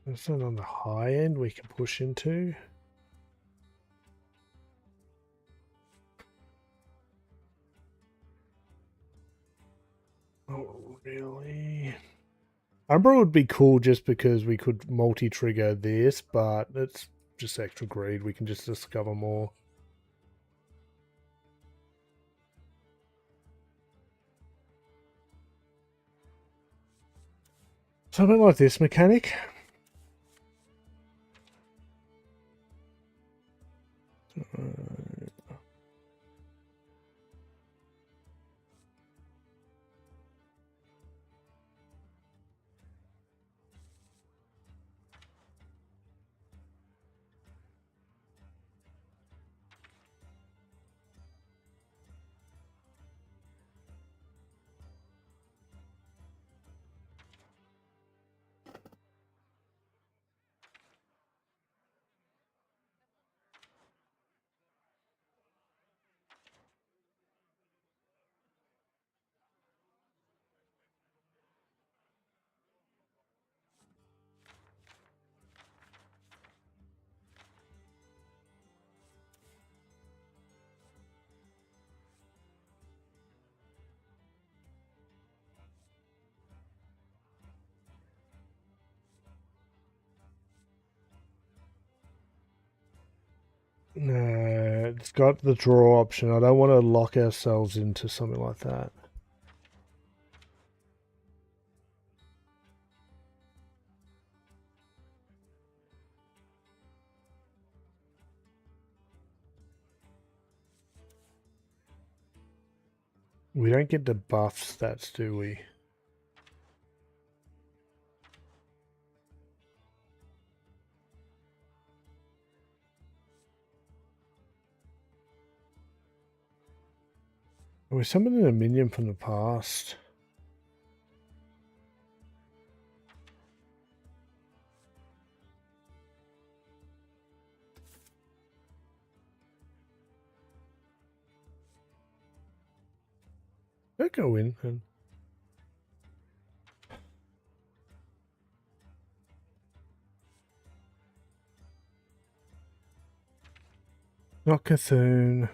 That's not on the high end we can push into. Oh, really? Umbra would be cool just because we could multi-trigger this, but it's just extra greed. We can just discover more. Something like this mechanic. No, it's got the draw option. I don't want to lock ourselves into something like that. We don't get the buff stats, do we? We're summoning a minion from the past. Don't go in and not Cthulhu.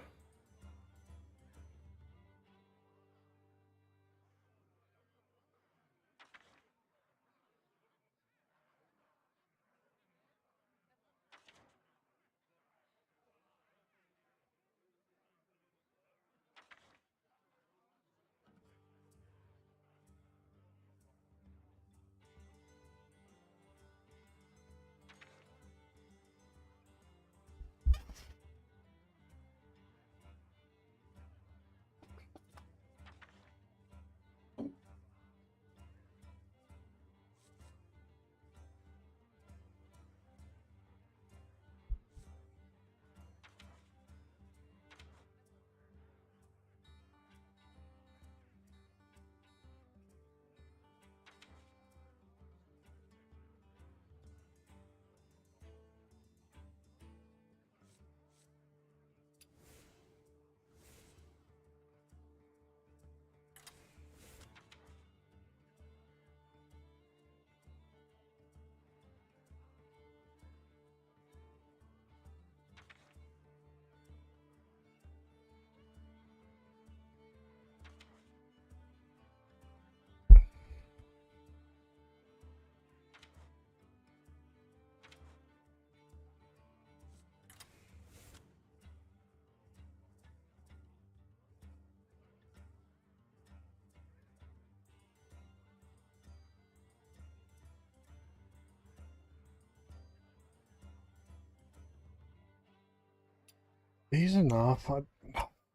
These enough. I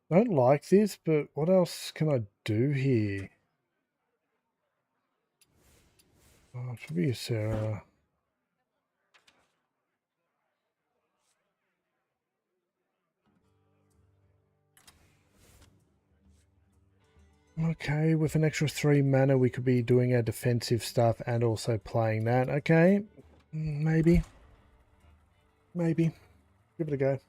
don't like this, but what else can I do here? Oh, it should be a Sarah. Okay, with an extra 3 mana, we could be doing our defensive stuff and also playing that. Okay, maybe. Maybe. Give it a go.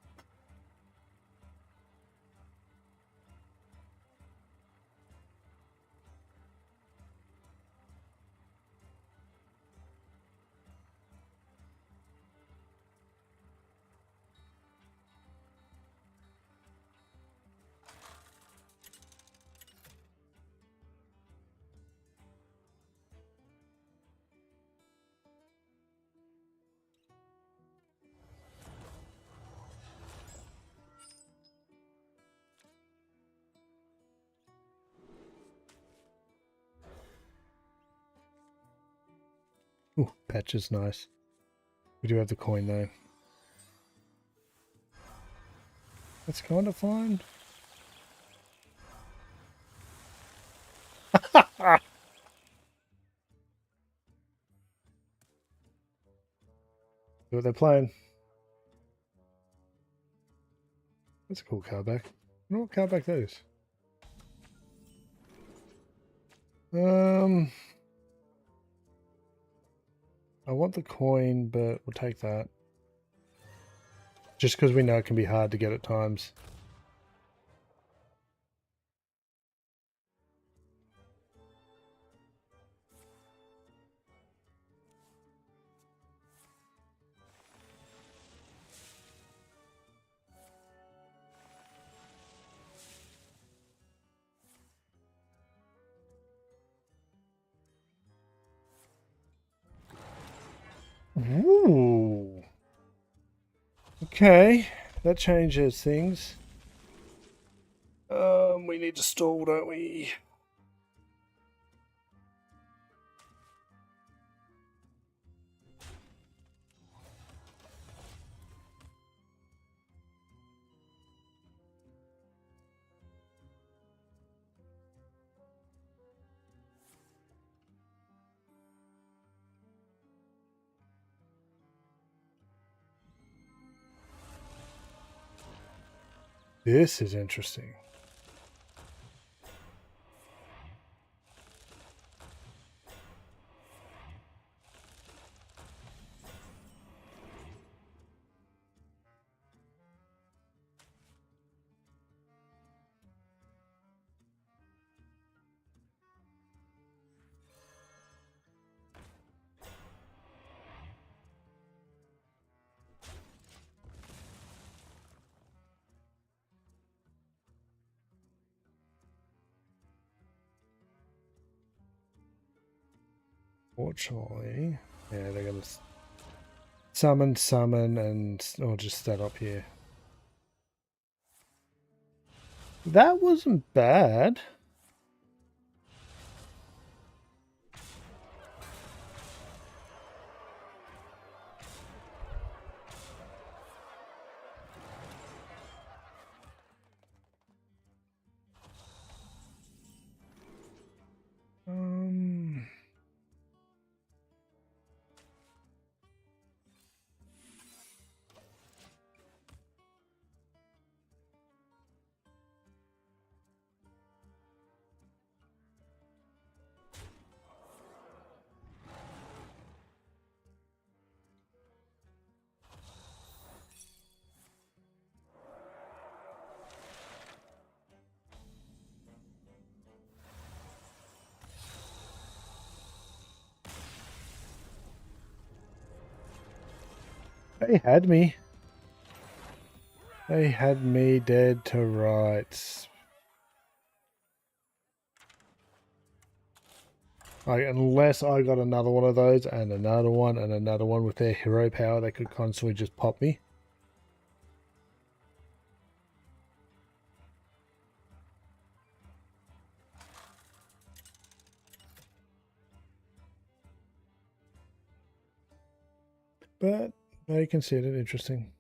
Ooh, patch is nice. We do have the coin though. That's kind of fine. See what they're playing. That's a cool card back. I wonder what card back that is. I want the coin, but we'll take that. Just because we know it can be hard to get at times. Ooh. Okay. that changes things. We need to stall, don't we? This is interesting. Fortunately, yeah, they're gonna summon, and I'll just set up here. That wasn't bad. Um, they had me. They had me dead to rights. Like, unless I got another one of those and another one with their hero power, they could constantly just pop me. But they considered interesting.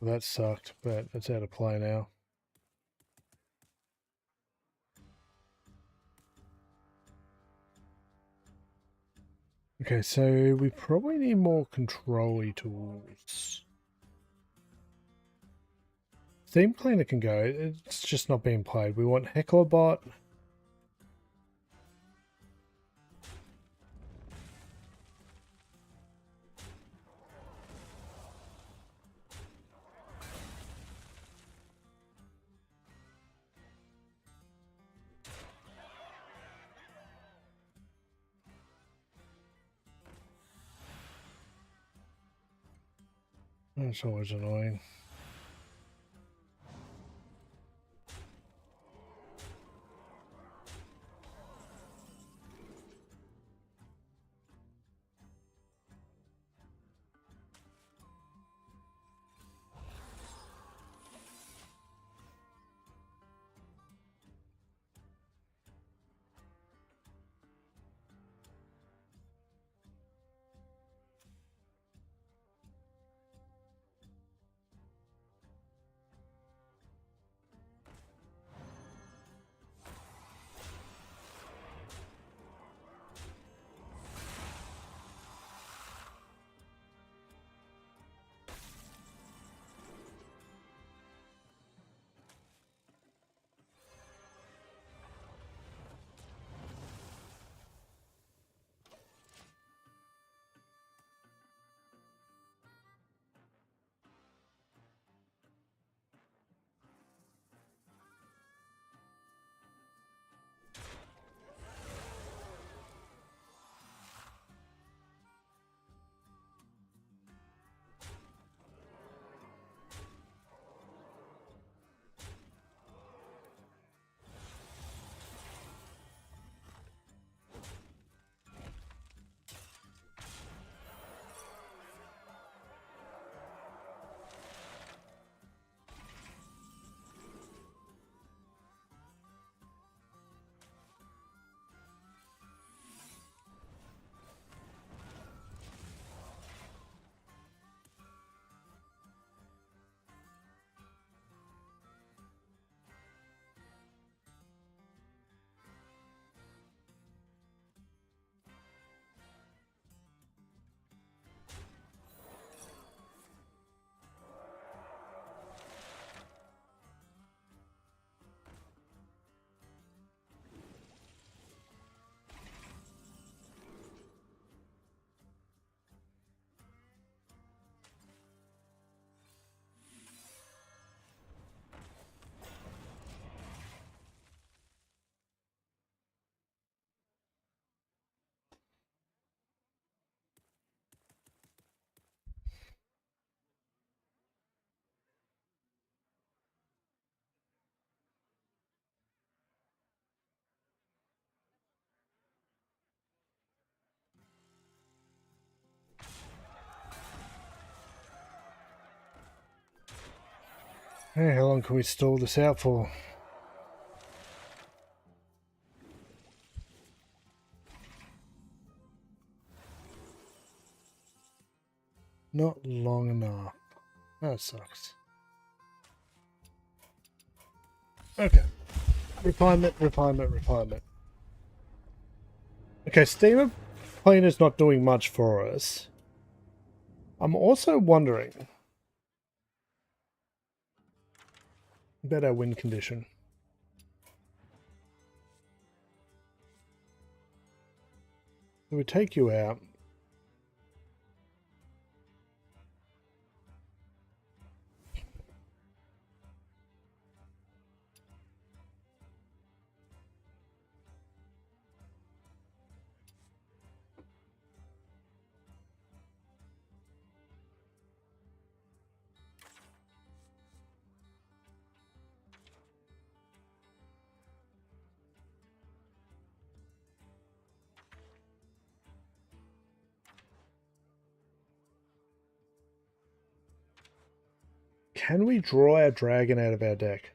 Well, that sucked, but it's out of play now. Okay, so we probably need more control-y tools. Theme Cleaner can go, it's just not being played. We want Heckler Bot. That's always annoying. Hey, how long can we stall this out for? Not long enough. That sucks. Okay. Refinement. Okay, Steamer Cleaner's not doing much for us. I'm also wondering about our win condition. It would take you out. Can we draw our dragon out of our deck?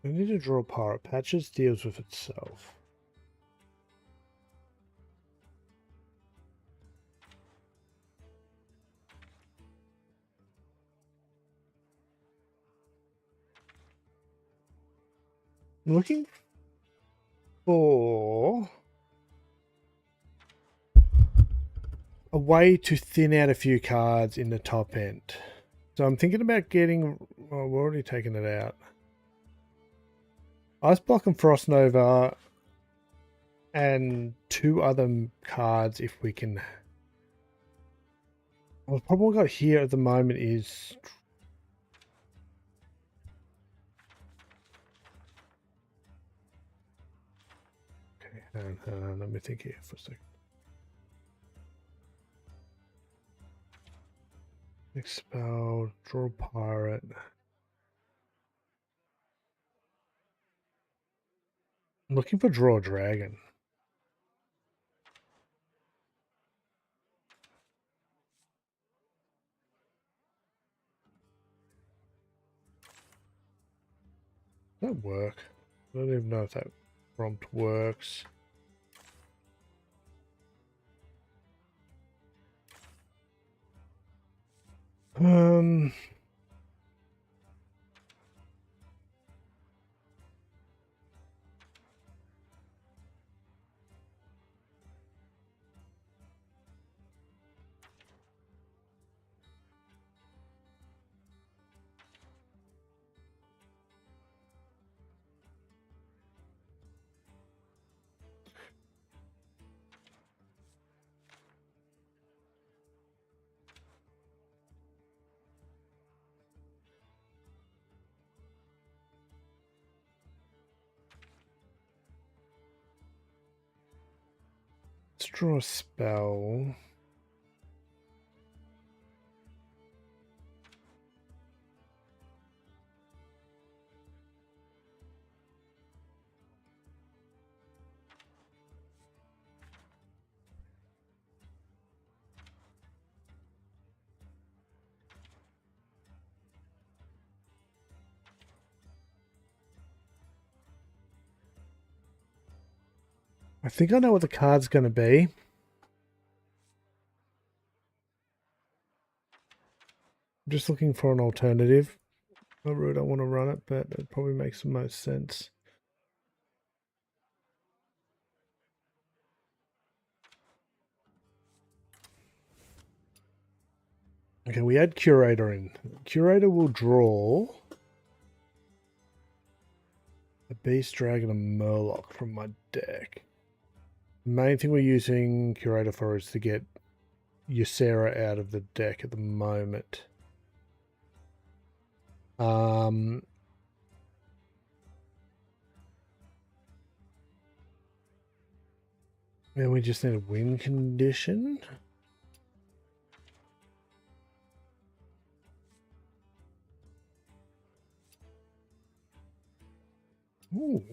I need to draw pirate patches, deals with itself. I'm looking for a way to thin out a few cards in the top end. So I'm thinking about getting, well, we're already taking it out. Ice Block and Frost Nova and 2 other cards if we can. Well, the problem we've got here at the moment is okay, hang on, let me think here for a second. Expel, draw pirate. I'm looking for draw dragon. Does that work? I don't even know if that prompt works. Let's draw a spell. I think I know what the card's going to be. I'm just looking for an alternative. I really don't want to run it, but it probably makes the most sense. Okay, we add Curator in. Curator will draw a Beast, Dragon, and Murloc from my deck. The main thing we're using Curator for is to get Ysera out of the deck at the moment. And we just need a win condition. Ooh.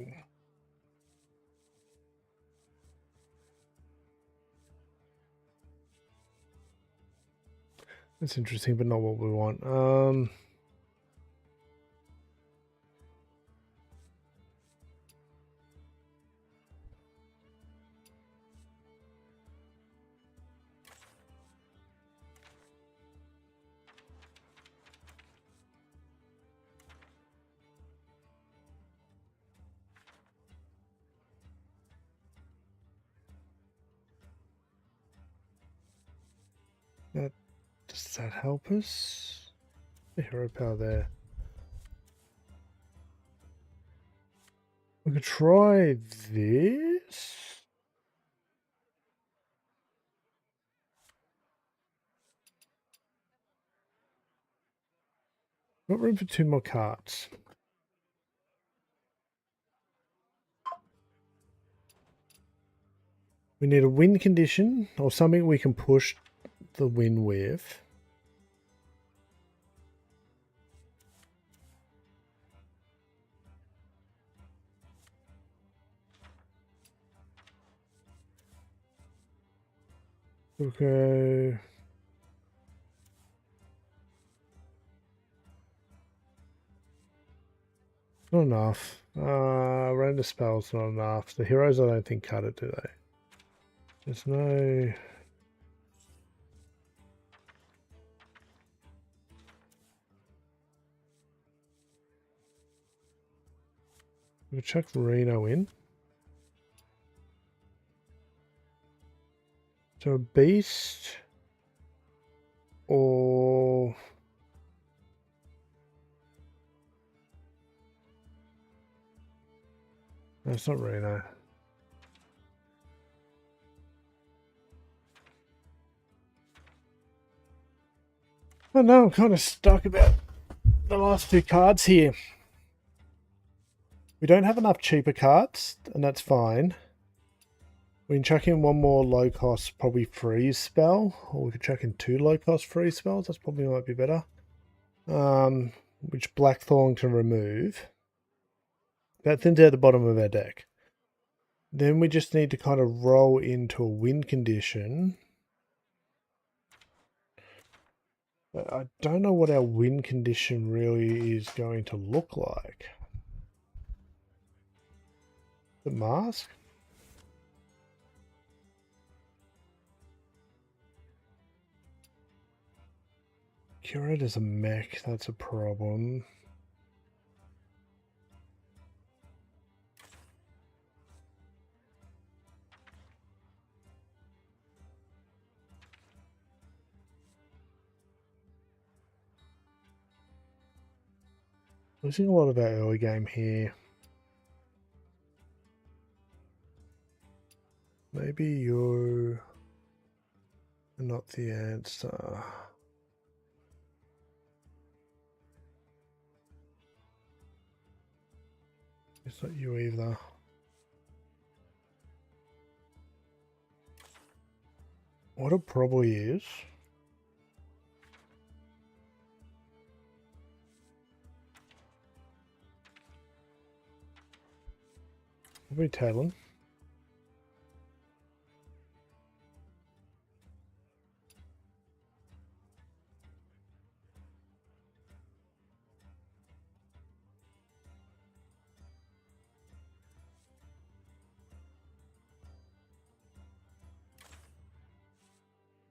That's interesting, but not what we want. Does that help us? The hero power there. We could try this. Got room for 2 more cards. We need a win condition or something we can push the win with. Okay. Not enough. Random spells not enough. The heroes I don't think cut it, do they? There's no... We'll chuck Reno in. So a beast or no, it's not Reno. Oh no, I'm kind of stuck about the last two cards here. We don't have enough cheaper cards, and that's fine. We can chuck in one more low cost, probably freeze spell, or we could chuck in two low cost freeze spells. That's probably might be better. Which Blackthorn can remove. That thins out the bottom of our deck. Then we just need to kind of roll into a win condition. But I don't know what our win condition really is going to look like. The mask? Curator's a mech, that's a problem. Losing a lot of our early game here. Maybe you're not the answer. It's not you either. What it probably is. Probably Talon.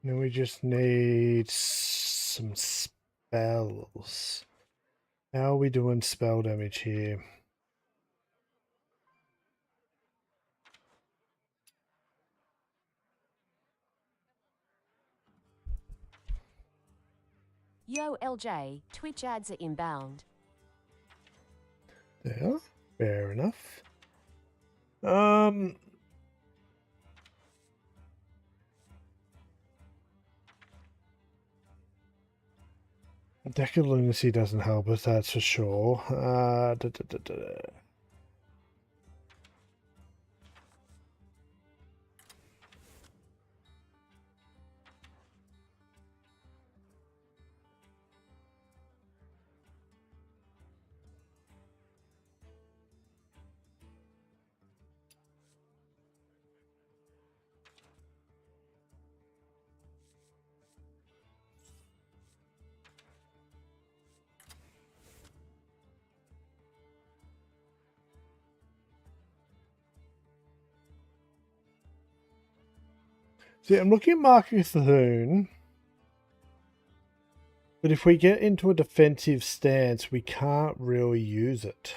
Then we just need some spells. How are we doing spell damage here? Yo, LJ, Twitch ads are inbound. There, fair enough. Deck of Lunacy doesn't help us, that's for sure. See, I'm looking at Marcus Thune, but if we get into a defensive stance, we can't really use it.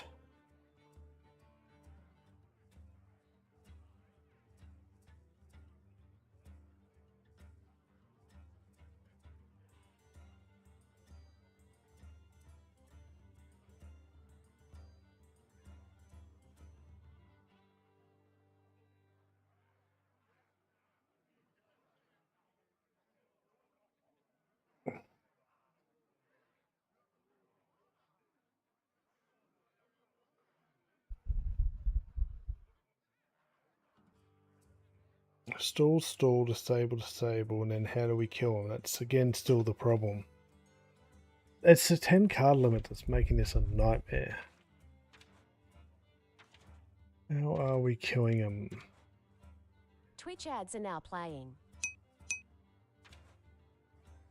Stall, stall, disable, and then how do we kill him? That's again still the problem. It's the 10 card limit that's making this a nightmare. How are we killing him? Twitch ads are now playing.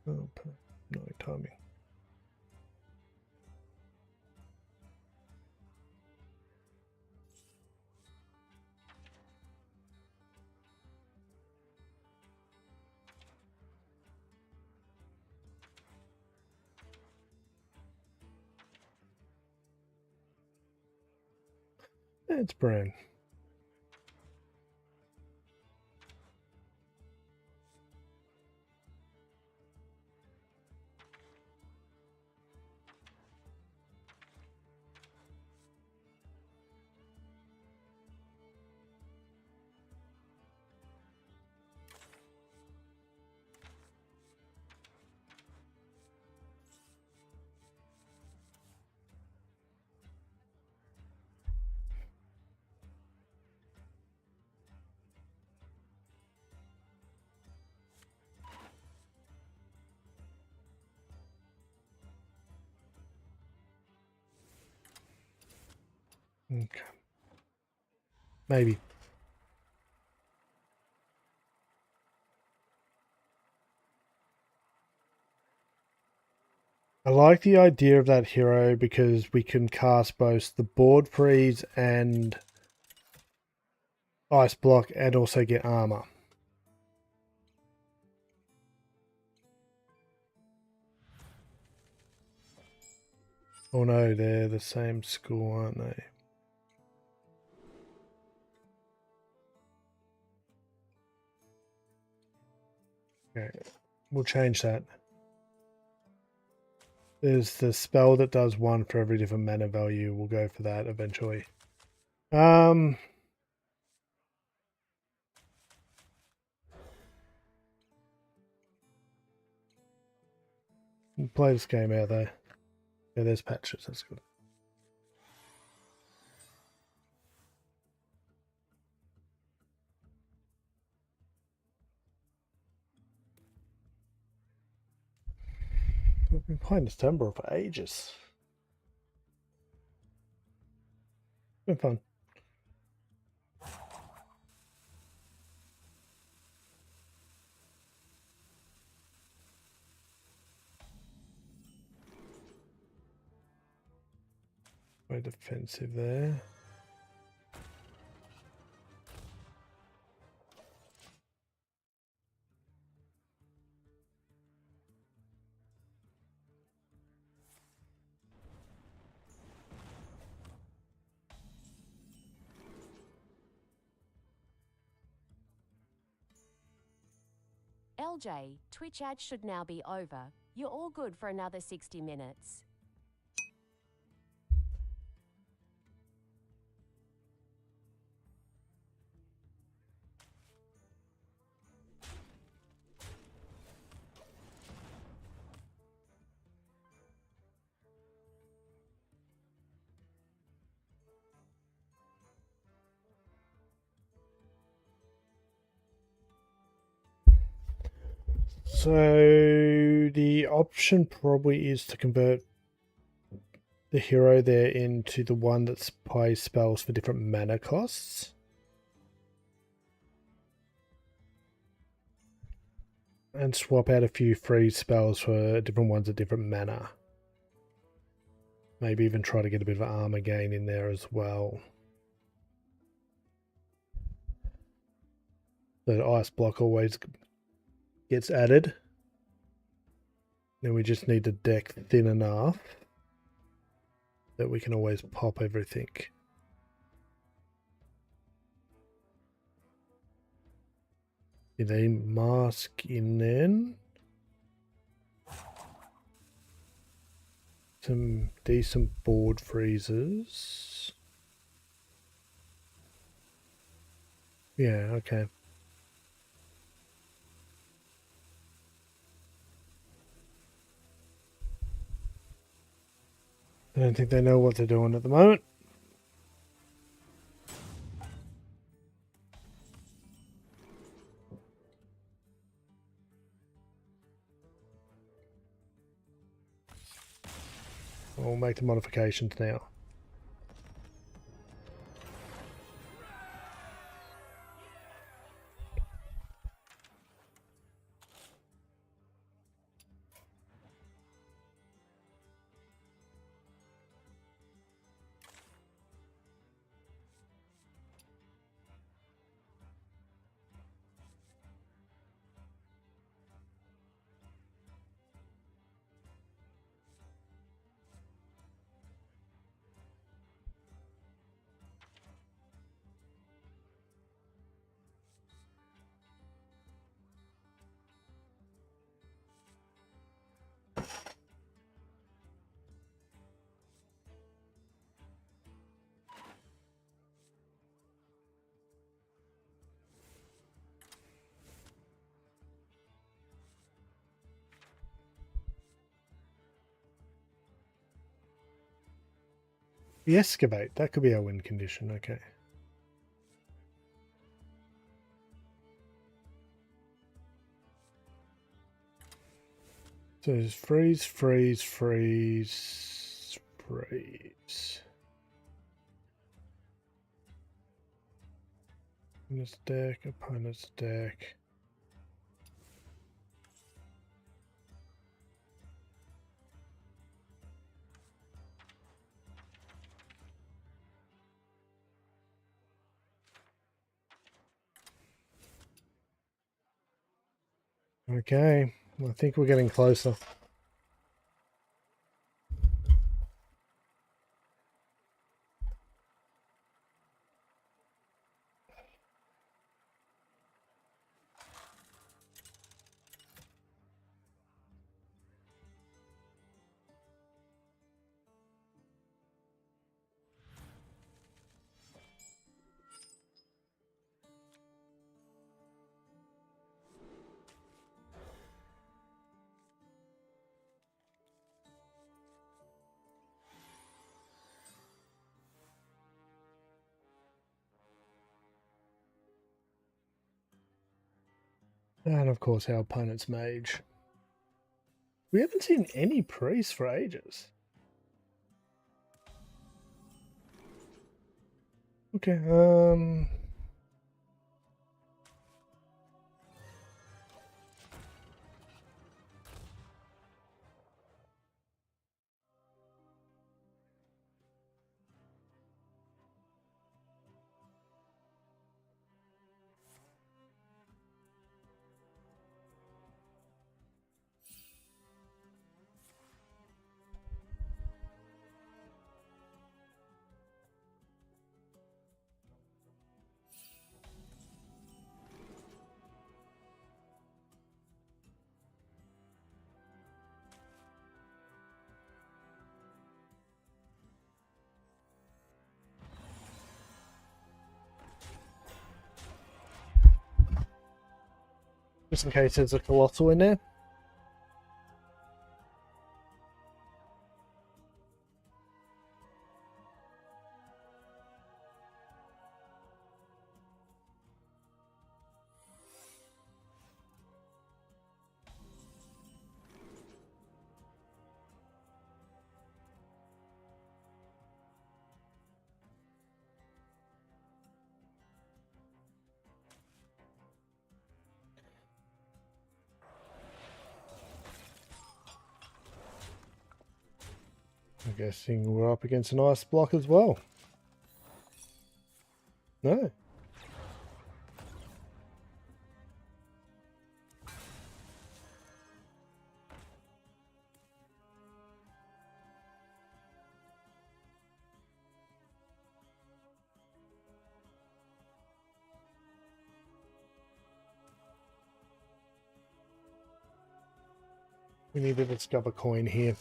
Oh, no timing. It's brown. Okay. Maybe. I like the idea of that hero because we can cast both the board freeze and ice block and also get armor. Oh no, they're the same school, aren't they? Okay, we'll change that. There's the spell that does one for every different mana value. We'll go for that eventually. We'll play this game out though. Yeah, there's patches, that's good. We've been playing this Tavern Brawl for ages. Been fun. Very defensive there. LJ, Twitch ads should now be over. You're all good for another 60 minutes. So the option probably is to convert the hero there into the one that plays spells for different mana costs. And swap out a few free spells for different ones at different mana. Maybe even try to get a bit of armor gain in there as well. The ice block always gets added. Then we just need the deck thin enough that we can always pop everything. Did they mask in then? Some decent board freezes. Yeah, okay. I don't think they know what they're doing at the moment. We'll make the modifications now. The excavate, that could be our win condition, okay. So it's freeze, freeze, freeze, freeze. Opponent's deck, opponent's deck. Okay, I think we're getting closer. And of course our opponent's mage. We haven't seen any priests for ages. Okay, just in case there's a colossal in there. I'm guessing we're up against an ice block as well. No. We need to discover coin here.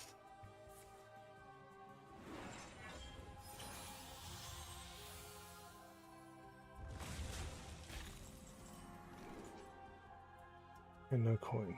And no coin.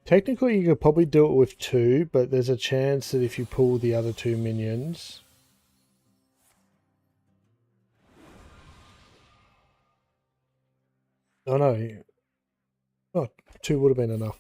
Technically, you could probably do it with two, but there's a chance that if you pull the other two minions... Oh no. Oh, two would have been enough.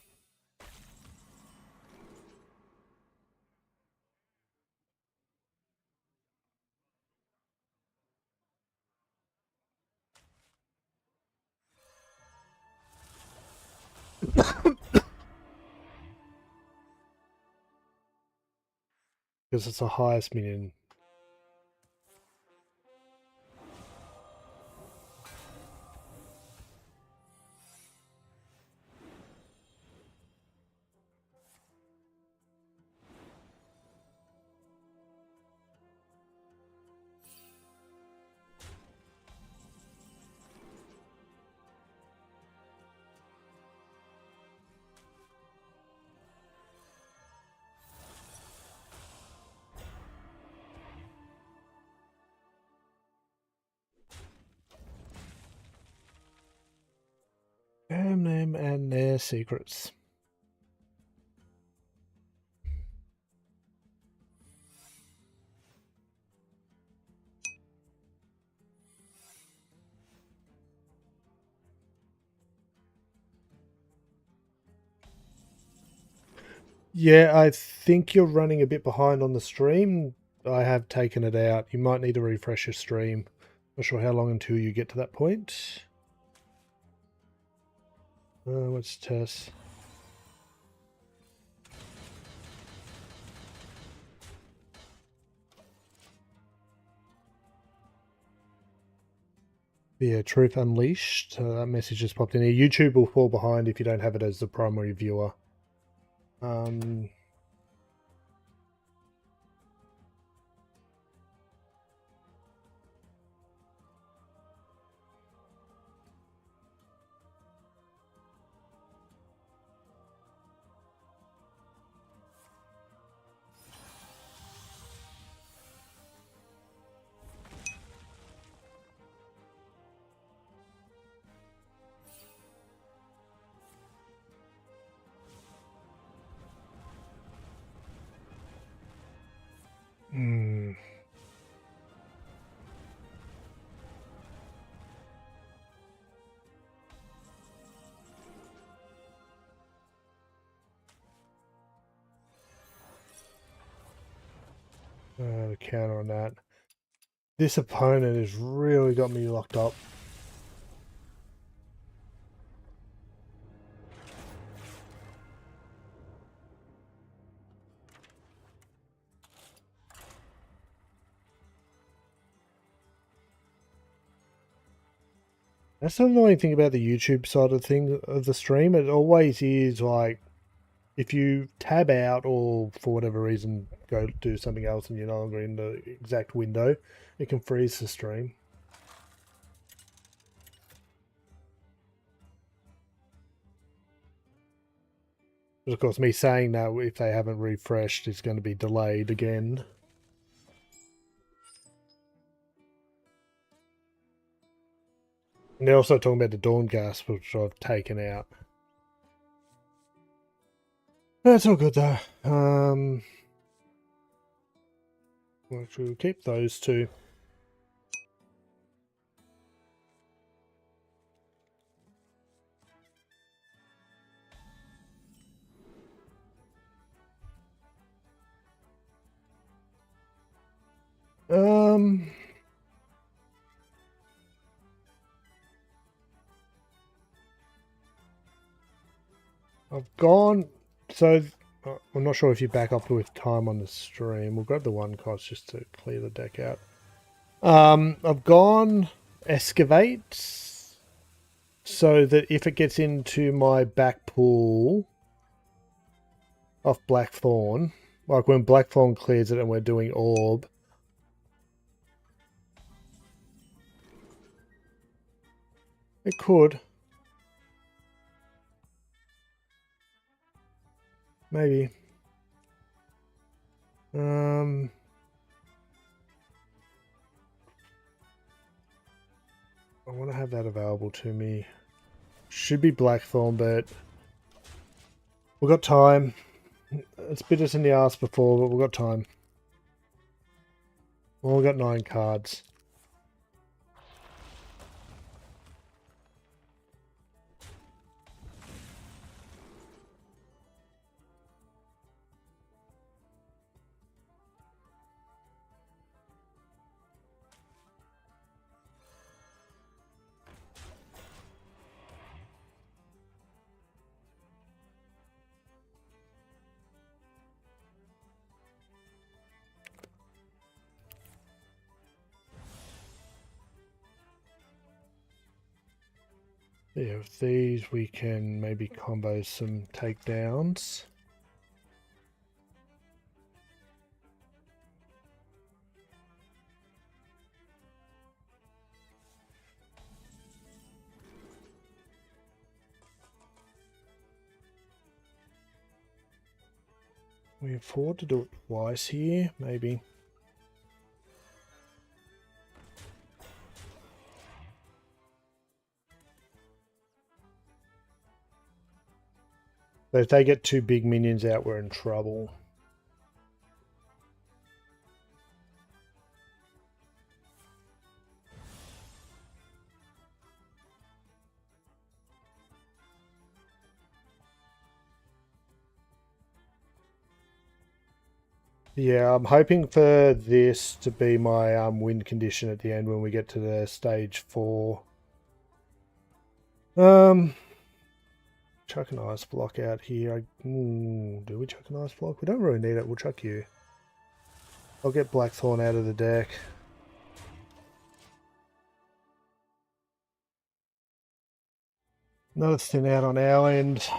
Because it's the highest minion. Damn them and their secrets. Yeah, I think you're running a bit behind on the stream. I have taken it out. You might need to refresh your stream. Not sure how long until you get to that point. Let's test. Yeah, Truth Unleashed. That message just popped in here. YouTube will fall behind if you don't have it as the primary viewer. Hmm. The counter on that. This opponent has really got me locked up. That's the annoying thing about the YouTube side of thing of the stream. It always is like if you tab out or for whatever reason go do something else and you're no longer in the exact window, it can freeze the stream. But of course, me saying that if they haven't refreshed, it's going to be delayed again. And they're also talking about the Dawn Gas, which I've taken out. That's all good though. We'll keep those two. I've gone, so I'm not sure if you back up with time on the stream. We'll grab the one cost just to clear the deck out. I've gone excavate so that if it gets into my back pool off Blackthorn, like when Blackthorn clears it and we're doing orb, it could. Maybe. I want to have that available to me. Should be Blackthorn, but we've got time. It's bit us in the ass before, but we've got time. Well, we've got 9 cards. Yeah, with these we can maybe combo some takedowns. We afford to do it twice here, maybe. So if they get 2 big minions out, we're in trouble. Yeah, I'm hoping for this to be my win condition at the end when we get to the stage 4. Chuck an ice block out here. Do we chuck an ice block? We don't really need it. We'll chuck you. I'll get Blackthorn out of the deck. Another thin out on our end.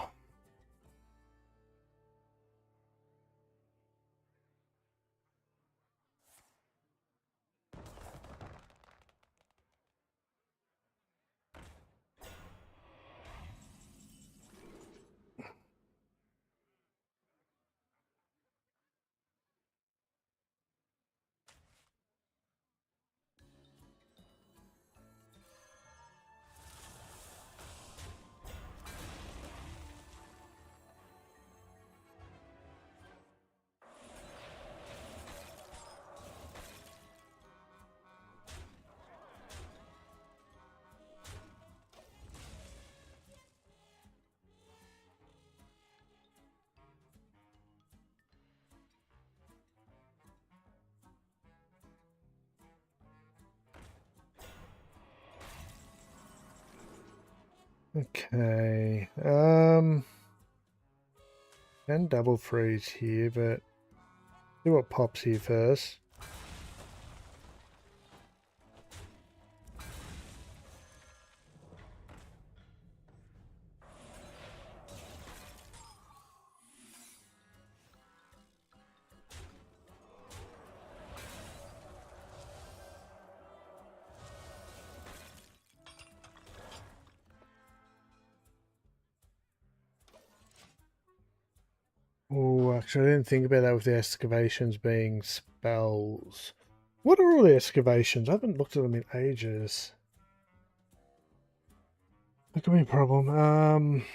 Okay. Can double freeze here, but see what pops here first. Oh, actually, I didn't think about that with the excavations being spells. What are all the excavations? I haven't looked at them in ages. That could be a problem.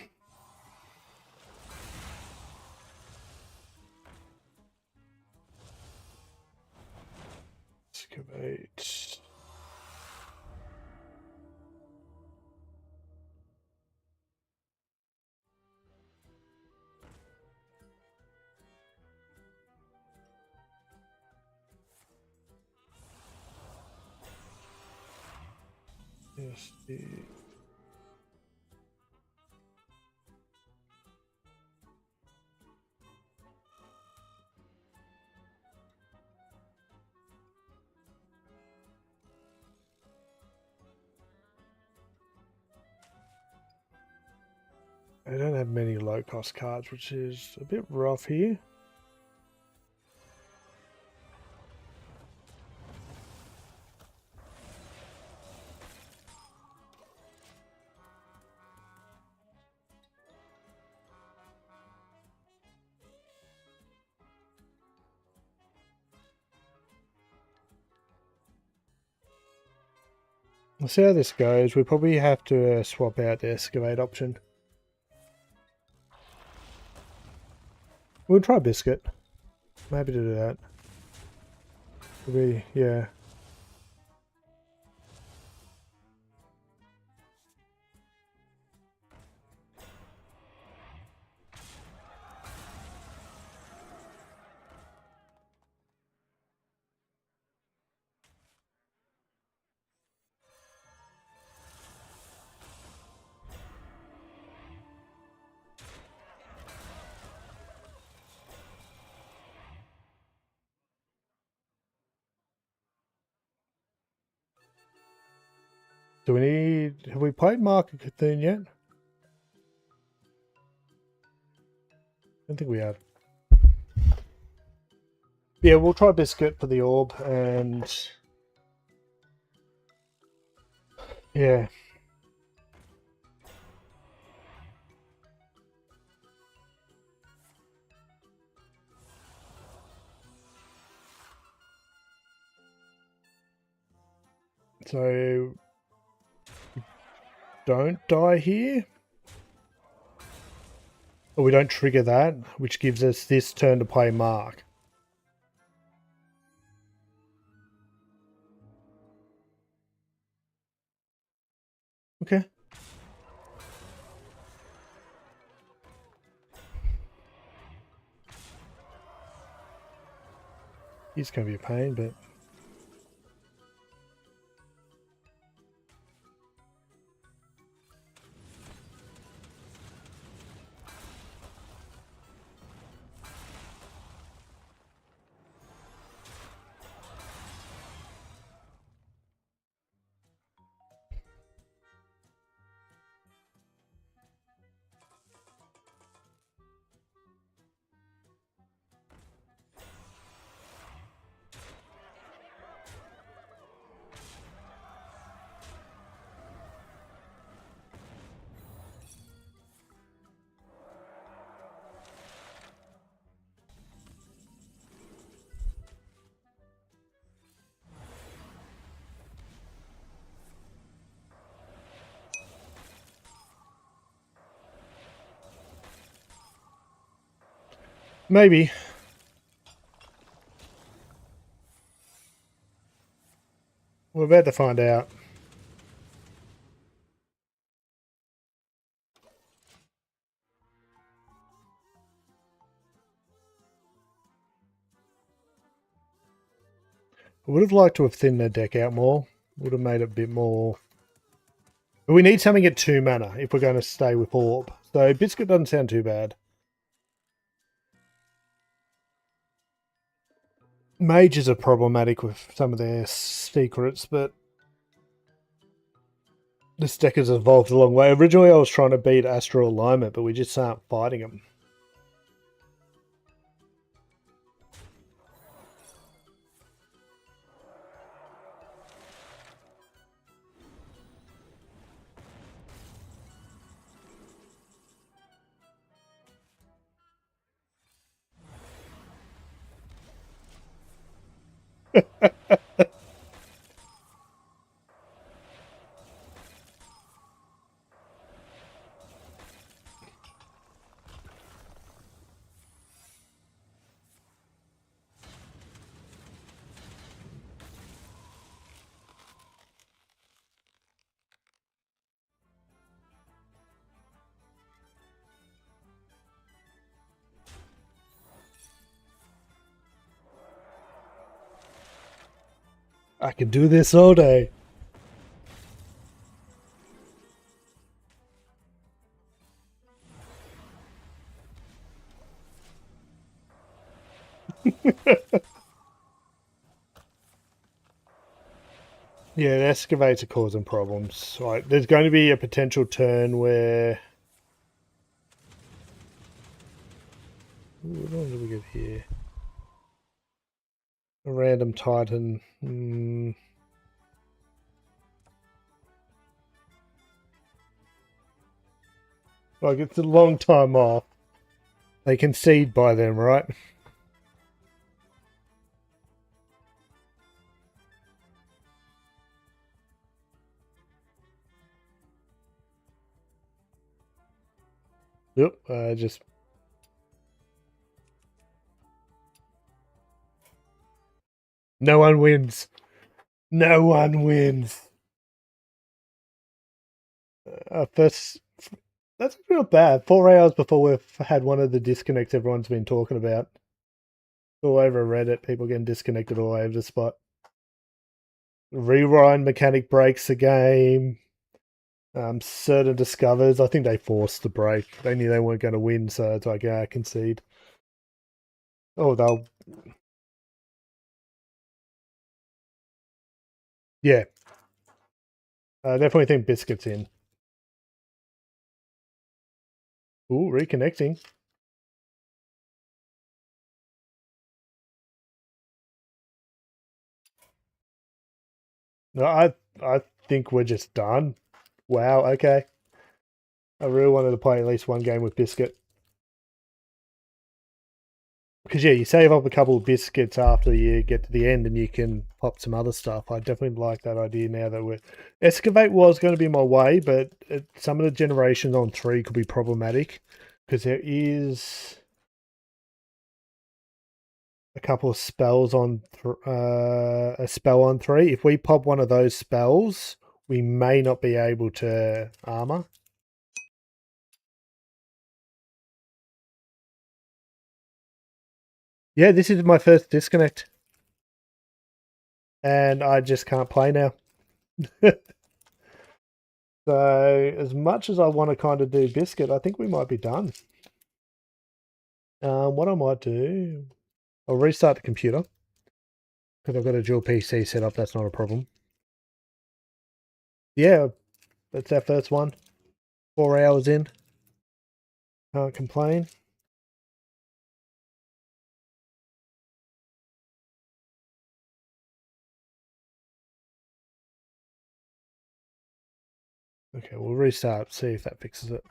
Excavate. Yes, I don't have many low cost cards, which is a bit rough here. We'll see how this goes. We probably have to swap out the excavate option. We'll try biscuit. I'm happy to do that. Yeah. Do we need... Have we played Mark and Cthulhu yet? I don't think we have. Yeah, we'll try biscuit for the orb and... Yeah. So... Don't die here. But we don't trigger that, which gives us this turn to play Mark. Okay. He's going to be a pain, but... Maybe. We're about to find out. I would have liked to have thinned the deck out more. Would have made it a bit more... But we need something at 2 mana if we're going to stay with Orb. So Biscuit doesn't sound too bad. Mages are problematic with some of their secrets, but this deck has evolved a long way. Originally I was trying to beat Astral Alignment, but we just aren't fighting them. I can do this all day. Yeah, the excavates are causing problems. Right, there's going to be a potential turn where... Ooh, what do we get here? A random Titan. Like, it's a long time off. They concede by them, right? Yep, just... No one wins. No one wins. First... That's not bad. 4 hours before we've had one of the disconnects everyone's been talking about. All over Reddit, people getting disconnected all over the spot. Rewind mechanic breaks the game. Certain discovers. I think they forced the break. They knew they weren't going to win, so it's like, yeah, concede. Oh, they'll... Yeah. I definitely think Biscuit's in. Ooh, reconnecting. No, I think we're just done. Wow, okay. I really wanted to play at least one game with Biscuit. Because, yeah, you save up a couple of biscuits after you get to the end and you can pop some other stuff. I definitely like that idea now that we're... Excavate was going to be my way, but some of the generations on 3 could be problematic. because there is a couple of spells on a spell on 3. If we pop one of those spells, we may not be able to armor. Yeah, this is my first disconnect. And I just can't play now. So, as much as I want to kind of do Biscuit, I think we might be done. What I might do, I'll restart the computer. Because I've got a dual PC set up, that's not a problem. Yeah, that's our first one. 4 hours in. Can't complain. Okay, we'll restart, see if that fixes it.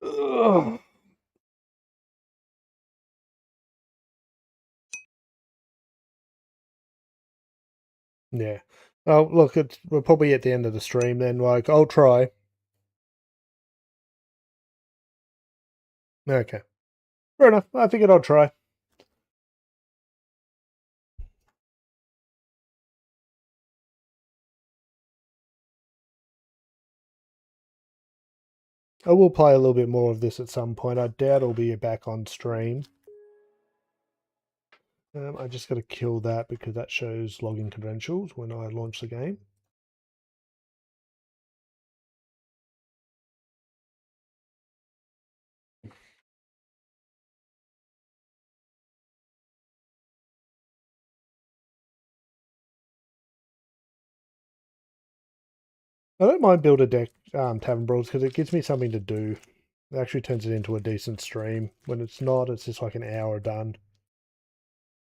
Ugh. Yeah. Oh, look, we're probably at the end of the stream then. Like, I'll try. Okay. Fair enough. I figured I'll try. I will play a little bit more of this at some point. I doubt it'll be back on stream. I just got to kill that because that shows login credentials when I launch the game. I don't mind build a deck Tavern Brawls because it gives me something to do. It actually turns it into a decent stream. When it's not, it's just like an hour done.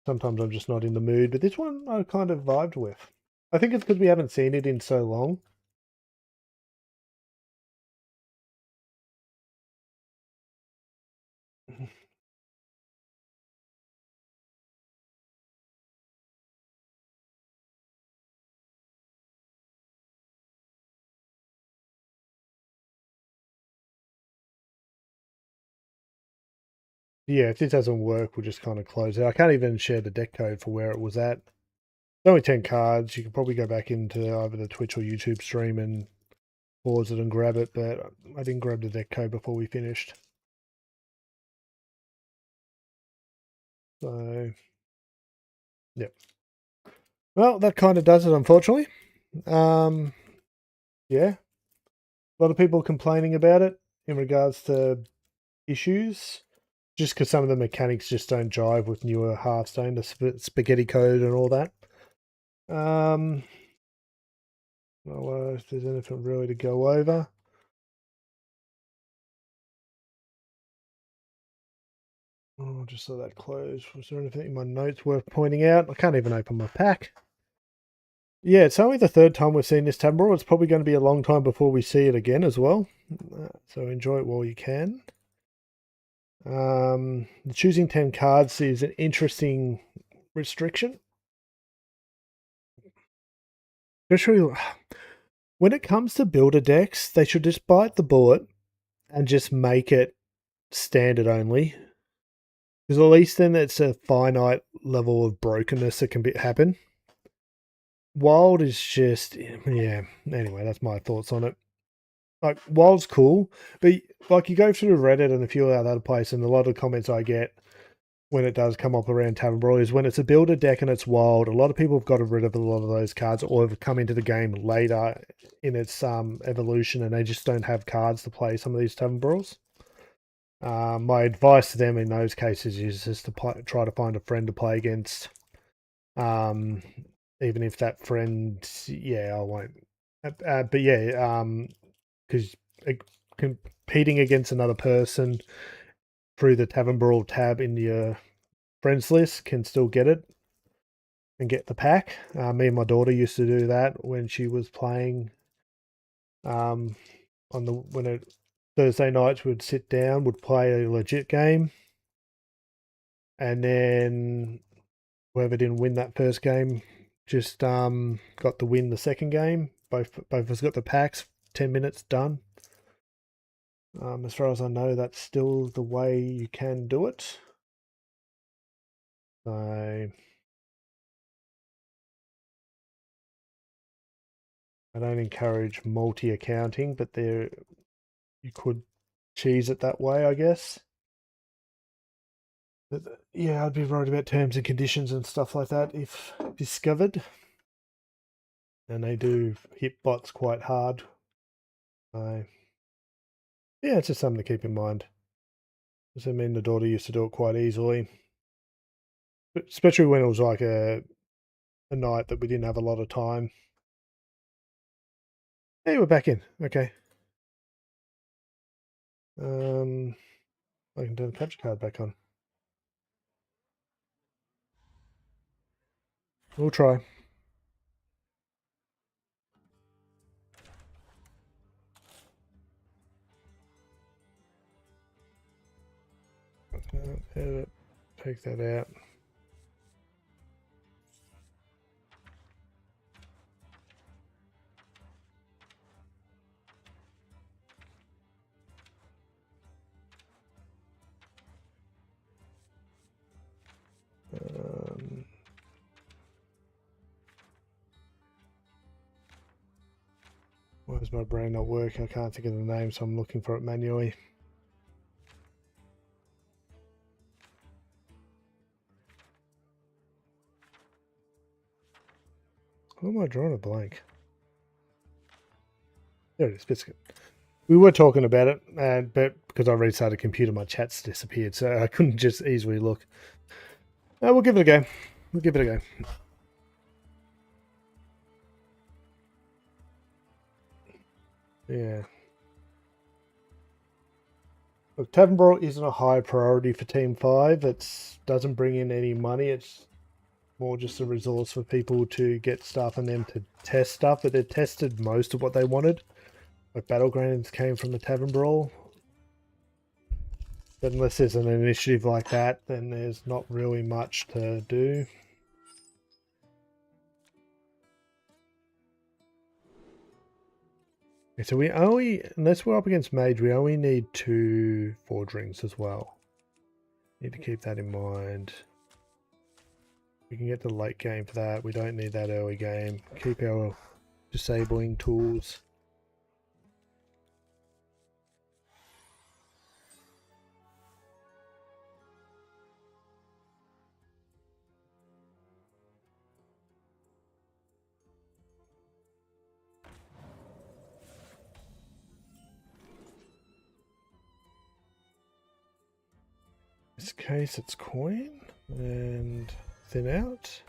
Sometimes I'm just not in the mood, but this one I kind of vibed with. I think it's because we haven't seen it in so long. Yeah, if this doesn't work, we'll just kind of close it. I can't even share the deck code for where it was at. It's only 10 cards. You could probably go back into either the Twitch or YouTube stream and pause it and grab it, but I didn't grab the deck code before we finished. So, yep. Well, that kind of does it, unfortunately. Yeah. A lot of people complaining about it in regards to issues. Just because some of the mechanics just don't jive with newer Hearthstone, the spaghetti code and all that. Well, if there's anything really to go over. Oh, just saw that close. Was there anything in my notes worth pointing out? I can't even open my pack. Yeah, it's only the third time we've seen this Taver Brawl. It's probably going to be a long time before we see it again as well. So enjoy it while you can. Choosing 10 cards is an interesting restriction. Especially when it comes to builder decks, they should just bite the bullet and just make it standard only. Because at least then it's a finite level of brokenness that can happen. Wild is just, yeah, anyway, that's my thoughts on it. Like, Wild's cool, but like you go through Reddit and a few other places, and a lot of comments I get when it does come up around Tavern Brawl is when it's a builder deck and it's Wild, a lot of people have got rid of a lot of those cards or have come into the game later in its evolution and they just don't have cards to play some of these Tavern Brawls. My advice to them in those cases is just to try to find a friend to play against. Even if that friend, yeah, I won't. But yeah, because competing against another person through the Tavern Brawl tab in your friends list can still get it and get the pack. Me and my daughter used to do that when she was playing. Thursday nights we'd sit down, would play a legit game, and then whoever didn't win that first game just got the win the second game. Both of us got the packs. 10 minutes done. As far as I know, that's still the way you can do it. So I don't encourage multi-accounting, but there you could cheese it that way, I guess. But yeah, I'd be worried about terms and conditions and stuff like that if discovered. And they do hit bots quite hard. So yeah, it's just something to keep in mind. Does it mean the daughter used to do it quite easily? Especially when it was like a night that we didn't have a lot of time. Hey, we're back in. Okay. I can turn the capture card back on. We'll try. Edit. Take that out. Why is my brain not working? I can't think of the name, so I'm looking for it manually. Why am I drawing a blank? There it is, biscuit. We were talking about it, but because I restarted the computer, my chat's disappeared, so I couldn't just easily look. We'll give it a go. We'll give it a go. Yeah. Look, Tavern Brawl isn't a high priority for Team 5. It doesn't bring in any money. It's more just a resource for people to get stuff and then to test stuff. But they tested most of what they wanted. Like Battlegrounds came from the Tavern Brawl. But unless there's an initiative like that, then there's not really much to do. Okay, so we only, unless we're up against Mage, we only need 2 Forge Rings as well. Need to keep that in mind. We can get the late game for that. We don't need that early game. Keep our disabling tools. In this case, it's coin and thin out.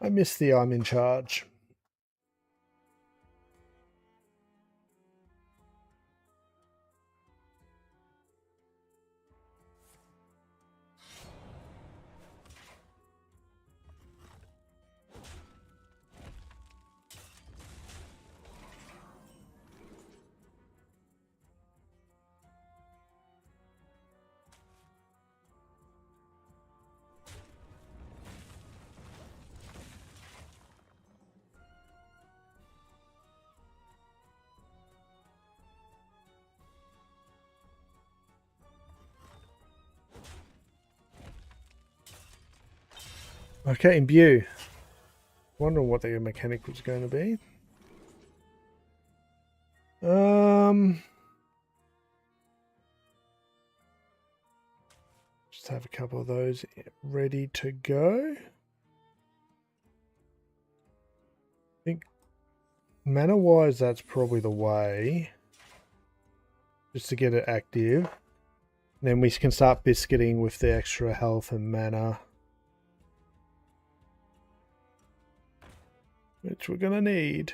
I missed the I'm in charge. Okay, imbue. Wondering what the mechanic was going to be. Just have a couple of those ready to go. I think mana wise, that's probably the way. Just to get it active. And then we can start biscuiting with the extra health and mana. Which we're going to need.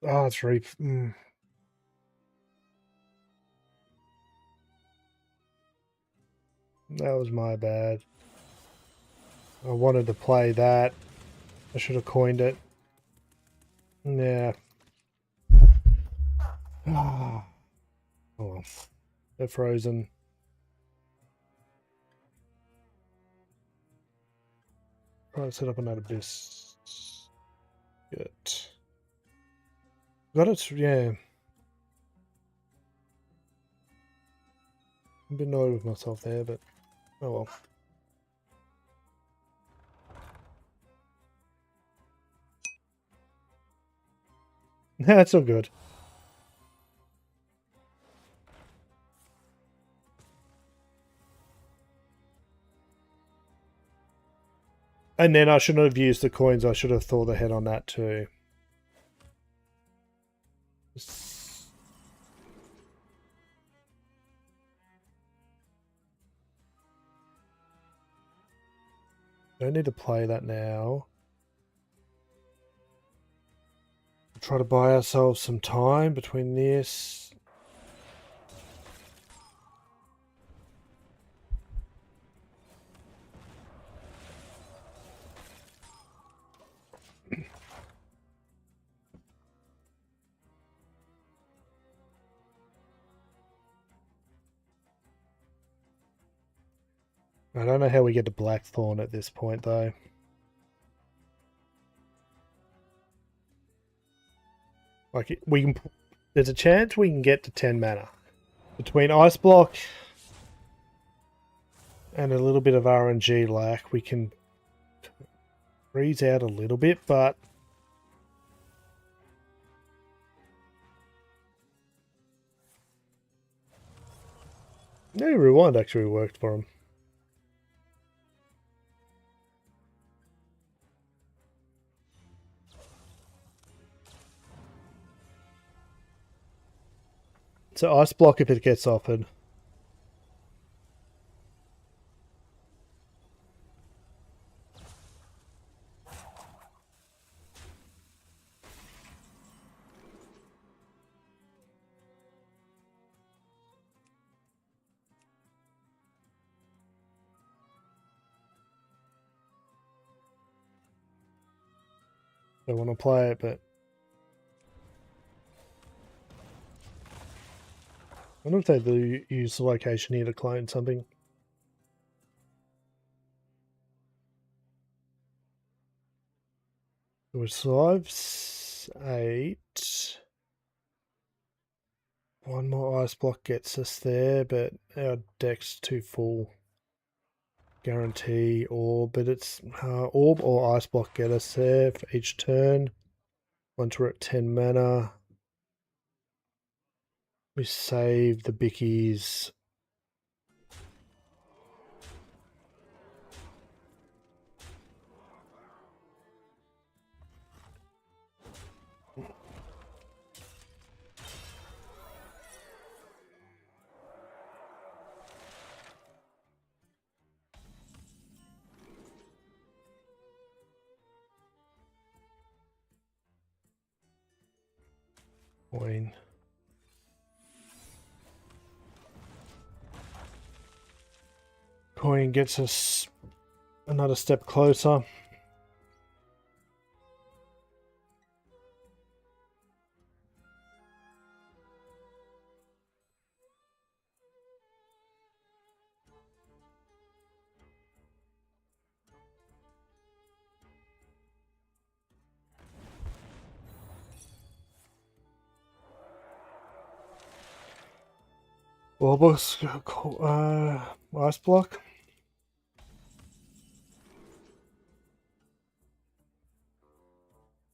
Oh, it's really. That was my bad. I wanted to play that. I should have coined it. Yeah. Oh well. They're frozen. Right, set up another biscuit. Got it, yeah. I'm a bit annoyed with myself there, but oh well. That's all good. And then I shouldn't have used the coins. I should have thought ahead on that too. Don't need to play that now. Try to buy ourselves some time between this. I don't know how we get to Blackthorn at this point though. Like we can, there's a chance we can get to 10 mana between Ice Block and a little bit of RNG lack. We can freeze out a little bit, but no, Rewind actually worked for him. So Ice Block if it gets offered. I want to play it, but I wonder if they do use the location here to clone something. It was 5, 8. One more Ice Block gets us there, but our deck's too full. Guarantee Orb, but it's Orb or Ice Block get us there for each turn. Once we're at 10 mana, we save the Bickies. Coin. Coin gets us another step closer. Orbos, Ice Block.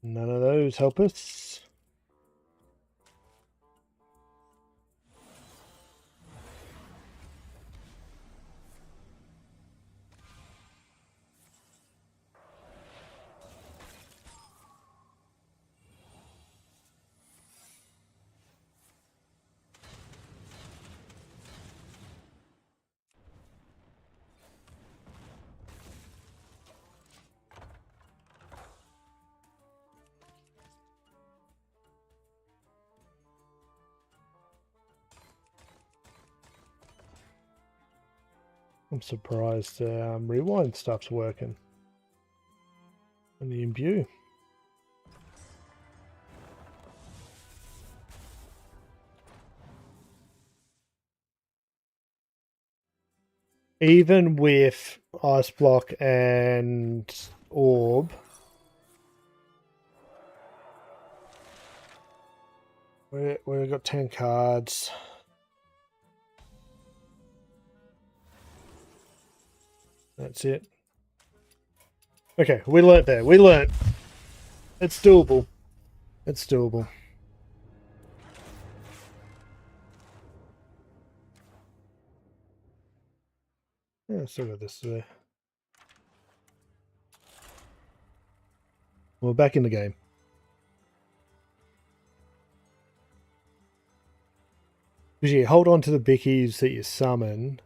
None of those help us. I'm surprised rewind stuff's working. And the imbue. Even with Ice Block and Orb, we've got 10 cards. That's it. Okay, we learnt there. We learnt. It's doable. It's doable. Yeah, still got this there. We're back in the game. Because you hold on to the bickies that you summon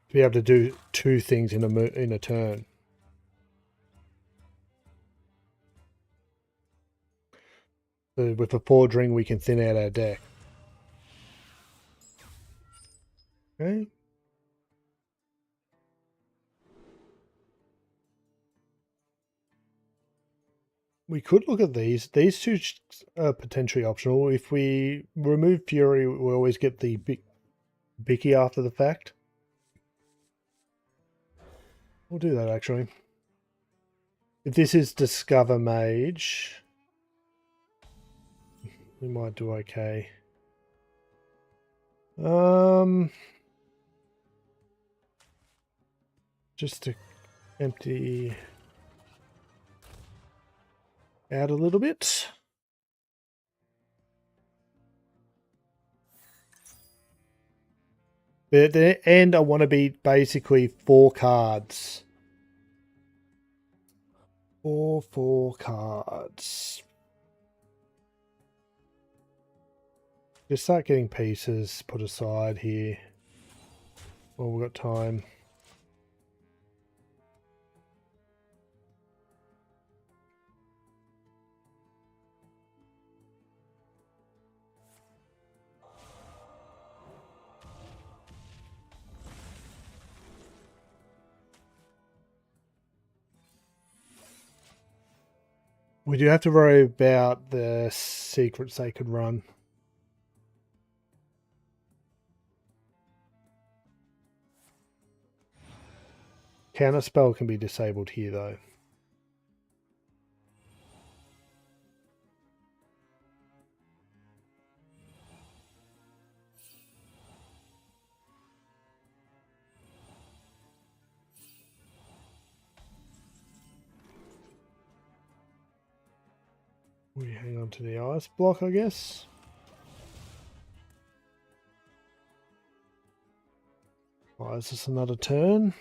to be able to do 2 things in a turn. So with a Forge Ring, we can thin out our deck. Okay. We could look at these. These 2 are potentially optional. If we remove Fury, we always get the Bicky after the fact. We'll do that, actually. If this is Discover Mage, we might do okay. Just to empty out a little bit. And I want to be basically 4 cards. 4 cards. Just start getting pieces put aside here. Well, we've got time. We do have to worry about the secrets they could run. Counter spell can be disabled here, though. We hang on to the ice block, I guess. Oh, is this another turn?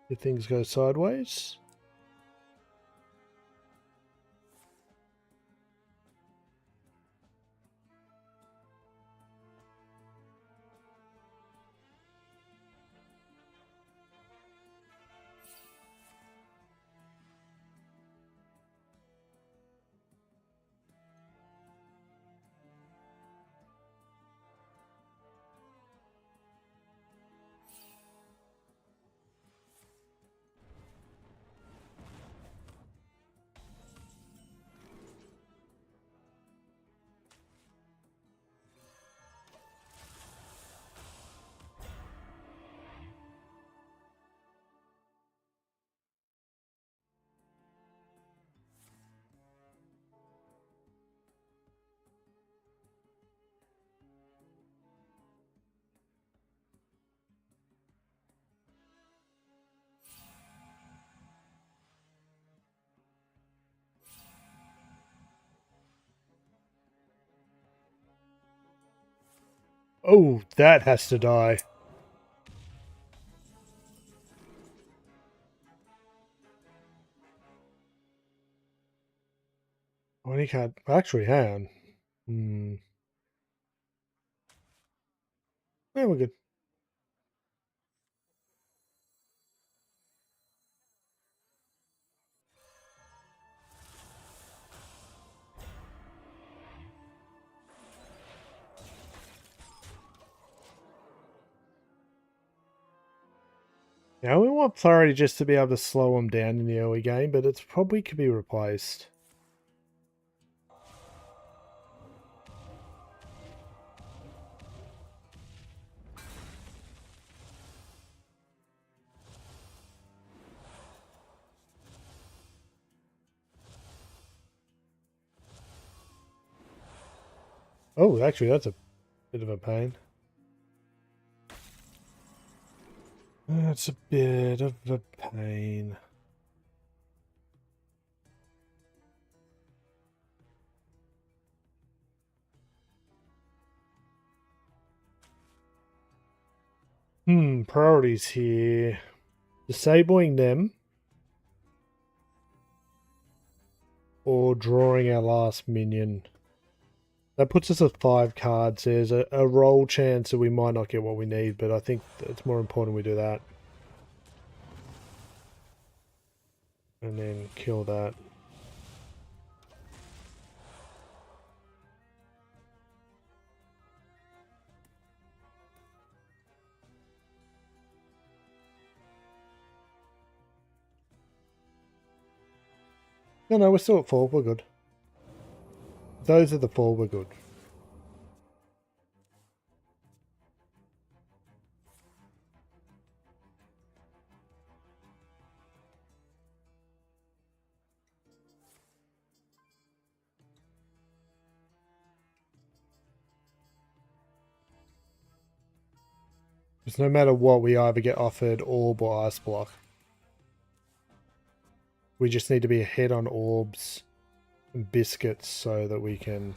If things go sideways. Oh, that has to die. Well, he can't actually hang on. Yeah, we're good. Now we want Flurry just to be able to slow them down in the early game, but it's probably could be replaced. Oh, actually, that's a bit of a pain. That's a bit of a pain. Priorities here. Disabling them or drawing our last minion. That puts us at 5 cards. There's a roll chance that we might not get what we need, but I think it's more important we do that. And then kill that. No, we're still at 4. We're good. Those are the 4. We're good. Because no matter what, we either get offered orb or ice block. We just need to be ahead on orbs and biscuits so that we can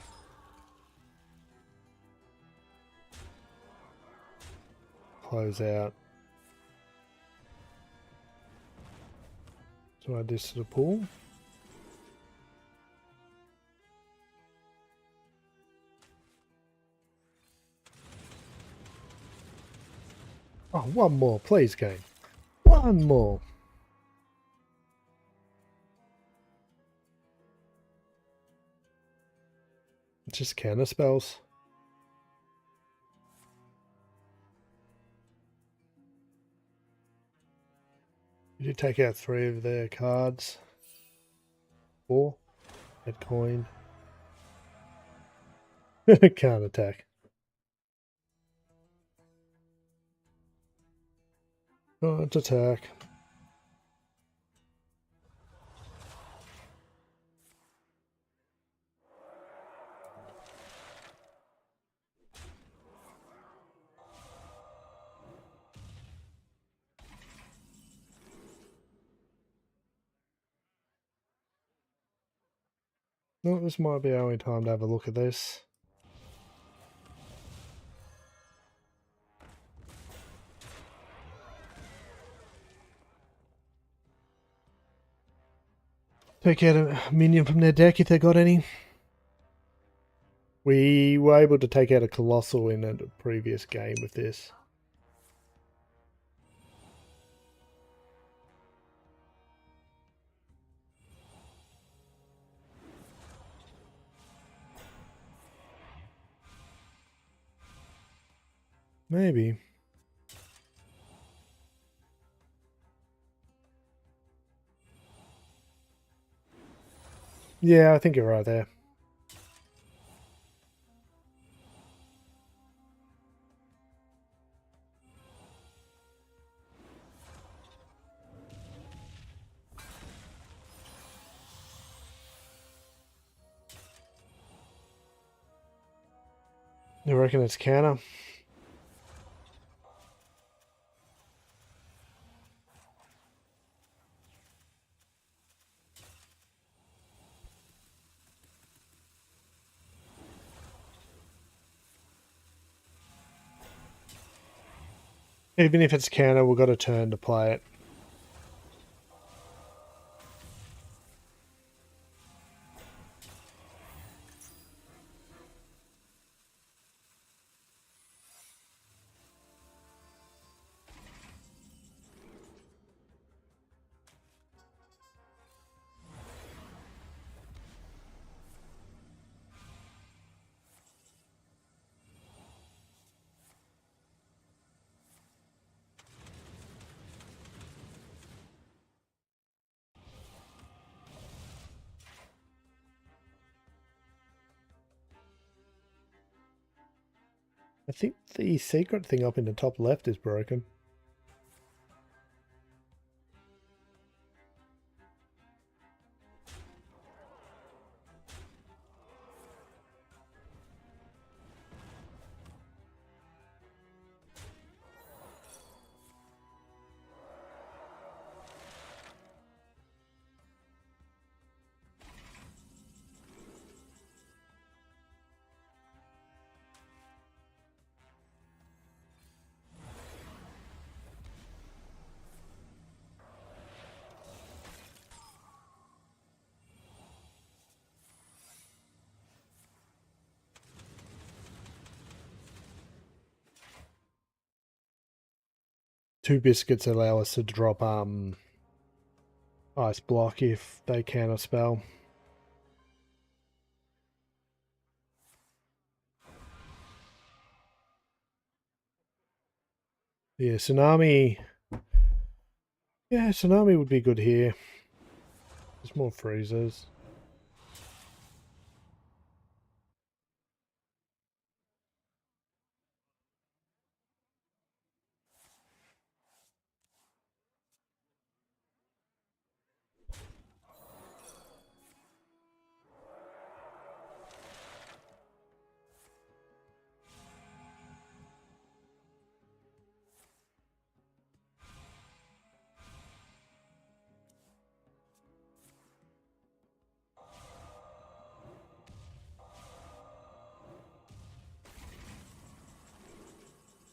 close out. So add this to the pool. Oh, one more, please, game. One more. Just counter spells. You did take out 3 of their cards. 4. Head coin. Can't attack. Can't attack. No, this might be our only time to have a look at this. Take out a minion from their deck if they got any. We were able to take out a Colossal in a previous game with this. Maybe. Yeah, I think you're right there. You reckon it's counter? Even if it's counter, we've got a turn to play it. I think the secret thing up in the top left is broken. Two biscuits allow us to drop ice block if they can a spell. Yeah, tsunami. Yeah, tsunami would be good here. There's more freezers.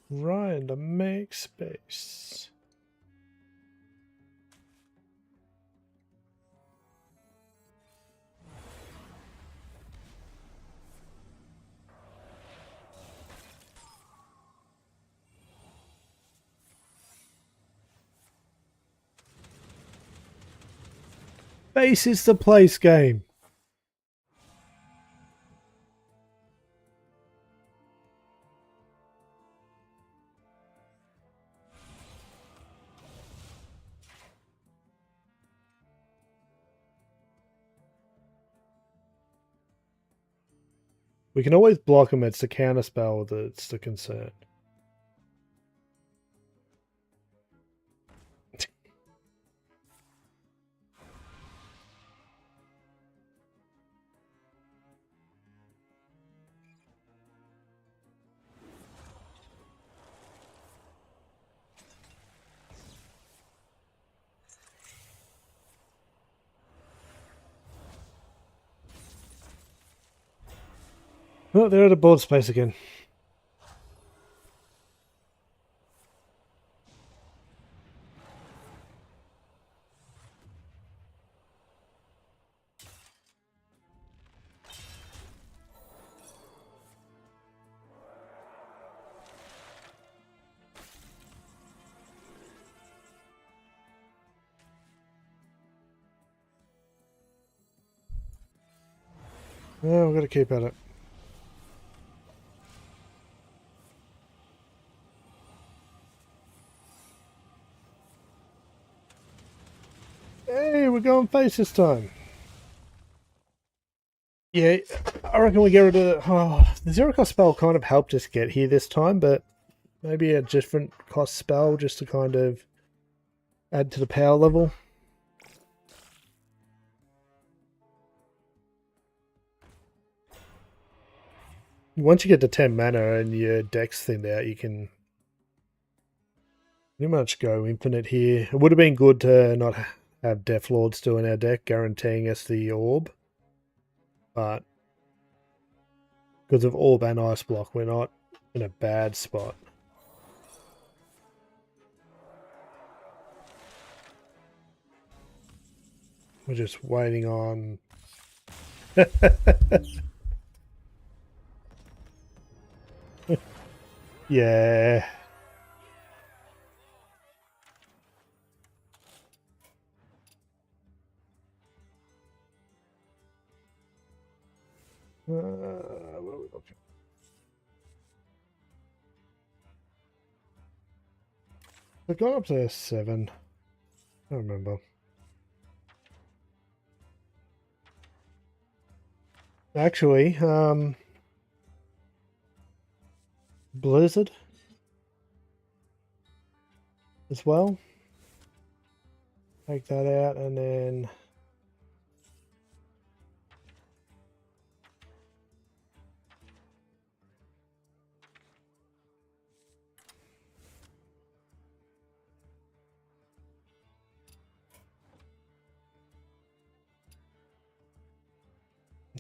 Right, to make space. Base is the place game. We can always block them. It's the counterspell that's the concern. Oh, they're at a board space again. Oh, we've got to keep at it. Hey, we're going face this time. Yeah, I reckon we get rid of the zero cost spell kind of helped us get here this time, but maybe a different cost spell just to kind of add to the power level. Once you get to 10 mana and your deck's thinned out, you can pretty much go infinite here. It would have been good to not have Death Lord still in our deck, guaranteeing us the orb. But because of orb and ice block, we're not in a bad spot. We're just waiting on... yeah. What are we looking? We've gone up to 7. I don't remember. Actually, Blizzard as well. Take that out and then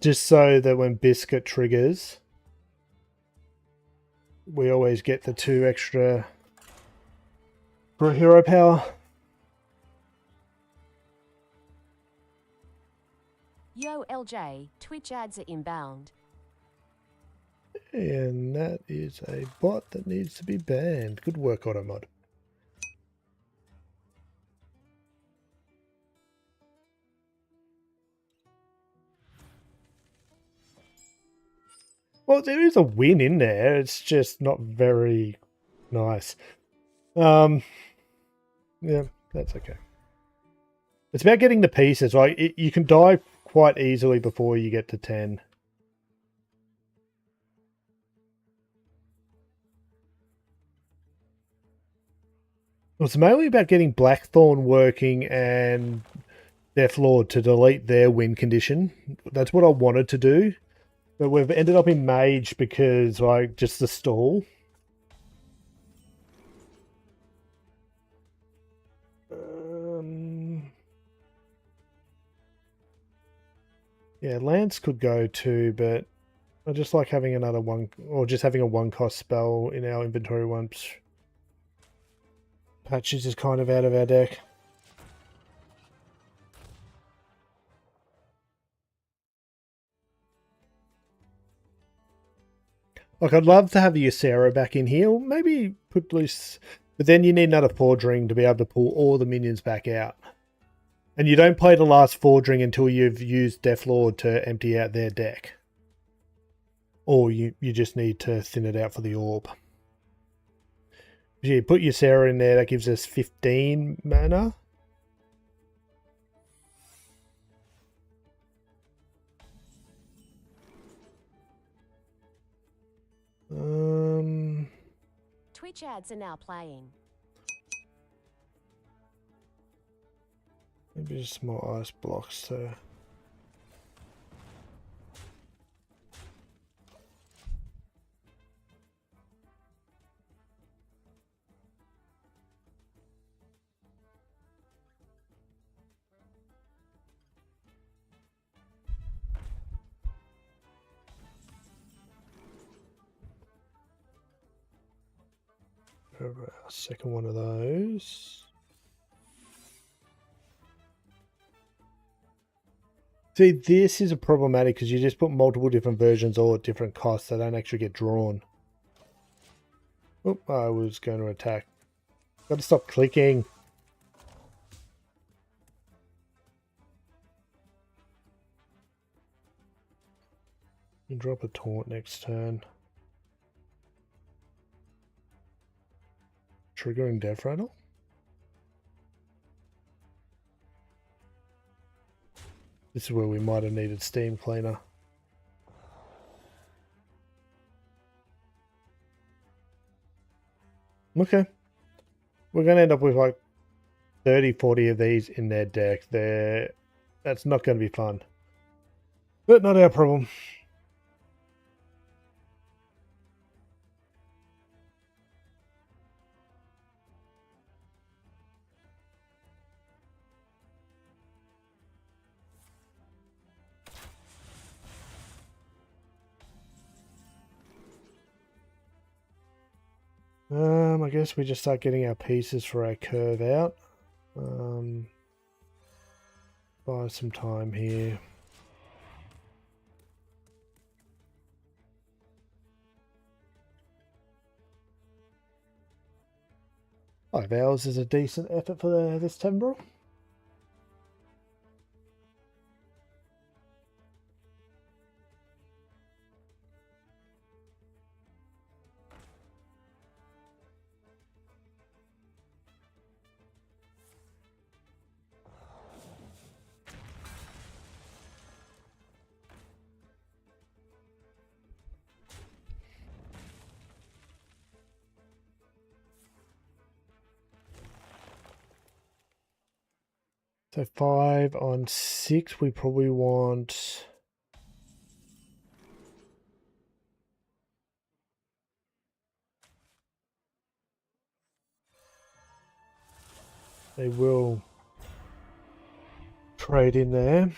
just so that when Biscuit triggers, we always get the 2 extra for hero power. Yo, LJ, Twitch ads are inbound. And that is a bot that needs to be banned. Good work, Automod. Well, there is a win in there. It's just not very nice. Yeah, that's okay. It's about getting the pieces, right? You can die quite easily before you get to 10. Well, it's mainly about getting Blackthorn working and Deathlord to delete their win condition. That's what I wanted to do. But we've ended up in Mage because, like, just the stall. Yeah, Lance could go too, but I just like having another one, or just having a 1-cost spell in our inventory once Patches is kind of out of our deck. Like, I'd love to have the Ysera back in here, or maybe put loose, but then you need another Fordring to be able to pull all the minions back out. And you don't play the last Fordring until you've used Deathlord to empty out their deck. Or you just need to thin it out for the orb. You put your Sarah in there, that gives us 15 mana. Twitch ads are now playing. Maybe just more ice blocks too. Second one of those. See, this is a problematic because you just put multiple different versions all at different costs. They don't actually get drawn. Oh, I was going to attack. Got to stop clicking. You drop a taunt next turn. Triggering Death Rattle? This is where we might have needed Steam Cleaner. Okay. We're going to end up with like 30, 40 of these in their deck. That's not going to be fun. But not our problem. I guess we just start getting our pieces for our curve out. Buy some time here. Five hours is a decent effort for this Tavern Brawl. So 5 on 6, we probably want... They will trade in there.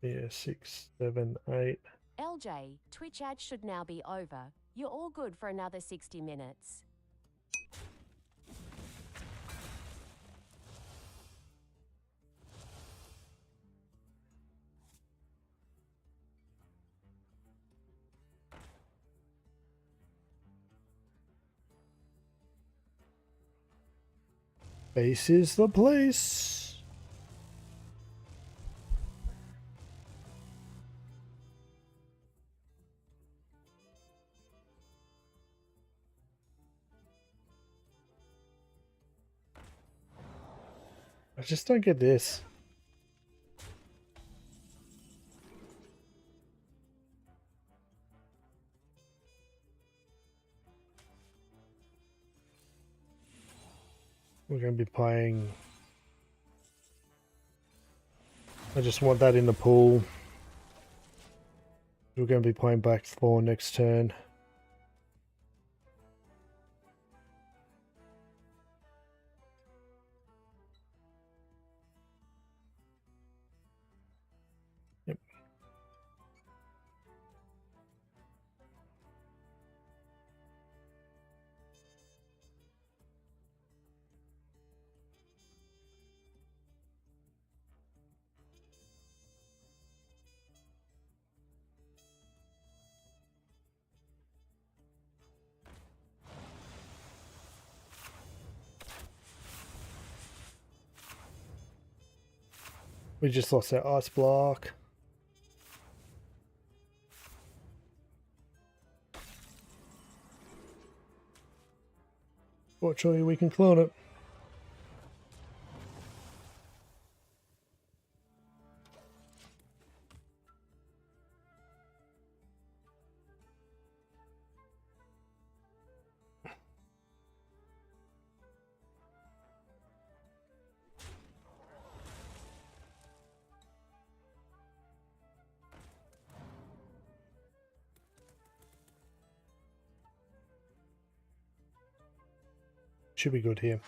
Yeah, 6, 7, 8. LJ, Twitch ads should now be over. You're all good for another 60 minutes. Base is the place. I just don't get this. We're going to be playing... I just want that in the pool. We're going to be playing back 4 next turn. Yep. We just lost our ice block. Fortunately, we can clone it. Should be good here.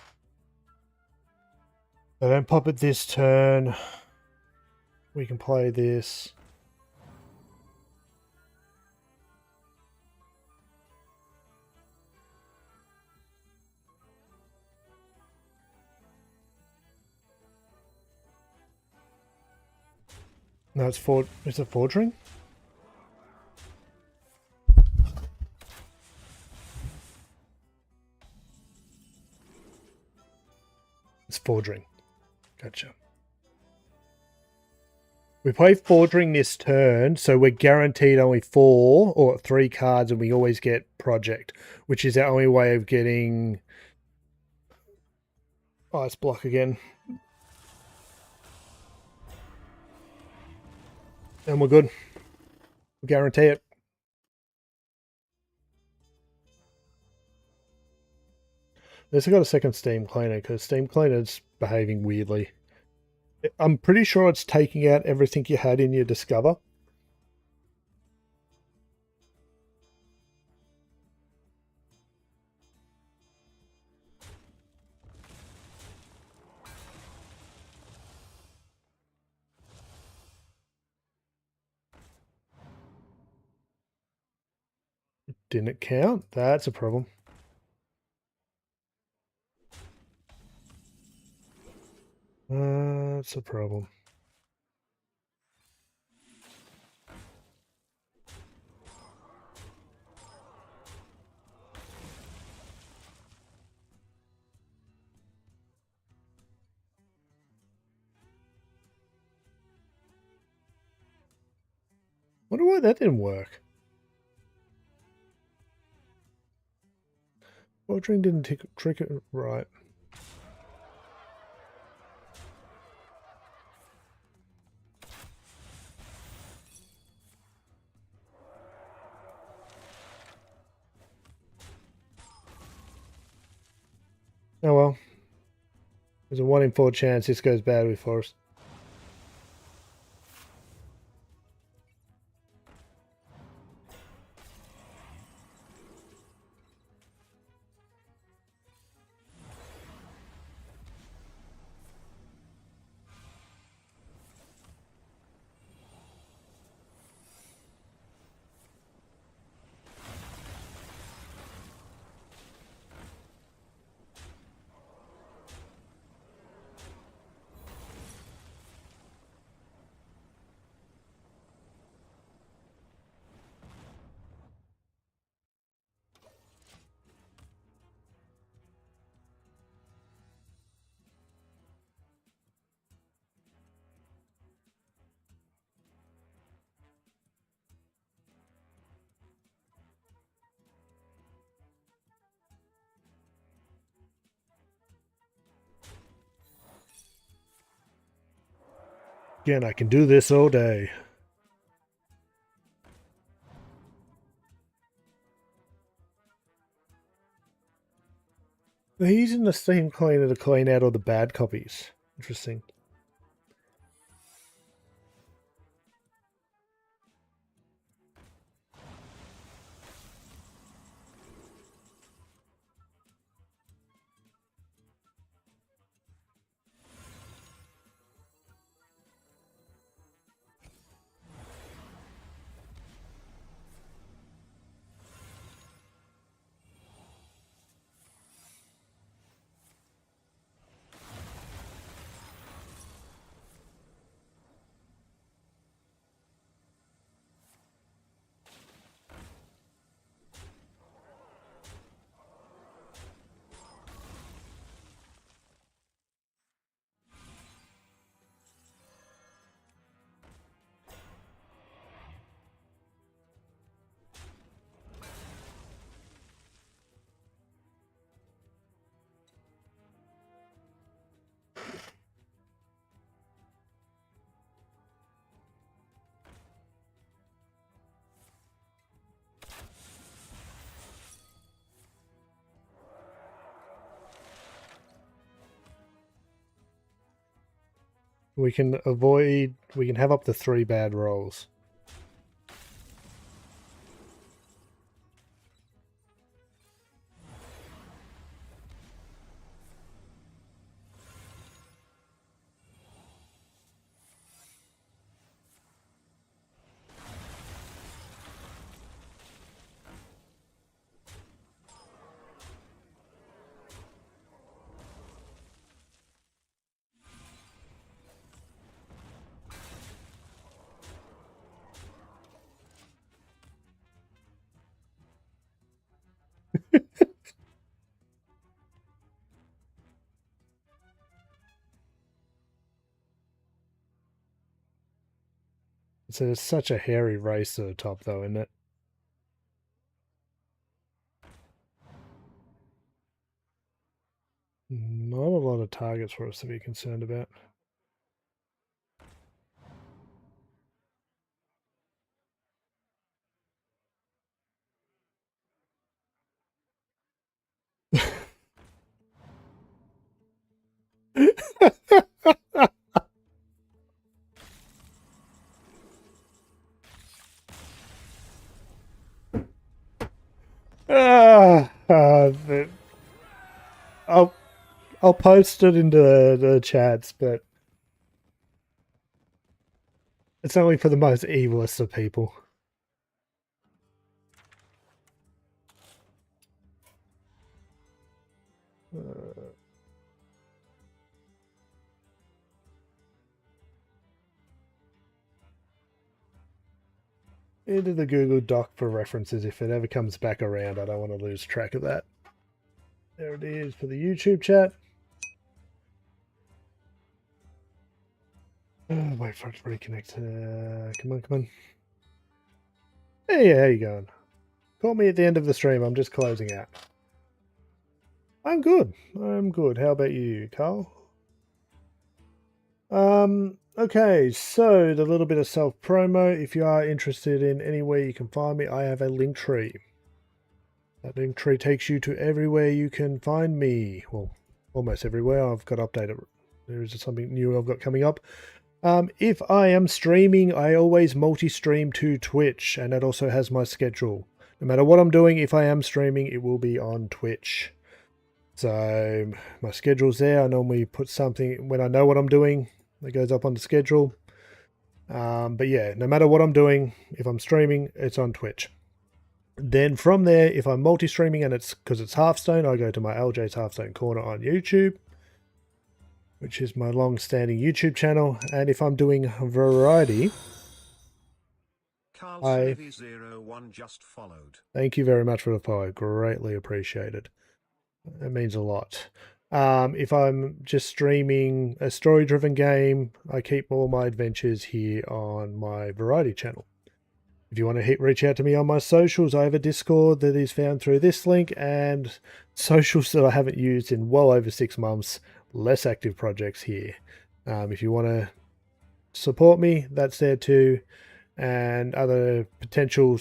They don't pop it this turn. We can play this. No, it's a forging. It's forging. Gotcha. We play forging this turn, so we're guaranteed only 4 or 3 cards, and we always get project, which is our only way of getting ice block again. And we're good. We guarantee it. At least I got a second Steam Cleaner, because Steam Cleaner's behaving weirdly. I'm pretty sure it's taking out everything you had in your Discover. Didn't count? That's a problem. That's a problem. Wonder why that didn't work. Forging didn't trick it right. Oh well. There's a 1 in 4 chance this goes badly for us. Again, I can do this all day. They're using the Steam cleaner to clean out all the bad copies. Interesting. We can have up to 3 bad rolls. It's such a hairy race at the top, though, isn't it? Not a lot of targets for us to be concerned about. I'll I'll post it into the chats, but it's only for the most evilest of people. Into the Google Doc for references if it ever comes back around. I don't want to lose track of that. There it is for the YouTube chat. Wait for it to reconnect. Come on, come on. Hey, how you going? Call me at the end of the stream. I'm just closing out. I'm good. I'm good. How about you, Carl? Okay, so the little bit of self-promo. If you are interested in anywhere you can find me, I have a link tree. That link tree takes you to everywhere you can find me. Well, almost everywhere. I've got updated. There is something new I've got coming up. If I am streaming, I always multi-stream to Twitch, and that also has my schedule. No matter what I'm doing, if I am streaming, it will be on Twitch. So my schedule's there. I normally put something when I know what I'm doing. It goes up on the schedule. But yeah, no matter what I'm doing, if I'm streaming, it's on Twitch. Then from there, if I'm multi-streaming and it's because it's Hearthstone, I go to my LJ's Hearthstone Corner on YouTube, which is my long-standing YouTube channel. And if I'm doing variety, Carl01 just followed. Thank you very much for the follow. Greatly appreciated. It means a lot. If I'm just streaming a story-driven game, I keep all my adventures here on my variety channel. If you want to reach out to me on my socials, I have a Discord that is found through this link, and socials that I haven't used in well over 6 months, less active projects here. If you want to support me, that's there too, and other potential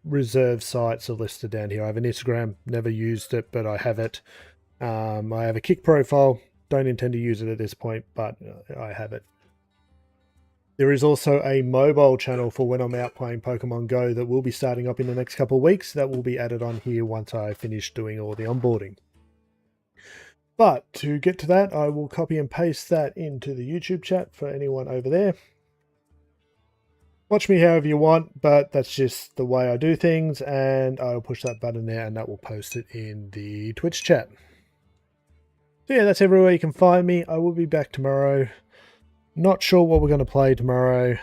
reserve sites are listed down here. I have an Instagram, never used it, but I have it. I have a Kick profile, don't intend to use it at this point, but I have it. There is also a mobile channel for when I'm out playing Pokemon Go that will be starting up in the next couple of weeks. That will be added on here once I finish doing all the onboarding. But to get to that, I will copy and paste that into the YouTube chat for anyone over there. Watch me however you want, but that's just the way I do things, and I'll push that button there and that will post it in the Twitch chat. So yeah, that's everywhere you can find me. I will be back tomorrow. Not sure what we're going to play tomorrow.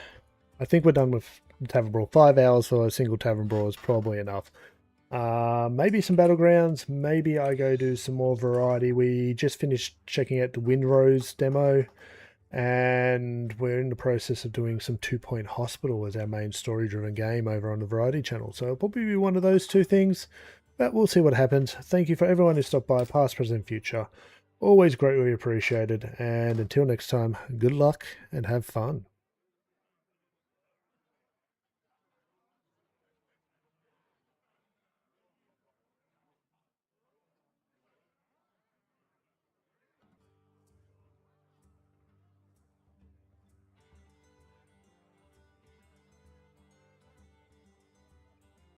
I think we're done with Taver Brawl. 5 hours for a single Tavern Brawl is probably enough. Maybe some Battlegrounds. Maybe I go do some more variety. We just finished checking out the Windrose demo, and we're in the process of doing some 2 Point Hospital as our main story-driven game over on the Variety channel. So it'll probably be one of those two things, but we'll see what happens. Thank you for everyone who stopped by, past, present, future. Always greatly appreciated, and until next time, good luck and have fun.